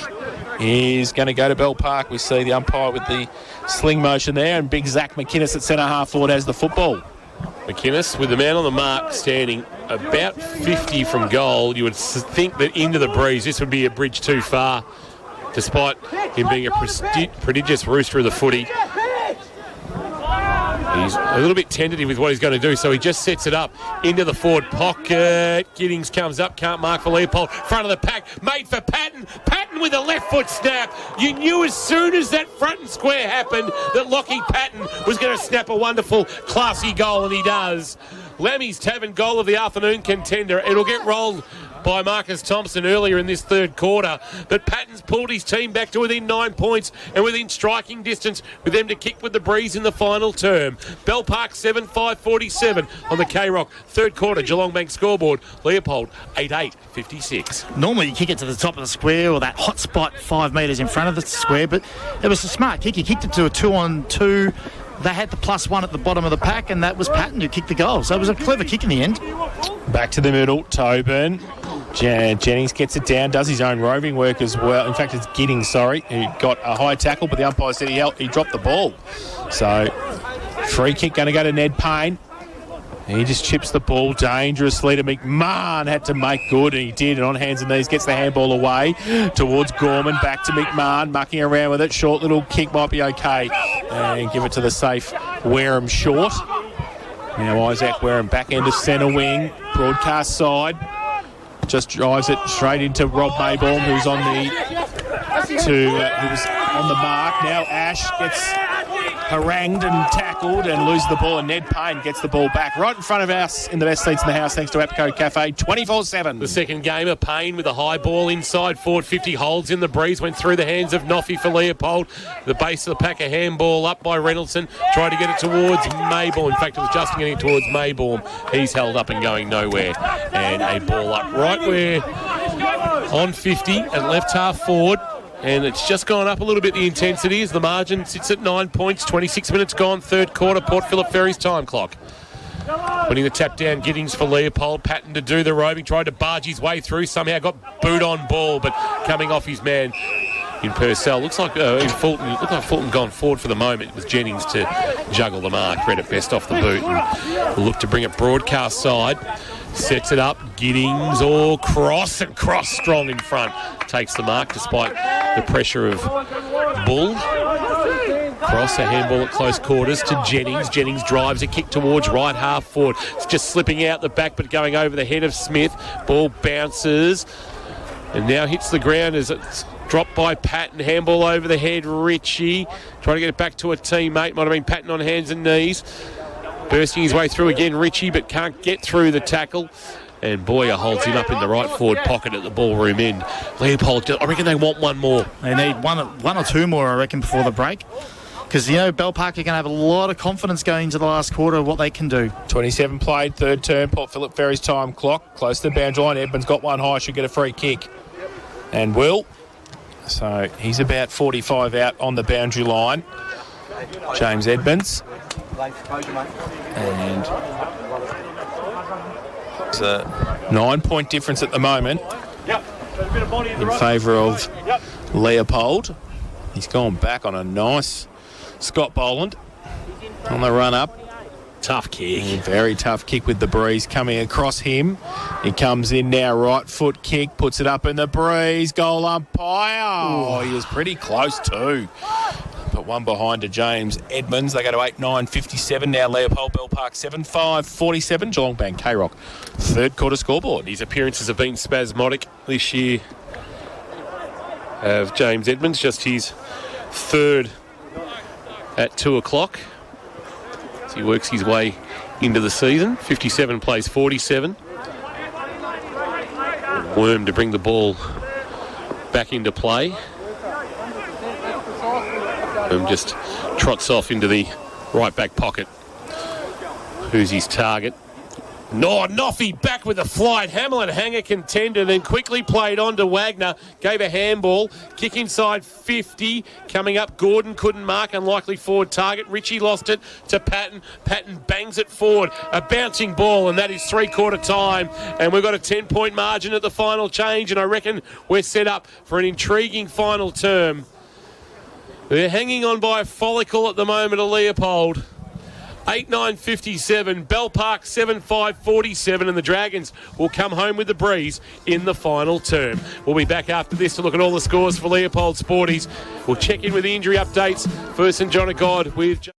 is going to go to Bell Park. We see the umpire with the sling motion there, and big Zach McInnes at centre half forward has the football. McInnes with the man on the mark standing about 50 from goal. You would think that into the breeze this would be a bridge too far, despite him being a prodigious rooster of the footy. He's a little bit tentative with what he's going to do, so he just sets it up into the forward pocket. Giddings comes up, can't mark for Leopold. Front of the pack, made for Patton. Patton with a left foot snap. You knew as soon as that front and square happened that Lockie Patton was going to snap a wonderful, classy goal, and he does. Lammy's Tavern goal of the afternoon contender. It'll get rolled by Marcus Thompson earlier in this third quarter, but Patton's pulled his team back to within 9 points and within striking distance with them to kick with the breeze in the final term. Bell Park 7-5-47 on the K-Rock third quarter Geelong Bank scoreboard. Leopold 8-8-56. Normally you kick it to the top of the square or that hot spot 5 metres in front of the square, but it was a smart kick. He kicked it to a 2-on-2. They had the +1 at the bottom of the pack, and that was Patton who kicked the goal. So it was a clever kick in the end. Back to the middle, Tobin. Jennings gets it down, does his own roving work as well. In fact, it's Giddings, who got a high tackle, but the umpire said he dropped the ball. So, free kick going to go to Ned Payne. He just chips the ball dangerously to McMahon. Had to make good, and he did. And on hands and knees, gets the handball away towards Gorman. Back to McMahon, mucking around with it. Short little kick might be okay. And give it to the safe Wareham short. Now Isaac Wareham back end of centre wing. Broadcast side. Just drives it straight into Rob Maybaum, who's on who was on the mark. Now Ash gets harangued and tackled and loses the ball, and Ned Payne gets the ball back right in front of us in the best seats in the house, thanks to Apco Cafe 24/7. The second gamer, Payne with a high ball inside forward 50, holds in the breeze, went through the hands of Noffy for Leopold. The base of the pack, a handball up by Reynoldson, tried to get it towards Maybaum. In fact, it was Justin getting it towards Maybaum. He's held up and going nowhere. And a ball up right where on 50 at left half forward. And it's just gone up a little bit, the intensity, as the margin sits at 9 points. 26 minutes gone, third quarter, Port Phillip Ferry's time clock. Putting the tap down, Giddings for Leopold. Patton to do the roving, tried to barge his way through, somehow got boot on ball, but coming off his man in Purcell. Looks like Fulton gone forward for the moment. It was Jennings to juggle the mark, read it best off the boot, and look to bring it broadcast side. Sets it up, Giddings, cross strong in front. Takes the mark despite the pressure of Bull. Cross, a handball at close quarters to Jennings. Jennings drives a kick towards right half forward. It's just slipping out the back but going over the head of Smith. Ball bounces and now hits the ground as it's dropped by Patton. Handball over the head, Ritchie. Trying to get it back to a teammate. Might have been Patton on hands and knees. Bursting his way through again, Ritchie, but can't get through the tackle. And Boyer holds him up in the right forward pocket at the ballroom end. Leopold, I reckon they want one more. They need one or two more, I reckon, before the break. Because, Bell Park are going to have a lot of confidence going into the last quarter of what they can do. 27 played, third term, Port Phillip Ferry's time clock. Close to the boundary line. Edmonds got one high, should get a free kick. And will. So he's about 45 out on the boundary line. James Edmonds. And it's a 9-point difference at the moment in favour of Leopold. He's gone back on a nice Scott Boland on the run up. Tough kick. Very tough kick with the breeze coming across him. He comes in now, right foot kick, puts it up in the breeze. Goal umpire. Oh, he was pretty close too. But one behind to James Edmonds. They go to 8-9-57 now. Leopold, Bell Park 7-5-47. Geelong Bank, K-Rock. Third quarter scoreboard. His appearances have been spasmodic this year of James Edmonds. Just his third at 2 o'clock as he works his way into the season. 57 plays 47. Worm to bring the ball back into play. Just trots off into the right back pocket. Who's his target? No, Noffy back with a flight. Hamlin hanger contender, then quickly played on to Wagner. Gave a handball. Kick inside 50. Coming up, Gordon couldn't mark. Unlikely forward target. Ritchie lost it to Patton. Patton bangs it forward. A bouncing ball, and that is three-quarter time. And we've got a 10-point margin at the final change, and I reckon we're set up for an intriguing final term. They're hanging on by a follicle at the moment of Leopold. 8-9-57, Bell Park 7-5-47, and the Dragons will come home with the breeze in the final term. We'll be back after this to look at all the scores for Leopold Sporties. We'll check in with the injury updates for St John of God with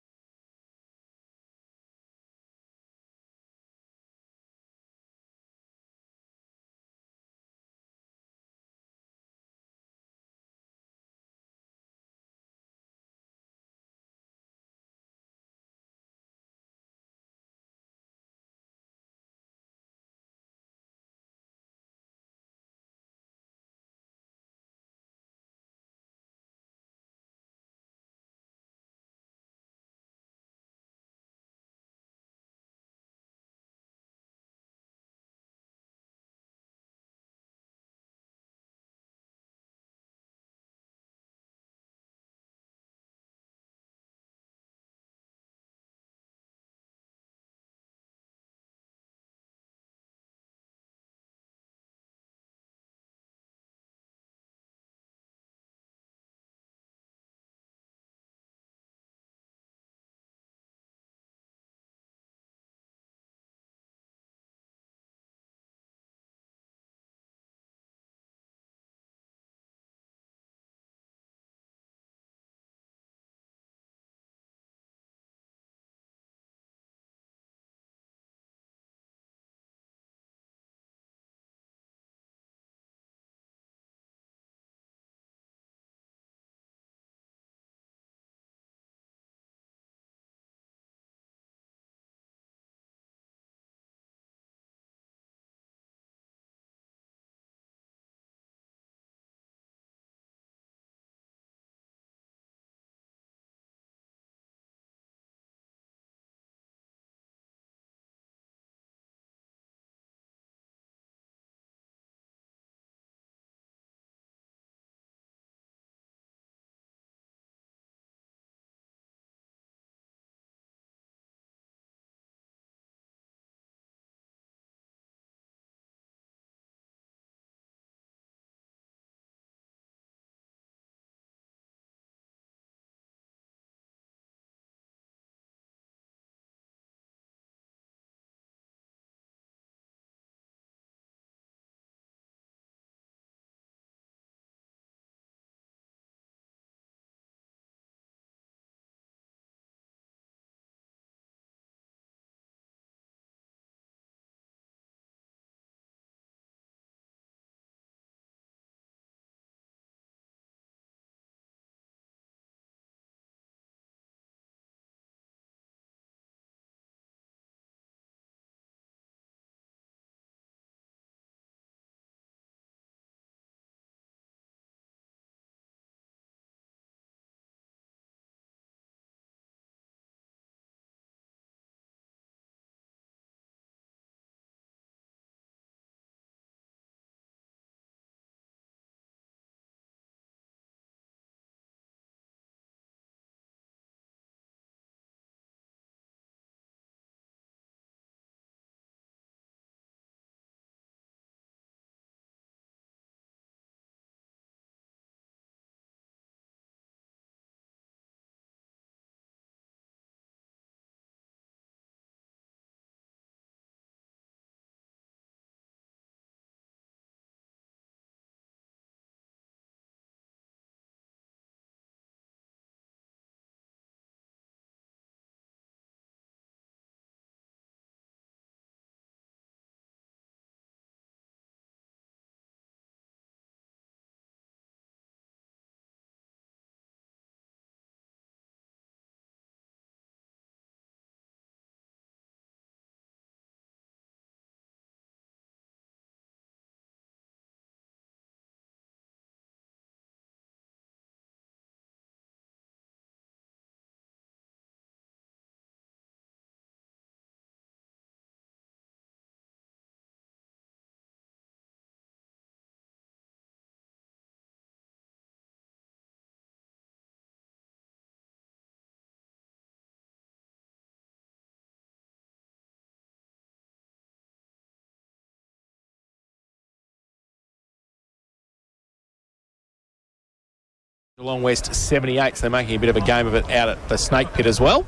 Geelong West 78, so they're making a bit of a game of it out at the Snake Pit as well.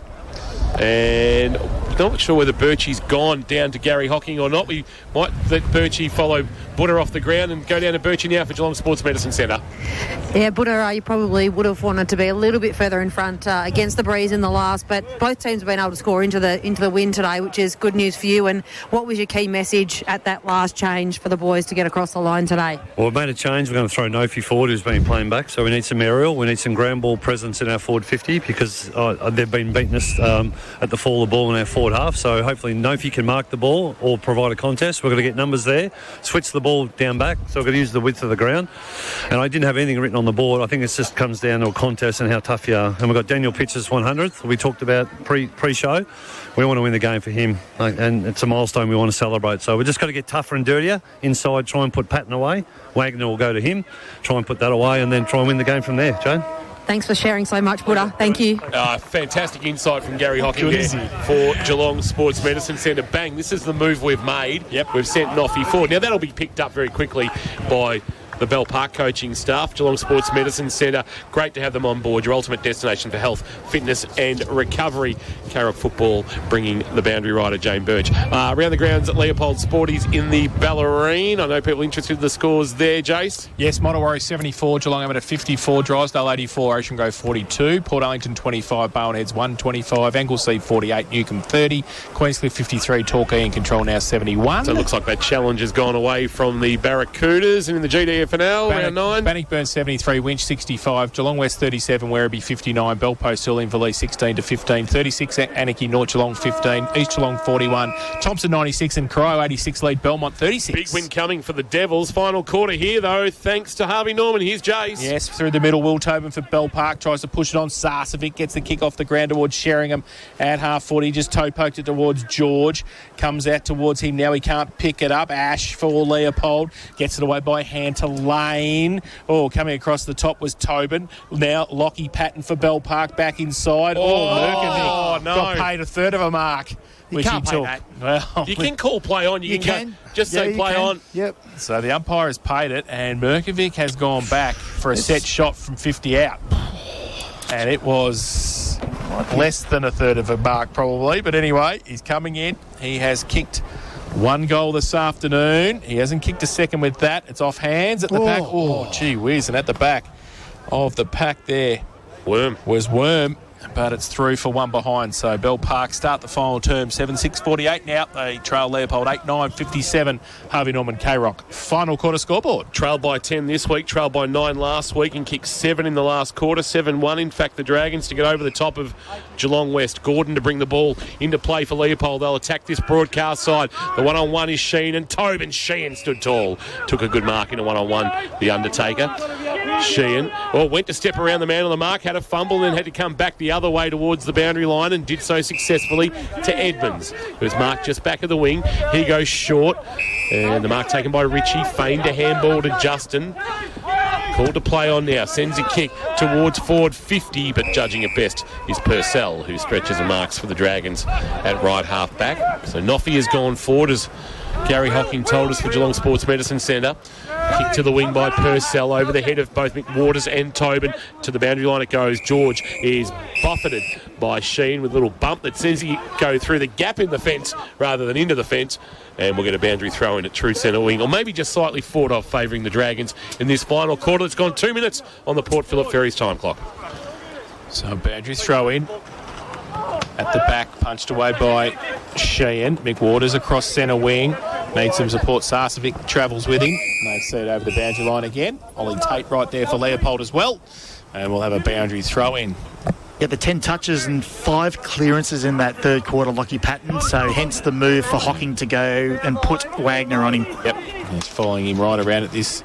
And not sure whether Birchie's gone down to Gary Hocking or not. We might let Birchie follow Butter off the ground and go down to Birchie now for Geelong Sports Medicine Centre. Yeah, Butter, you probably would have wanted to be a little bit further in front against the breeze in the last, but both teams have been able to score into the win today, which is good news for you. And what was your key message at that last change for the boys to get across the line today? Well, we've made a change. We're going to throw Nofi forward, who's been playing back, so we need some aerial. We need some ground ball presence in our forward 50 because they've been beating us at the fall of the ball in our forward half, so hopefully Nofi can mark the ball or provide a contest. We're going to get numbers there, switch the ball down back, so we're going to use the width of the ground. And I didn't have anything written on the board. I think it just comes down to a contest and how tough you are. And we've got Daniel Pitcher's 100th. We talked about pre-show. We want to win the game for him, and it's a milestone we want to celebrate. So we've just got to get tougher and dirtier inside, try and put Patton away. Wagner will go to him, try and put that away, and then try and win the game from there. Jane? Thanks for sharing so much, Buddha. Thank you. Fantastic insight from Gary Hocking there for Geelong Sports Medicine Centre. Bang, this is the move we've made. Yep. We've sent Noffy forward. Now, that'll be picked up very quickly by the Bell Park coaching staff. Geelong Sports Medicine Centre, great to have them on board. Your ultimate destination for health, fitness and recovery. Carrock football bringing the boundary rider, Jane Birch. Around the grounds at Leopold Sporties in the Ballerine. I know people interested in the scores there, Jace. Yes, Model Warrior 74, Geelong Abbott 54, Drysdale 84, Ocean Grove 42, Port Ellington 25, Bowenheads 125, Anglesea 48, Newcombe 30, Queenscliff 53, Torquay in control now 71. So it looks like that challenge has gone away from the Barracudas, and in the GFL round 9. Bannockburn 73, Winch 65, Geelong West 37, Werribee 59, Bellpost Hill Inverleigh 16 to 15, 36 Anarchy, North Geelong 15, East Geelong 41, Thompson 96 and Cryo 86 lead Belmont 36. Big win coming for the Devils. Final quarter here though, thanks to Harvey Norman. Here's Jace. Yes, through the middle, Will Tobin for Bell Park tries to push it on. Sarcevic gets the kick off the ground towards Sheringham at half foot. He just toe poked it towards George, comes out towards him now. He can't pick it up. Ash for Leopold gets it away by hand to Lane. Oh, coming across the top was Tobin. Now Lockie Patton for Bell Park back inside. Merkovich got paid a third of a mark. You can't pay that. Well, you can call play on. You can just say play on. Yep. So the umpire has paid it, and Merkovic has gone back for a set shot from 50 out. And it was less than a third of a mark probably. But anyway, he's coming in. He has kicked one goal this afternoon. He hasn't kicked a second with that. It's off hands at the back. Oh, gee whiz. And at the back of the pack there was Worm. But it's through for one behind. So Bell Park start the final term 7-6-48 now. They trail Leopold 8-9-57. Harvey Norman K-Rock. Final quarter scoreboard. Trailed by 10 this week, trailed by 9 last week, and kicked 7 in the last quarter. 7-1. In fact, the Dragons to get over the top of Geelong West. Gordon to bring the ball into play for Leopold. They'll attack this broadcast side. The one-on-one is Sheen and Tobin. Sheehan stood tall. Took a good mark in a one-on-one. The Undertaker. Sheehan went to step around the man on the mark, had a fumble, and then had to come back the other way towards the boundary line and did so successfully to Edmonds, who's marked just back of the wing. He goes short, and the mark taken by Richie. Feigned a handball to Justin. Called to play on now. Sends a kick towards forward 50, but judging it best is Purcell, who stretches and marks for the Dragons at right half back. So Noffy has gone forward, as Gary Hocking told us, for Geelong Sports Medicine Centre. Kick to the wing by Purcell over the head of both McWaters and Tobin. To the boundary line it goes. George is buffeted by Sheen with a little bump that says he go through the gap in the fence rather than into the fence. And we'll get a boundary throw in at true centre wing, or maybe just slightly forward off, favouring the Dragons in this final quarter. It's gone 2 minutes on the Port Phillip Ferries time clock. So boundary throw in. At the back, punched away by Sheehan. McWaters across centre wing. Needs some support. Sarcevic travels with him. They see it over the boundary line again. Ollie Tate right there for Leopold as well. And we'll have a boundary throw in. Yeah, the 10 touches and 5 clearances in that third quarter, Lockie Patton. So hence the move for Hocking to go and put Wagner on him. Yep, he's following him right around at this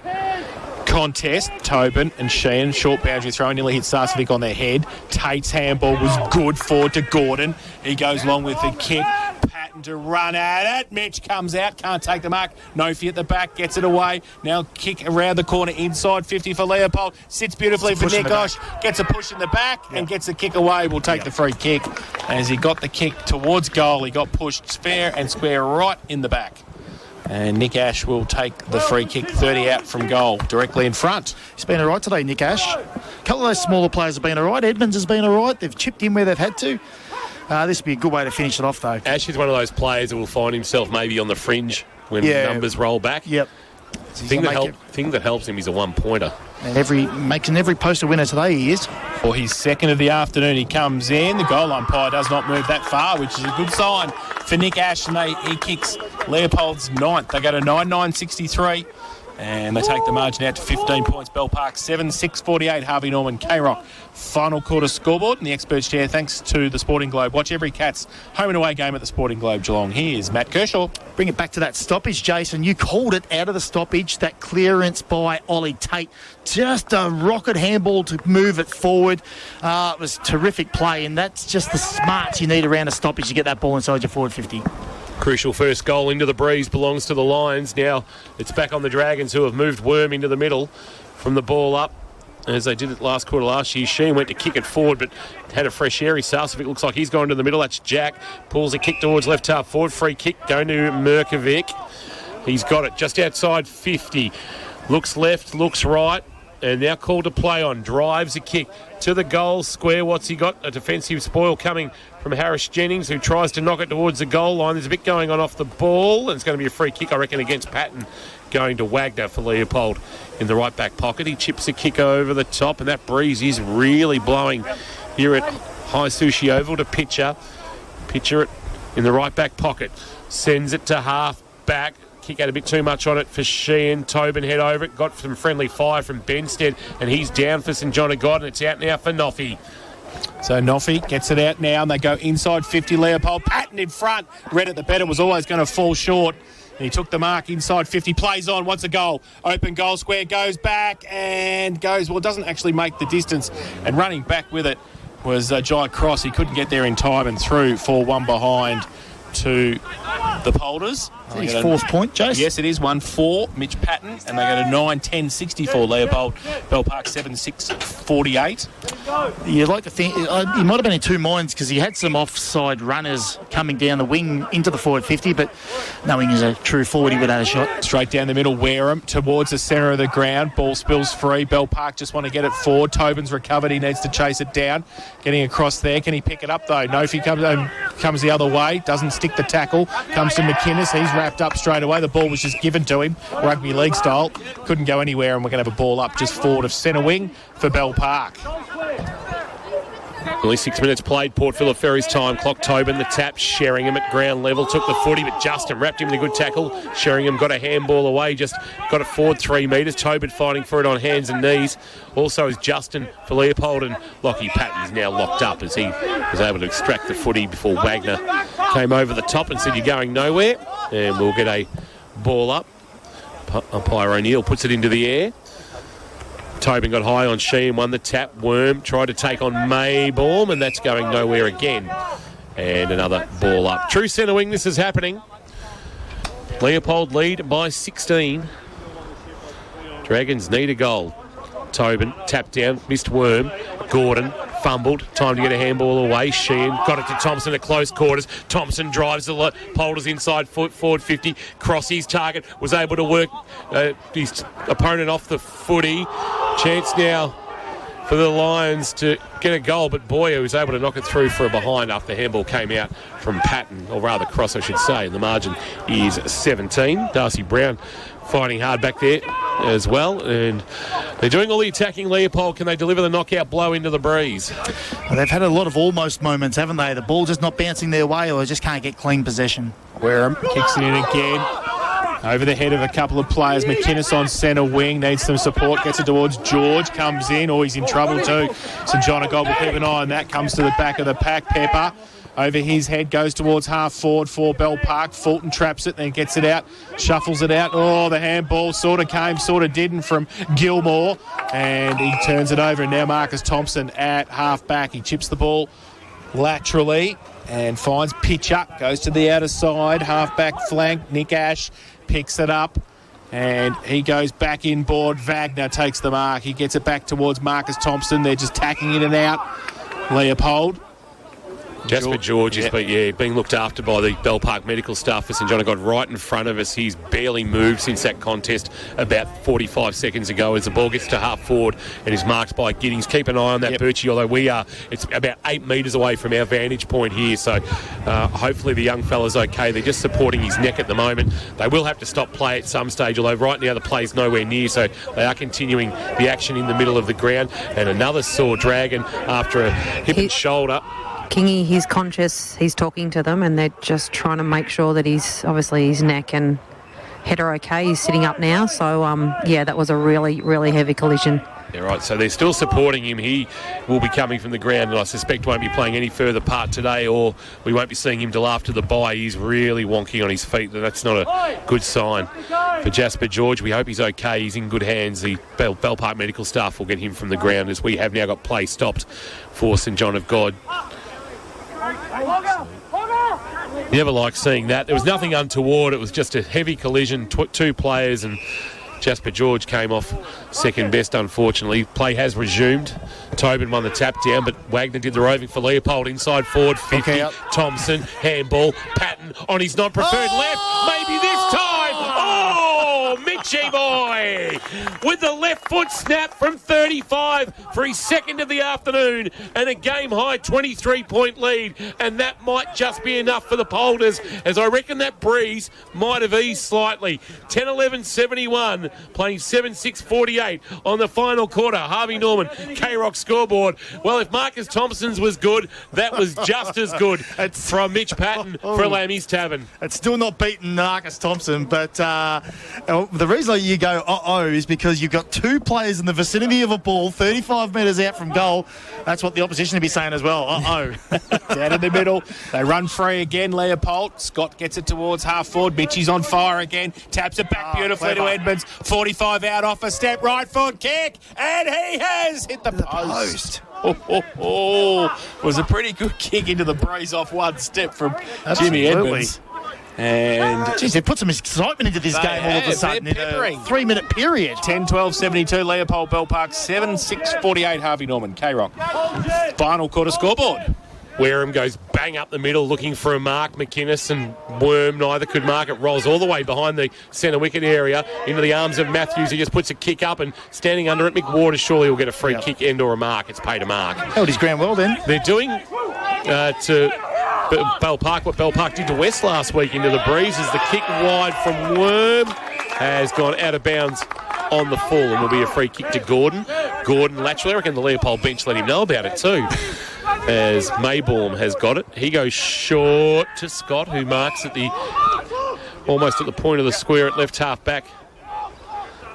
contest. Tobin and Sheehan, short boundary throw, nearly hit Sarcevic on their head. Tate's handball was good forward to Gordon. He goes long with the kick. Patton to run at it. Mitch comes out, can't take the mark. Nofi at the back, gets it away. Now kick around the corner, inside 50 for Leopold. Sits beautifully for Nikosh. Gets a push in the back and gets the kick away. Will take the free kick. As he got the kick towards goal, he got pushed fair and square right in the back. And Nick Ash will take the free kick 30 out from goal, directly in front. He's been all right today, Nick Ash. A couple of those smaller players have been all right. Edmonds has been all right. They've chipped in where they've had to. This would be a good way to finish it off, though. Ash is one of those players that will find himself maybe on the fringe when numbers roll back. Yep. Thing that helps him is a one-pointer. And making every post a winner today, he is. For his second of the afternoon, he comes in. The goal umpire does not move that far, which is a good sign for Nick Ash, and he kicks Leopold's ninth. They go to 9-9-63, and they take the margin out to 15 points. Bell Park 7-6-48. Harvey Norman, K-Rock. Final quarter scoreboard and the experts chair thanks to the Sporting Globe. Watch every Cats home and away game at the Sporting Globe Geelong. Here's Matt Kershaw. Bring it back to that stoppage, Jason. You called it out of the stoppage. That clearance by Ollie Tate. Just a rocket handball to move it forward. It was terrific play, and that's just the smarts you need around a stoppage to get that ball inside your forward 50. Crucial first goal into the breeze belongs to the Lions. Now it's back on the Dragons, who have moved Worm into the middle from the ball up, as they did it last quarter last year. Sheen went to kick it forward, but had a fresh airy. Sarcevic looks like he's gone to the middle. That's Jack. Pulls a kick towards left half forward. Free kick going to Merkovic. He's got it just outside 50. Looks left, looks right, and now called to play on. Drives a kick to the goal square. What's he got? A defensive spoil coming from Harris Jennings, who tries to knock it towards the goal line. There's a bit going on off the ball, and it's going to be a free kick, I reckon, against Patton, going to Wagner for Leopold in the right back pocket. He chips a kick over the top, and that breeze is really blowing here at High Sushi Oval to Pitcher. Pitcher it in the right back pocket. Sends it to half back. Kick out a bit too much on it for Sheehan. Tobin head over it. Got some friendly fire from Benstead, and he's down for St John of God, and it's out now for Noffy. So Noffy gets it out now, and they go inside 50. Leopold, Patton in front. Read it the better, was always going to fall short. And he took the mark inside 50, plays on, wants a goal. Open goal square, goes back and goes, well, doesn't actually make the distance. And running back with it was Jai Cross. He couldn't get there in time and through 4-1 behind to the Polders. His fourth point, Jace? Yes, it is 1-4, Mitch Patton, and they go to 9-10-64, Leopold. Bell Park 7-6-48. You'd like to think he might have been in two minds because he had some offside runners coming down the wing into the forward 50, but knowing he's a true forward, he would have had a shot. Straight down the middle, Wareham towards the centre of the ground. Ball spills free. Bell Park just want to get it forward. Tobin's recovered. He needs to chase it down. Getting across there. Can he pick it up, though? Nofi comes the other way. Doesn't stick the tackle. Comes to McInnes. He's wrapped up straight away. The ball was just given to him, rugby league style. Couldn't go anywhere, and we're going to have a ball up just forward of centre wing for Bell Park. Only 6 minutes played. Port Phillip Ferry's time clock. Tobin the tap. Sheringham at ground level took the footy, but Justin wrapped him in a good tackle. Sheringham got a handball away, just got it forward 3 metres. Tobin fighting for it on hands and knees. Also is Justin for Leopold, and Lockie Patton's now locked up as he was able to extract the footy before Wagner came over the top and said, "You're going nowhere." And we'll get a ball up. Umpire O'Neill puts it into the air. Tobin got high on Sheehan, won the tap. Worm tried to take on Maybaum, and that's going nowhere again. And another ball up. True centre wing, this is happening. Leopold lead by 16. Dragons need a goal. Tobin tapped down, missed Worm. Gordon fumbled, time to get a handball away. Sheehan got it to Thompson at close quarters. Thompson drives the Polders inside forward 50. Crossy's target, was able to work his opponent off the footy. Chance now for the Lions to get a goal, but Boyer was able to knock it through for a behind after the handball came out from Patton, or rather Cross I should say. The margin is 17. Darcy Brown fighting hard back there as well, and they're doing all the attacking. Leopold, can they deliver the knockout blow into the breeze? Well, they've had a lot of almost moments, haven't they? The ball just not bouncing their way, or they just can't get clean possession. Wareham kicks it in again. Over the head of a couple of players. McInnes on centre wing, needs some support, gets it towards George, comes in. Oh, he's in trouble too. St John of God will keep an eye on that. Comes to the back of the pack. Pepper over his head, goes towards half forward for Bell Park. Fulton traps it, then gets it out, shuffles it out. Oh, the handball sort of came, sort of didn't from Gilmore. And he turns it over, and now Marcus Thompson at half back. He chips the ball laterally and finds Pitcher, goes to the outer side, half back flank. Nick Ash picks it up and he goes back inboard. Wagner takes the mark. He gets it back towards Marcus Thompson. They're just tacking in and out. Leopold Jasper George is being looked after by the Bell Park medical staff for St John of God right in front of us. He's barely moved since that contest about 45 seconds ago as the ball gets to half forward and is marked by Giddings. Keep an eye on that, Birchie, although it's about 8 metres away from our vantage point here, so hopefully the young fella's okay. They're just supporting his neck at the moment. They will have to stop play at some stage, although right now the play's nowhere near, so they are continuing the action in the middle of the ground. And another sore Dragon after a hip and shoulder. Kingy, he's conscious, he's talking to them, and they're just trying to make sure that his neck and head are okay. He's sitting up now, so that was a really, really heavy collision. Yeah, right, so they're still supporting him. He will be coming from the ground and I suspect won't be playing any further part today, or we won't be seeing him till after the bye. He's really wonky on his feet. That's not a good sign for Jasper George. We hope he's okay. He's in good hands. The Bell Park medical staff will get him from the ground as we have now got play stopped for St John of God. Never like seeing that. There was nothing untoward. It was just a heavy collision, two players, and Jasper George came off second best, unfortunately. Play has resumed. Tobin won the tap down, but Wagner did the roving for Leopold. Inside forward, 50. Thompson, handball. Patton on his non-preferred left. Maybe this time. Oh, Mitchie boy with the left foot snap from 35 for his second of the afternoon and a game-high 23-point lead. And that might just be enough for the Polders, as I reckon that breeze might have eased slightly. 10-11-71, playing 7-6-48 on the final quarter. Harvey Norman, K-Rock scoreboard. Well, if Marcus Thompson's was good, that was just as good from Mitch Patton for Lammy's Tavern. It's still not beating Marcus Thompson, but the reason you go uh-oh is because you've got two players in the vicinity of a ball 35 metres out from goal. That's what the opposition will be saying as well. Uh-oh. Down in the middle. They run free again, Leopold. Scott gets it towards half forward. Mitchie's on fire again. Taps it back beautifully to Edmonds. 45 out off a step. Right foot kick. And he has hit the post. It was a pretty good kick into the breeze off one step from Jimmy Edmonds. And they put some excitement into this game all of a sudden in a 3-minute period. 10-12-72 Leopold Bell Park, 7-6-48 Harvey Norman. K-Rock. Final quarter scoreboard. Wareham goes bang up the middle looking for a mark. McInnes and Worm neither could mark it. Rolls all the way behind the centre wicket area into the arms of Matthews. He just puts a kick up, and standing under it, McWater surely will get a free kick end or a mark. It's paid a mark. Held his ground well then. They're doing to Bell Park what Bell Park did to West last week into the breeze, as the kick wide from Worm has gone out of bounds on the full, and will be a free kick to Gordon. Gordon laterally, I reckon the Leopold bench let him know about it too, as Maybaum has got it. He goes short to Scott, who marks at almost at the point of the square at left half back.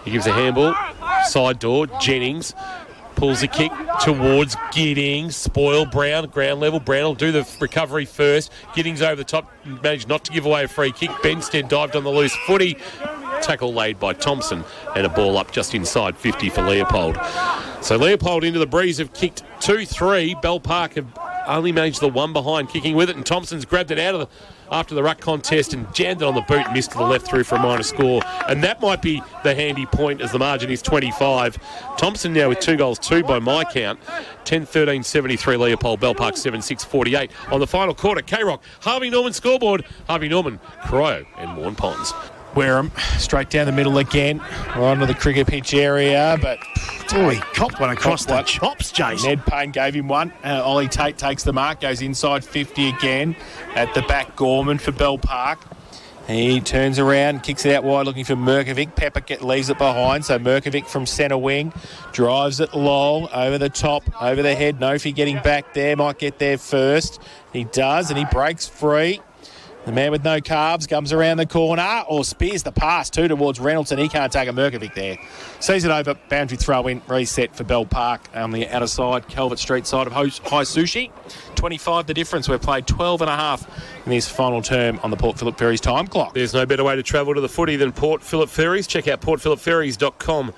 He gives a handball, side door. Jennings pulls the kick towards Giddings. Spoil Brown, ground level. Brown will do the recovery first. Giddings over the top, managed not to give away a free kick. Benstead dived on the loose footy. Tackle laid by Thompson, and a ball up just inside 50 for Leopold. So Leopold into the breeze have kicked 2-3. Bell Park have only managed the one behind kicking with it, and Thompson's grabbed it out of after the ruck contest and jammed it on the boot, missed to the left through for a minor score, and that might be the handy point as the margin is 25. Thompson now with 2 goals, 2 by my count. 10-13-73 Leopold, Bell Park 7-6-48 on the final quarter. K-Rock, Harvey Norman scoreboard. Harvey Norman, Cryo and Warren Ponds. Wareham straight down the middle again, right onto the cricket pitch area, but he copped one across the chops, Jason. Ned Payne gave him one. Ollie Tate takes the mark, goes inside 50 again at the back. Gorman for Bell Park. He turns around, kicks it out wide looking for Merkovic. Pepper leaves it behind, so Merkovic from centre wing drives it long, over the top, over the head. Nofi getting back there, might get there first. He does, and he breaks free. The man with no calves comes around the corner, or spears the pass too towards Reynolds, and he can't take a Merkovic there. Sees it over, boundary throw in, reset for Bell Park on the outer side, Calvert Street side of High Sushi. 25 the difference. We've played 12 and a half in this final term on the Port Phillip Ferries time clock. There's no better way to travel to the footy than Port Phillip Ferries. Check out portphillipferries.com.au.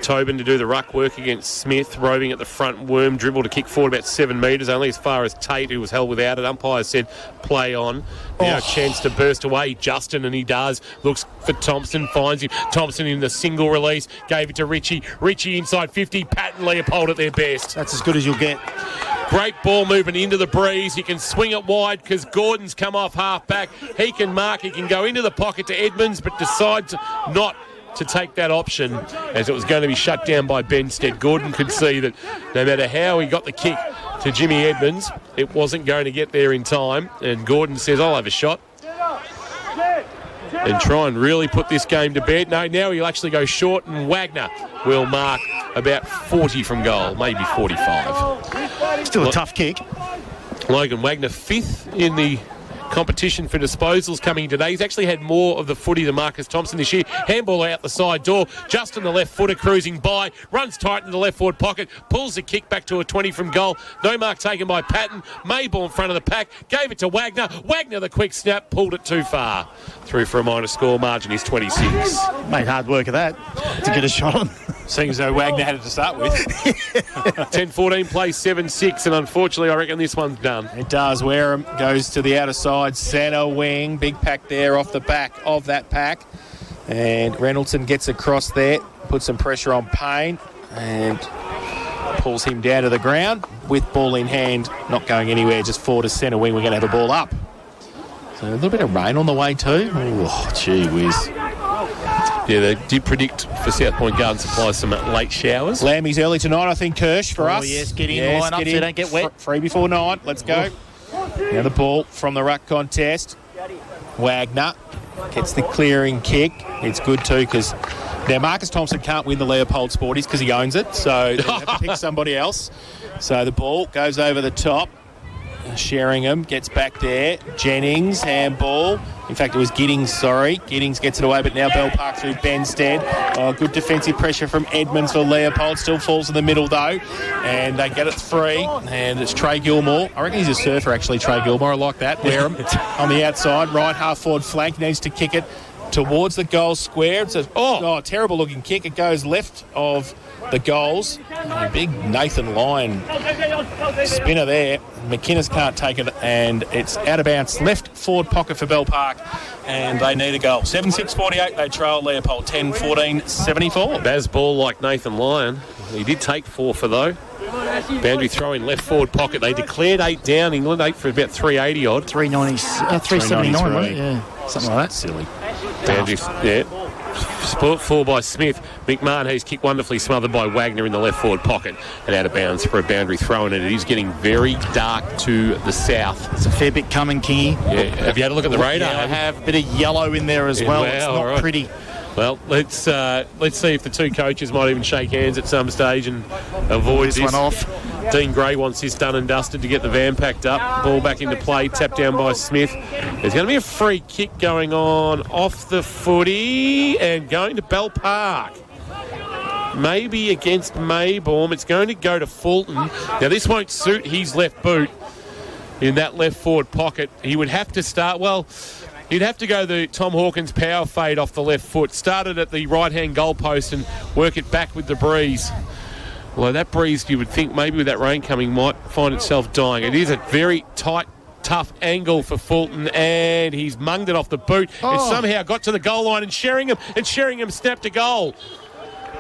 Tobin to do the ruck work against Smith, roving at the front. Worm dribble to kick forward about 7 metres, only as far as Tate, who was held without it. Umpire said play on. Now a chance to burst away. Justin, and he does. Looks for Thompson, finds him. Thompson in the single release, gave it to Richie. Richie inside 50. Patton, Leopold at their best. That's as good as you'll get. Great ball movement into the breeze. He can swing it wide because Gordon's come off half back. He can mark. He can go into the pocket to Edmonds, but decides not to take that option as it was going to be shut down by Benstead. Gordon could see that no matter how he got the kick to Jimmy Edmonds, it wasn't going to get there in time. And Gordon says, I'll have a shot and try and really put this game to bed. No, now he'll actually go short, and Wagner will mark about 40 from goal, maybe 45. Still a tough kick. Logan Wagner, 5th in the competition for disposals coming today. He's actually had more of the footy than Marcus Thompson this year. Handball out the side door, just on the left footer, cruising by, runs tight in the left forward pocket, pulls the kick back to a 20 from goal. No mark taken by Patton. Mayball in front of the pack, gave it to Wagner. Wagner, the quick snap, pulled it too far. Through for a minor score margin is 26. Made hard work of that to get a shot on. Seems though Wagner had it to start with. 10-14 plays 7-6, and unfortunately I reckon this one's done. It does. Wareham goes to the outer side, centre wing. Big pack there off the back of that pack. And Reynoldson gets across there, puts some pressure on Payne, and pulls him down to the ground with ball in hand, not going anywhere, just forward to centre wing. We're going to have a ball up. So a little bit of rain on the way too. Oh, gee whiz. Yeah, they did predict for South Point Garden Supply some late showers. Lammy's early tonight, I think, Kirsch, for us. Oh, yes, get in, line up so don't get wet. 3 before 9. Let's go. Now the ball from the ruck contest. Wagner gets the clearing kick. It's good too because now Marcus Thompson can't win the Leopold Sporties because he owns it, so they have to pick somebody else. So the ball goes over the top. Sheringham gets back there. Jennings, handball. In fact, it was Giddings, sorry. Giddings gets it away, but now Bell Park through Benstead. Oh, good defensive pressure from Edmonds for Leopold. Still falls in the middle, though. And they get it free. And it's Trey Gilmore. I reckon he's a surfer, actually, Trey Gilmore. I like that. Wareham on the outside. Right half forward flank. Needs to kick it towards the goal square. It's a terrible-looking kick. It goes left of the goals. Big Nathan Lyon spinner there. McInnes can't take it, and it's out of bounds. Left forward pocket for Bell Park, and they need a goal. 7-6-48, they trail Leopold. 10-14-74. Baz ball like Nathan Lyon. He did take 4 for, though. Boundary throw in left forward pocket. They declared 8 down, England, 8 for about 380 odd. 379, right? Yeah, something like that. Silly. Boundary, yeah. Sport 4 by Smith. McMahon has kicked wonderfully, smothered by Wagner in the left forward pocket and out of bounds for a boundary throw, and it is getting very dark to the south. It's a fair bit coming, Kingy. Yeah. Have you had a look at the radar? Yeah, I have. A bit of yellow in there as well. Wow, it's not right. pretty. Well, let's see if the two coaches might even shake hands at some stage and avoid this one off. Dean Gray wants this done and dusted to get the van packed up. Ball back into play, tapped down by Smith. There's going to be a free kick going on off the footy and going to Bell Park. Maybe against Maybaum. It's going to go to Fulton. Now, this won't suit his left boot in that left forward pocket. He would have to start, well, he'd have to go the Tom Hawkins power fade off the left foot. Started at the right-hand goalpost and work it back with the breeze. Well, that breeze, you would think maybe with that rain coming, might find itself dying. It is a very tight, tough angle for Fulton, and he's munged it off the boot. It somehow got to the goal line, and Sheringham snapped a goal.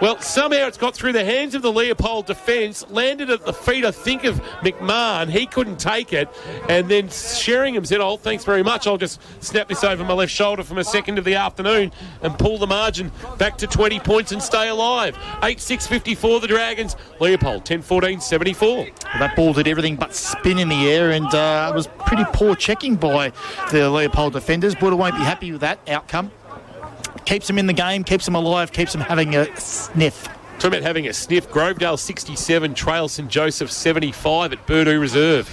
Well, somehow it's got through the hands of the Leopold defence, landed at the feet, I think, of McMahon. He couldn't take it. And then Sheringham said, oh, thanks very much. I'll just snap this over my left shoulder from a second of the afternoon and pull the margin back to 20 points and stay alive. 8-6-54 the Dragons. Leopold, 10-14-74. Well, that ball did everything but spin in the air, and it was pretty poor checking by the Leopold defenders. Buddha won't be happy with that outcome. Keeps them in the game, keeps them alive, keeps them having a sniff. Talking about having a sniff, Grovedale 67, Trail St Joseph 75 at Burdu Reserve.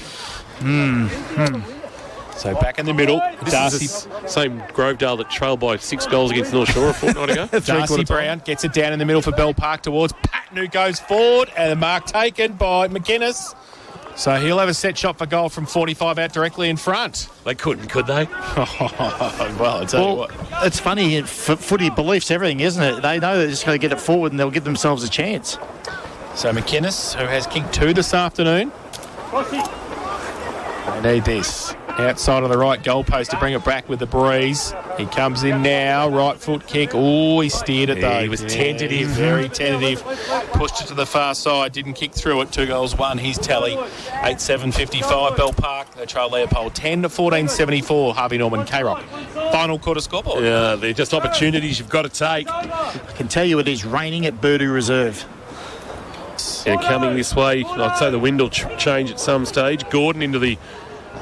So back in the middle, Darcy. Is the same Grovedale that trailed by 6 goals against North Shore a fortnight ago. Darcy Brown gets it down in the middle for Bell Park towards Patton, who goes forward, and the mark taken by McInnes. So he'll have a set shot for goal from 45 out directly in front. They couldn't, could they? Well, I tell you what. It's funny, footy beliefs everything, isn't it? They know they're just going to get it forward and they'll give themselves a chance. So McInnes, who has kicked 2 this afternoon. They need this. outside of the right goalpost to bring it back with the breeze. He comes in now, right foot kick. Oh, he steered it though. He was tentative. Very tentative. Pushed it to the far side, didn't kick through it. 2 goals, 1. His tally. 8-7-55, Bell Park. They trail Leopold 10-14-74. Harvey Norman, K-Rock. Final quarter scoreboard. Yeah, they're just opportunities you've got to take. I can tell you it is raining at Birdoo Reserve. And coming this way, I'd say the wind will change at some stage. Gordon into the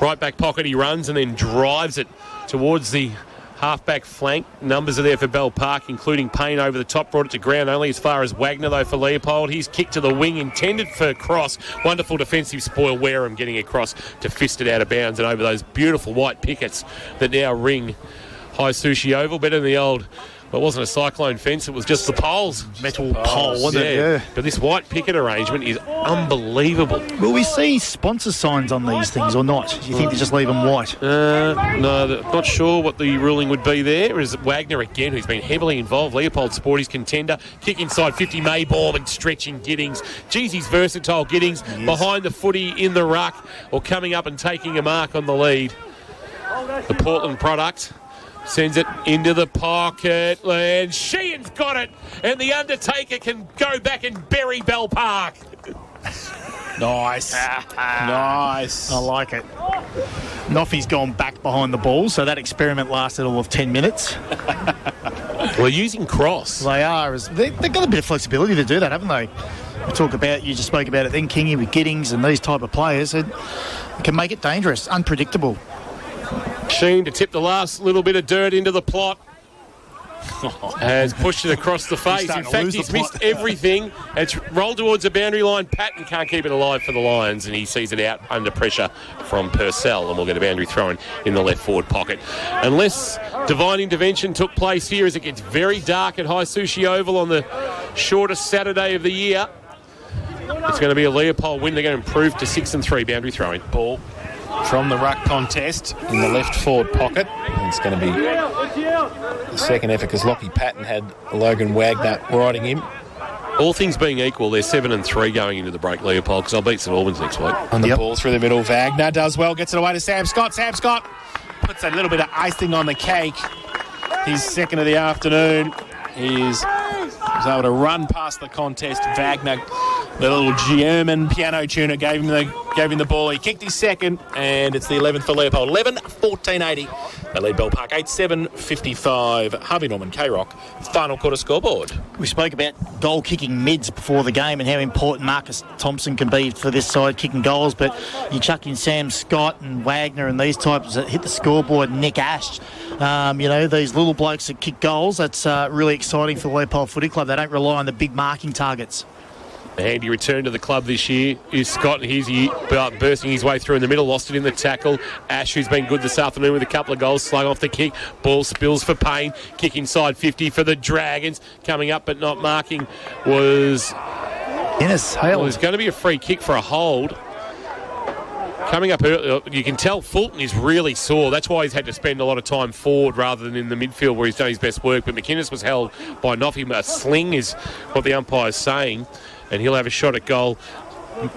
right back pocket, he runs and then drives it towards the half-back flank. Numbers are there for Bell Park, including Payne over the top. Brought it to ground only as far as Wagner, though, for Leopold. He's kicked to the wing, intended for cross. Wonderful defensive spoil. Wareham getting across to fist it out of bounds and over those beautiful white pickets that now ring High Sushi Oval. Better than the old... Well, it wasn't a cyclone fence, it was just the poles. Metal pole, wasn't it? Yeah. But this white picket arrangement is unbelievable. Will we see sponsor signs on these things or not? Do you think they just leave them white? No, not sure what the ruling would be there. Is Wagner again, who's been heavily involved. Leopold Sporty's contender. Kick inside 50, Maybaum and stretching Giddings. Geez, he's versatile, Giddings. Behind the footy in the ruck or coming up and taking a mark on the lead. The Portland product. Sends it into the pocket, and Sheehan's got it, and the Undertaker can go back and bury Bell Park. Nice. Nice. I like it. Noffy's gone back behind the ball, so that experiment lasted all of 10 minutes. We're using cross. They are. They've got a bit of flexibility to do that, haven't they? You just spoke about it then, Kingy, with Giddings and these type of players. It can make it dangerous, unpredictable. Sheen to tip the last little bit of dirt into the plot. Has pushed it across the face. In fact, he's missed everything. It's rolled towards the boundary line. Patton can't keep it alive for the Lions, and he sees it out under pressure from Purcell, and we'll get a boundary thrown in the left forward pocket. Unless divine intervention took place here as it gets very dark at High Sushi Oval on the shortest Saturday of the year, it's going to be a Leopold win. They're going to improve to 6-3. Boundary throwing. Ball from the ruck contest in the left forward pocket. It's going to be the second effort because Lockie Patton had Logan Wagner riding him. All things being equal, they're 7-3 going into the break, Leopold, because I'll beat St Albans next week. On the ball through the middle, Wagner does well, gets it away to Sam Scott. Sam Scott puts a little bit of icing on the cake. His second of the afternoon. He's able to run past the contest. Wagner, the little German piano tuner, gave him the ball. He kicked his second, and it's the 11th for Leopold. 11-14-80. They lead Bell Park 8-7-55. Harvey Norman, K-Rock. Final quarter scoreboard. We spoke about goal-kicking mids before the game and how important Marcus Thompson can be for this side kicking goals, but you chuck in Sam Scott and Wagner and these types that hit the scoreboard, Nick Ash, these little blokes that kick goals. That's really exciting for the Leopold Footy Club. They don't rely on the big marking targets. A handy return to the club this year is Scott. He's bursting his way through in the middle, lost it in the tackle. Ash, who's been good this afternoon with a couple of goals, slung off the kick. Ball spills for Payne. Kick inside 50 for the Dragons. Coming up but not marking was... Innes Hale. Well, there's going to be a free kick for a hold. Coming up early, you can tell Fulton is really sore. That's why he's had to spend a lot of time forward rather than in the midfield where he's done his best work. But McInnes was held by Noffy. A sling is what the umpire's saying. And he'll have a shot at goal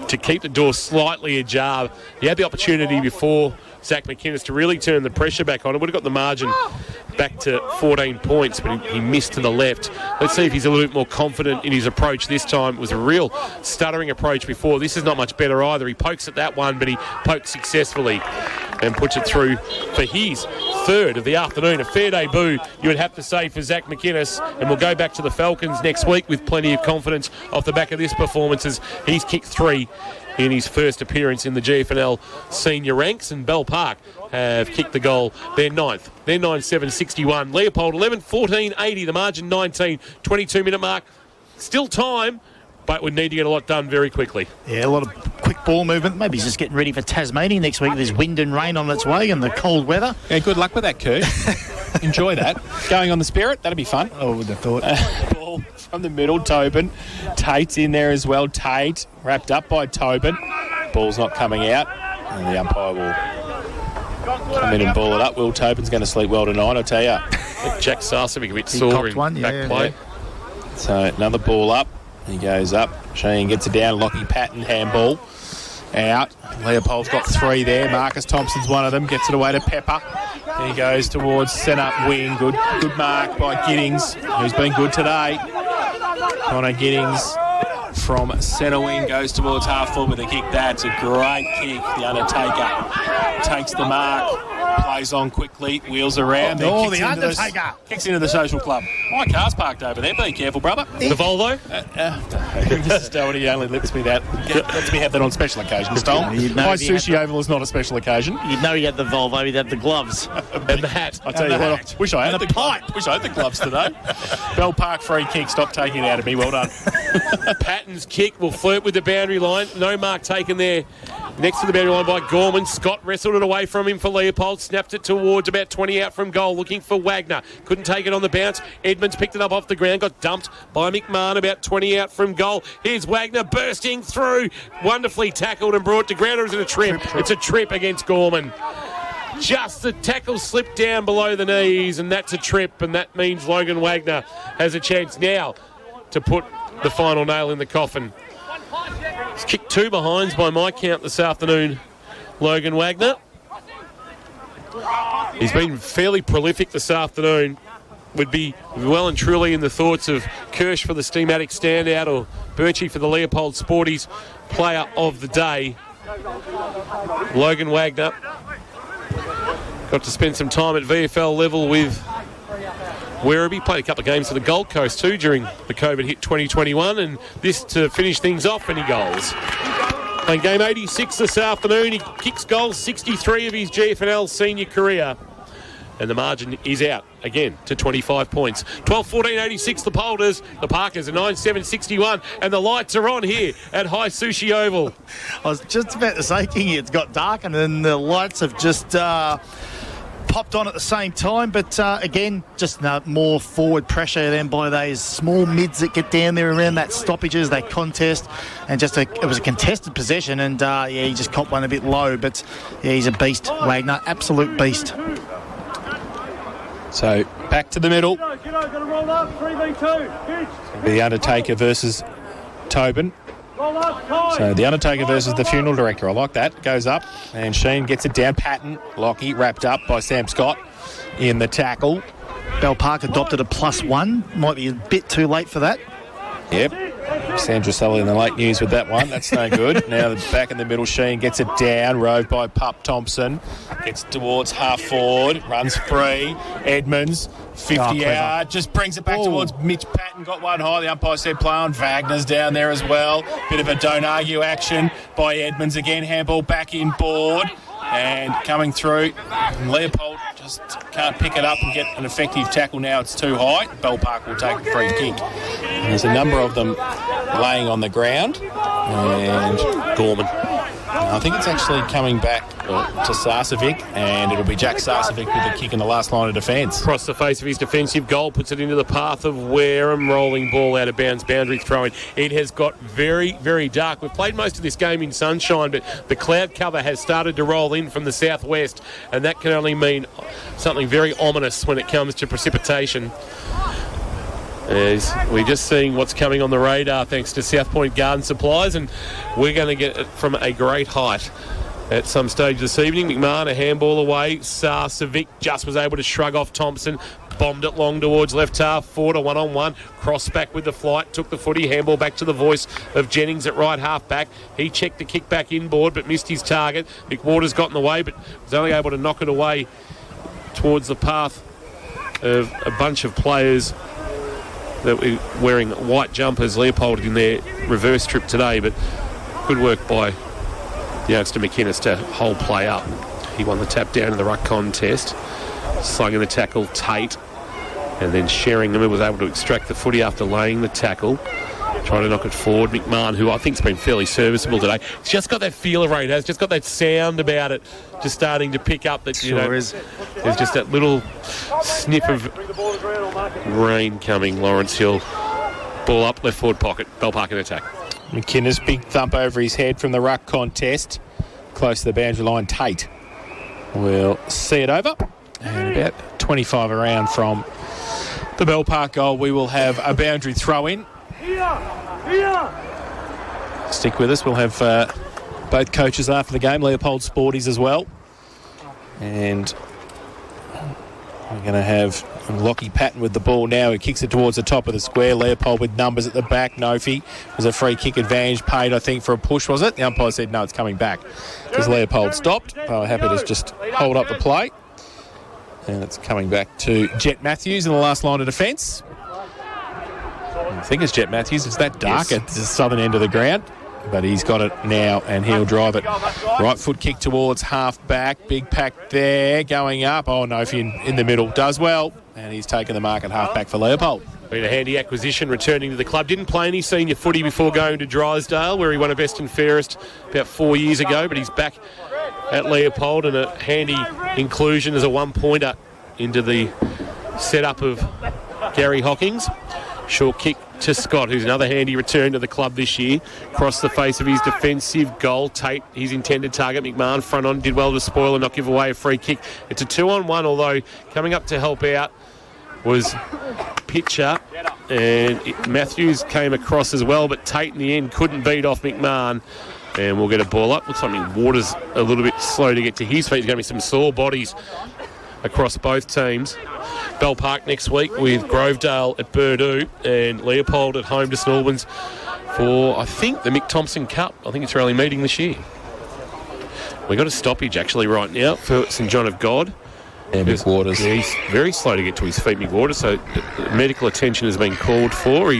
to keep the door slightly ajar. He had the opportunity before Zach McInnes to really turn the pressure back on. It would have got the margin back to 14 points, but he missed to the left. Let's see if he's a little bit more confident in his approach this time. It was a real stuttering approach before. This is not much better either. He pokes at that one, but he pokes successfully and puts it through for his third of the afternoon. A fair debut, you would have to say, for Zach McInnes. And we'll go back to the Falcons next week with plenty of confidence off the back of this performance, as he's kicked 3 in his first appearance in the GFL senior ranks, and Bell Park have kicked the goal. They're 9th. They're 9-7-61. Leopold 11-14-80. The margin 19. 22-minute mark. Still time, but we need to get a lot done very quickly. Yeah, a lot of quick ball movement. Maybe he's just getting ready for Tasmania next week. There's wind and rain on its way and the cold weather. Yeah, good luck with that, Kurt. Enjoy that. Going on the Spirit, that'd be fun. I would have thought. Ball from the middle, Tobin. Tate's in there as well. Tate wrapped up by Tobin. Ball's not coming out, and the umpire will come in and ball it up. Will Tobin's going to sleep well tonight, I tell you. Jack Sarcevic a bit sore in back play. So another ball up. He goes up. Shane gets it down. Lockie Patton, handball. out. Leopold's got 3 there. Marcus Thompson's one of them. Gets it away to Pepper. He goes towards centre wing. Good mark by Giddings, who's been good today. Connor Giddings from centre wing goes towards half full with a kick. That's a great kick. The Undertaker takes the mark. Plays on quickly, wheels around. Oh, the Undertaker! Kicks into the social club. My car's parked over there. Be careful, brother. The Volvo? Mrs. Doherty only lets me have that on special occasions, Tom. My sushi oval is not a special occasion. You'd know you had the Volvo, you'd have the gloves. And the hat. I tell you what, I wish I had the pipe. Wish I had the gloves today. Bell Park free kick. Stop taking it out of me. Well done. Patton's kick will flirt with the boundary line. No mark taken there. Next to the boundary line by Gorman. Scott wrestled it away from him for Leopold. Snapped it towards about 20 out from goal. Looking for Wagner. Couldn't take it on the bounce. Edmonds picked it up off the ground. Got dumped by McMahon about 20 out from goal. Here's Wagner bursting through. Wonderfully tackled and brought to ground. Or is it a trip? It's a trip against Gorman. Just the tackle slipped down below the knees, and that's a trip, and that means Logan Wagner has a chance now to put the final nail in the coffin. He's kicked 2 behinds by my count this afternoon, Logan Wagner. He's been fairly prolific this afternoon. Would be well and truly in the thoughts of Kirsch for the Steamatic standout or Birchie for the Leopold Sporties player of the day. Logan Wagner got to spend some time at VFL level with Werribee. Played a couple of games for the Gold Coast too during the COVID hit 2021, and this to finish things off, and he goals. Playing game 86 this afternoon. He kicks goals 63 of his GFL senior career. And the margin is out again to 25 points. 12-14-86 the Polders. The Parkers are 9-7-61. And the lights are on here at High Sushi Oval. I was just about to say, Kingy, it's got dark and then the lights have just popped on at the same time. But again, just more forward pressure then by those small mids that get down there around that stoppages, that contest. And just it was a contested possession. And he just copped one a bit low. But yeah, he's a beast, Wagner. Absolute beast. So back to the middle. The Undertaker versus Tobin. So the Undertaker versus the funeral director. I like that. Goes up and Sheen gets it down. Patton, Lockie, wrapped up by Sam Scott in the tackle. Bell Park adopted a +1. Might be a bit too late for that. Yep. Sandra Sully in the late news with that one. That's no good. Now back in the middle, Sheen gets it down. Roved by Pup Thompson. Gets towards half forward. Runs free. Edmonds, 50 out. Just brings it back towards Mitch Patton. Got one high. The umpire said play on. Wagner's down there as well. Bit of a don't argue action by Edmonds again. Handball back in board. And coming through, Leopold just can't pick it up and get an effective tackle now. It's too high. Bell Park will take the free kick. And there's a number of them laying on the ground. And Gorman. I think it's actually coming back to Sarcevic, and it'll be Jack Sarcevic with the kick in the last line of defence. Across the face of his defensive goal, puts it into the path of Wareham. Rolling ball out of bounds, boundary throwing. It has got very, very dark. We've played most of this game in sunshine, but the cloud cover has started to roll in from the southwest, and that can only mean something very ominous when it comes to precipitation. As we're just seeing what's coming on the radar thanks to South Point Garden Supplies, and we're going to get it from a great height at some stage this evening. McMahon a handball away. Sarcevic just was able to shrug off Thompson. Bombed it long towards left half forward, a one-on-one. Cross back with the flight, took the footy. Handball back to the voice of Jennings at right half back. He checked the kick back inboard but missed his target. McWaters got in the way but was only able to knock it away towards the path of a bunch of players that were wearing white jumpers. Leopold in their reverse trip today, but good work by the youngster McInnes to hold play up. He won the tap down in the ruck contest. Slung in the tackle, Tate, and then Sheringham was able to extract the footy after laying the tackle. Trying to knock it forward. McMahon, who I think's been fairly serviceable today, he's just got that feel of rain, has just got that sound about it, just starting to pick up that, there's just that little sniff of rain coming. Lawrence Hill, ball up, left forward pocket, Bell Park in attack. McInnes, big thump over his head from the ruck contest. Close to the boundary line, Tate will see it over. And about 25 around from the Bell Park goal, we will have a boundary throw in. Stick with us. We'll have both coaches after the game, Leopold Sporties as well. And we're going to have Lockie Patton with the ball now, who kicks it towards the top of the square. Leopold with numbers at the back. Nofi was a free kick advantage paid, I think, for a push, was it? The umpire said no, it's coming back because Leopold stopped. They were happy to just hold up the play. And it's coming back to Jet Matthews in the last line of defence. I think it's Jet Matthews. It's that dark at the southern end of the ground. But he's got it now, and he'll drive it. Right foot kick towards half-back. Big pack there, going up. Oh, Nofi in the middle. Does well. And he's taken the mark at half-back for Leopold. Been a handy acquisition returning to the club. Didn't play any senior footy before going to Drysdale, where he won a best and fairest about 4 years ago. But he's back at Leopold, and a handy inclusion as a one-pointer into the setup of Gary Hockings. Short kick to Scott, who's another handy return to the club this year. Across the face of his defensive goal. Tate, his intended target. McMahon front on, did well to spoil and not give away a free kick. It's a 2-on-1, although coming up to help out was Pitcher, and Matthews came across as well, but Tate in the end couldn't beat off McMahon. And we'll get a ball up. Looks like Waters a little bit slow to get to his feet. There's going to be some sore bodies across both teams. Bell Park next week with Grovedale at Burdoo and Leopold at home to St Albans for, I think, the Mick Thompson Cup. I think it's their only meeting this year. We got a stoppage actually right now for St John of God. And Mick Waters. Yeah, he's very slow to get to his feet, Mick Waters, so medical attention has been called for.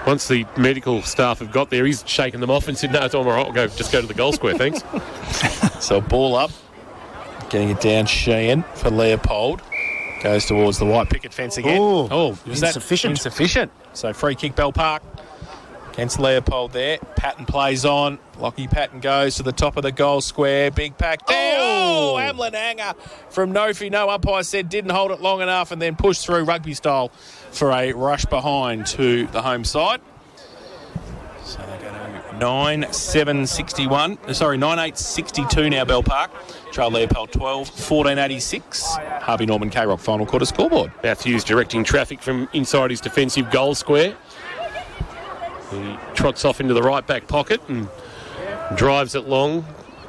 Once the medical staff have got there, he's shaken them off and said, no, it's all right, just go to the goal square, thanks. So ball up. Getting it down, Sheehan for Leopold. Goes towards the white picket fence again. Was insufficient. Insufficient. So free kick, Bell Park against Leopold there. Patton plays on. Lockie Patton goes to the top of the goal square. Big pack there. Oh, Hamlin hanger from Nofi. No umpire said didn't hold it long enough, and then pushed through rugby style for a rush behind to the home side. So they go to 9-7-61. 9-8-62 now, Bell Park. Trail Leopold 12, 14-86. Harvey Norman K-Rock final quarter scoreboard. Matthews directing traffic from inside his defensive goal square. He trots off into the right back pocket and drives it long,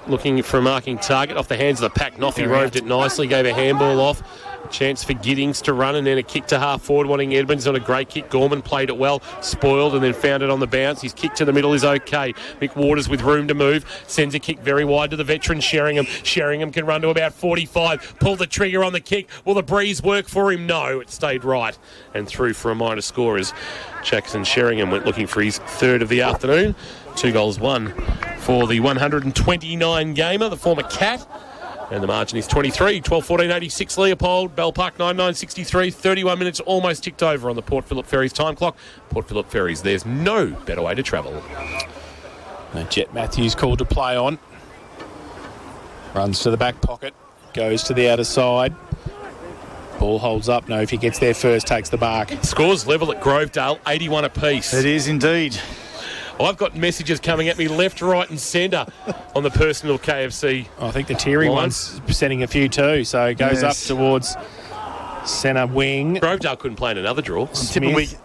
looking for a marking target. Off the hands of the pack, Noffy roved it nicely, gave a handball off. Chance for Giddings to run, and then a kick to half forward wanting Edmonds on a great kick. Gorman played it well, spoiled and then found it on the bounce. His kick to the middle is okay. Mick Waters with room to move, sends a kick very wide to the veteran Sheringham. Sheringham can run to about 45, pull the trigger on the kick. Will the breeze work for him? No, it stayed right and through for a minor score as Jackson Sheringham went looking for his third of the afternoon. 2 goals, 1 for the 129 gamer, the former Cat. And the margin is 23, 12-14-86 Leopold, Bell Park 9-9-63, 31 minutes almost ticked over on the Port Phillip Ferries time clock. Port Phillip Ferries, there's no better way to travel. And Jet Matthews called to play on. Runs to the back pocket, goes to the outer side. Ball holds up, no, if he gets there first, takes the mark. Scores level at Grovedale, 81 apiece. It is indeed. I've got messages coming at me left, right and centre on the personal KFC. I think the Teary one's sending a few too, so it goes up towards centre wing. Grovedale couldn't play in another draw.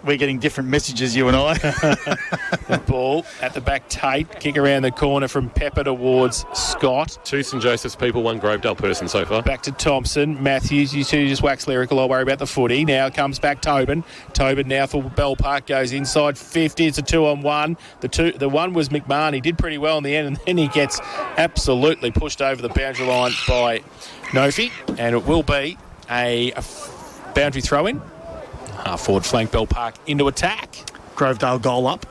We're getting different messages, you and I. The ball at the back, Tate. Kick around the corner from Pepper towards Scott. 2 St Joseph's people, 1 Grovedale person so far. Back to Thompson. Matthews, you two just wax lyrical. I'll worry about the footy. Now comes back Tobin. Tobin now for Bell Park goes inside 50. It's a 2-on-1. The one was McMahon. He did pretty well in the end, and then he gets absolutely pushed over the boundary line by Nofi, and it will be a boundary throw-in. Half forward flank, Bell Park into attack. Grovedale goal up.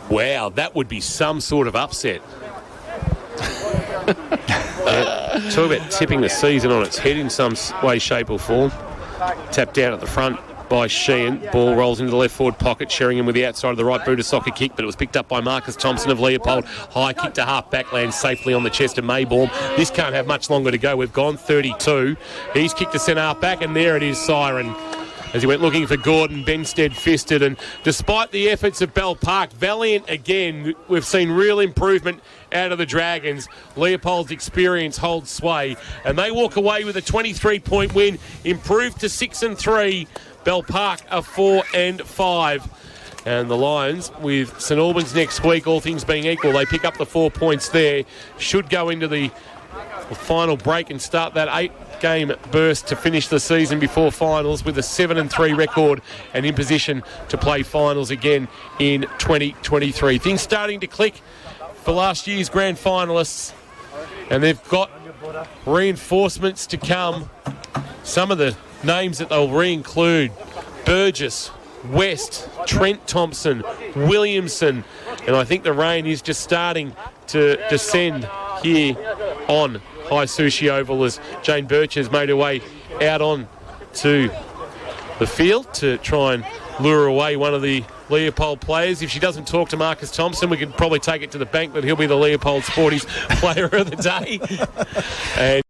Wow, that would be some sort of upset. Talk about tipping the season on its head in some way, shape or form. Tapped out at the front by Sheehan. Ball rolls into the left forward pocket. Sheringham with the outside of the right boot, a soccer kick, but it was picked up by Marcus Thompson of Leopold. High kick to half back, lands safely on the chest of Maybaum. This can't have much longer to go. We've gone 32. He's kicked to centre half back, and there it is, Siren. As he went looking for Gordon, Benstead fisted, and despite the efforts of Bell Park, valiant again, we've seen real improvement out of the Dragons. Leopold's experience holds sway, and they walk away with a 23-point win, improved to 6-3. Bell Park are 4-5. And the Lions, with St Albans next week, all things being equal, they pick up the 4 points there. Should go into the final break and start that 8-game burst to finish the season before finals with a 7-3 record and in position to play finals again in 2023. Things starting to click for last year's grand finalists, and they've got reinforcements to come. Some of the names that they'll re-include: Burgess, West, Trent Thompson, Williamson, and I think the rain is just starting to descend here on High Sushi Oval as Jane Birch has made her way out on to the field to try and lure away one of the Leopold players. If she doesn't talk to Marcus Thompson, we could probably take it to the bank that he'll be the Leopold Sporties player of the day. And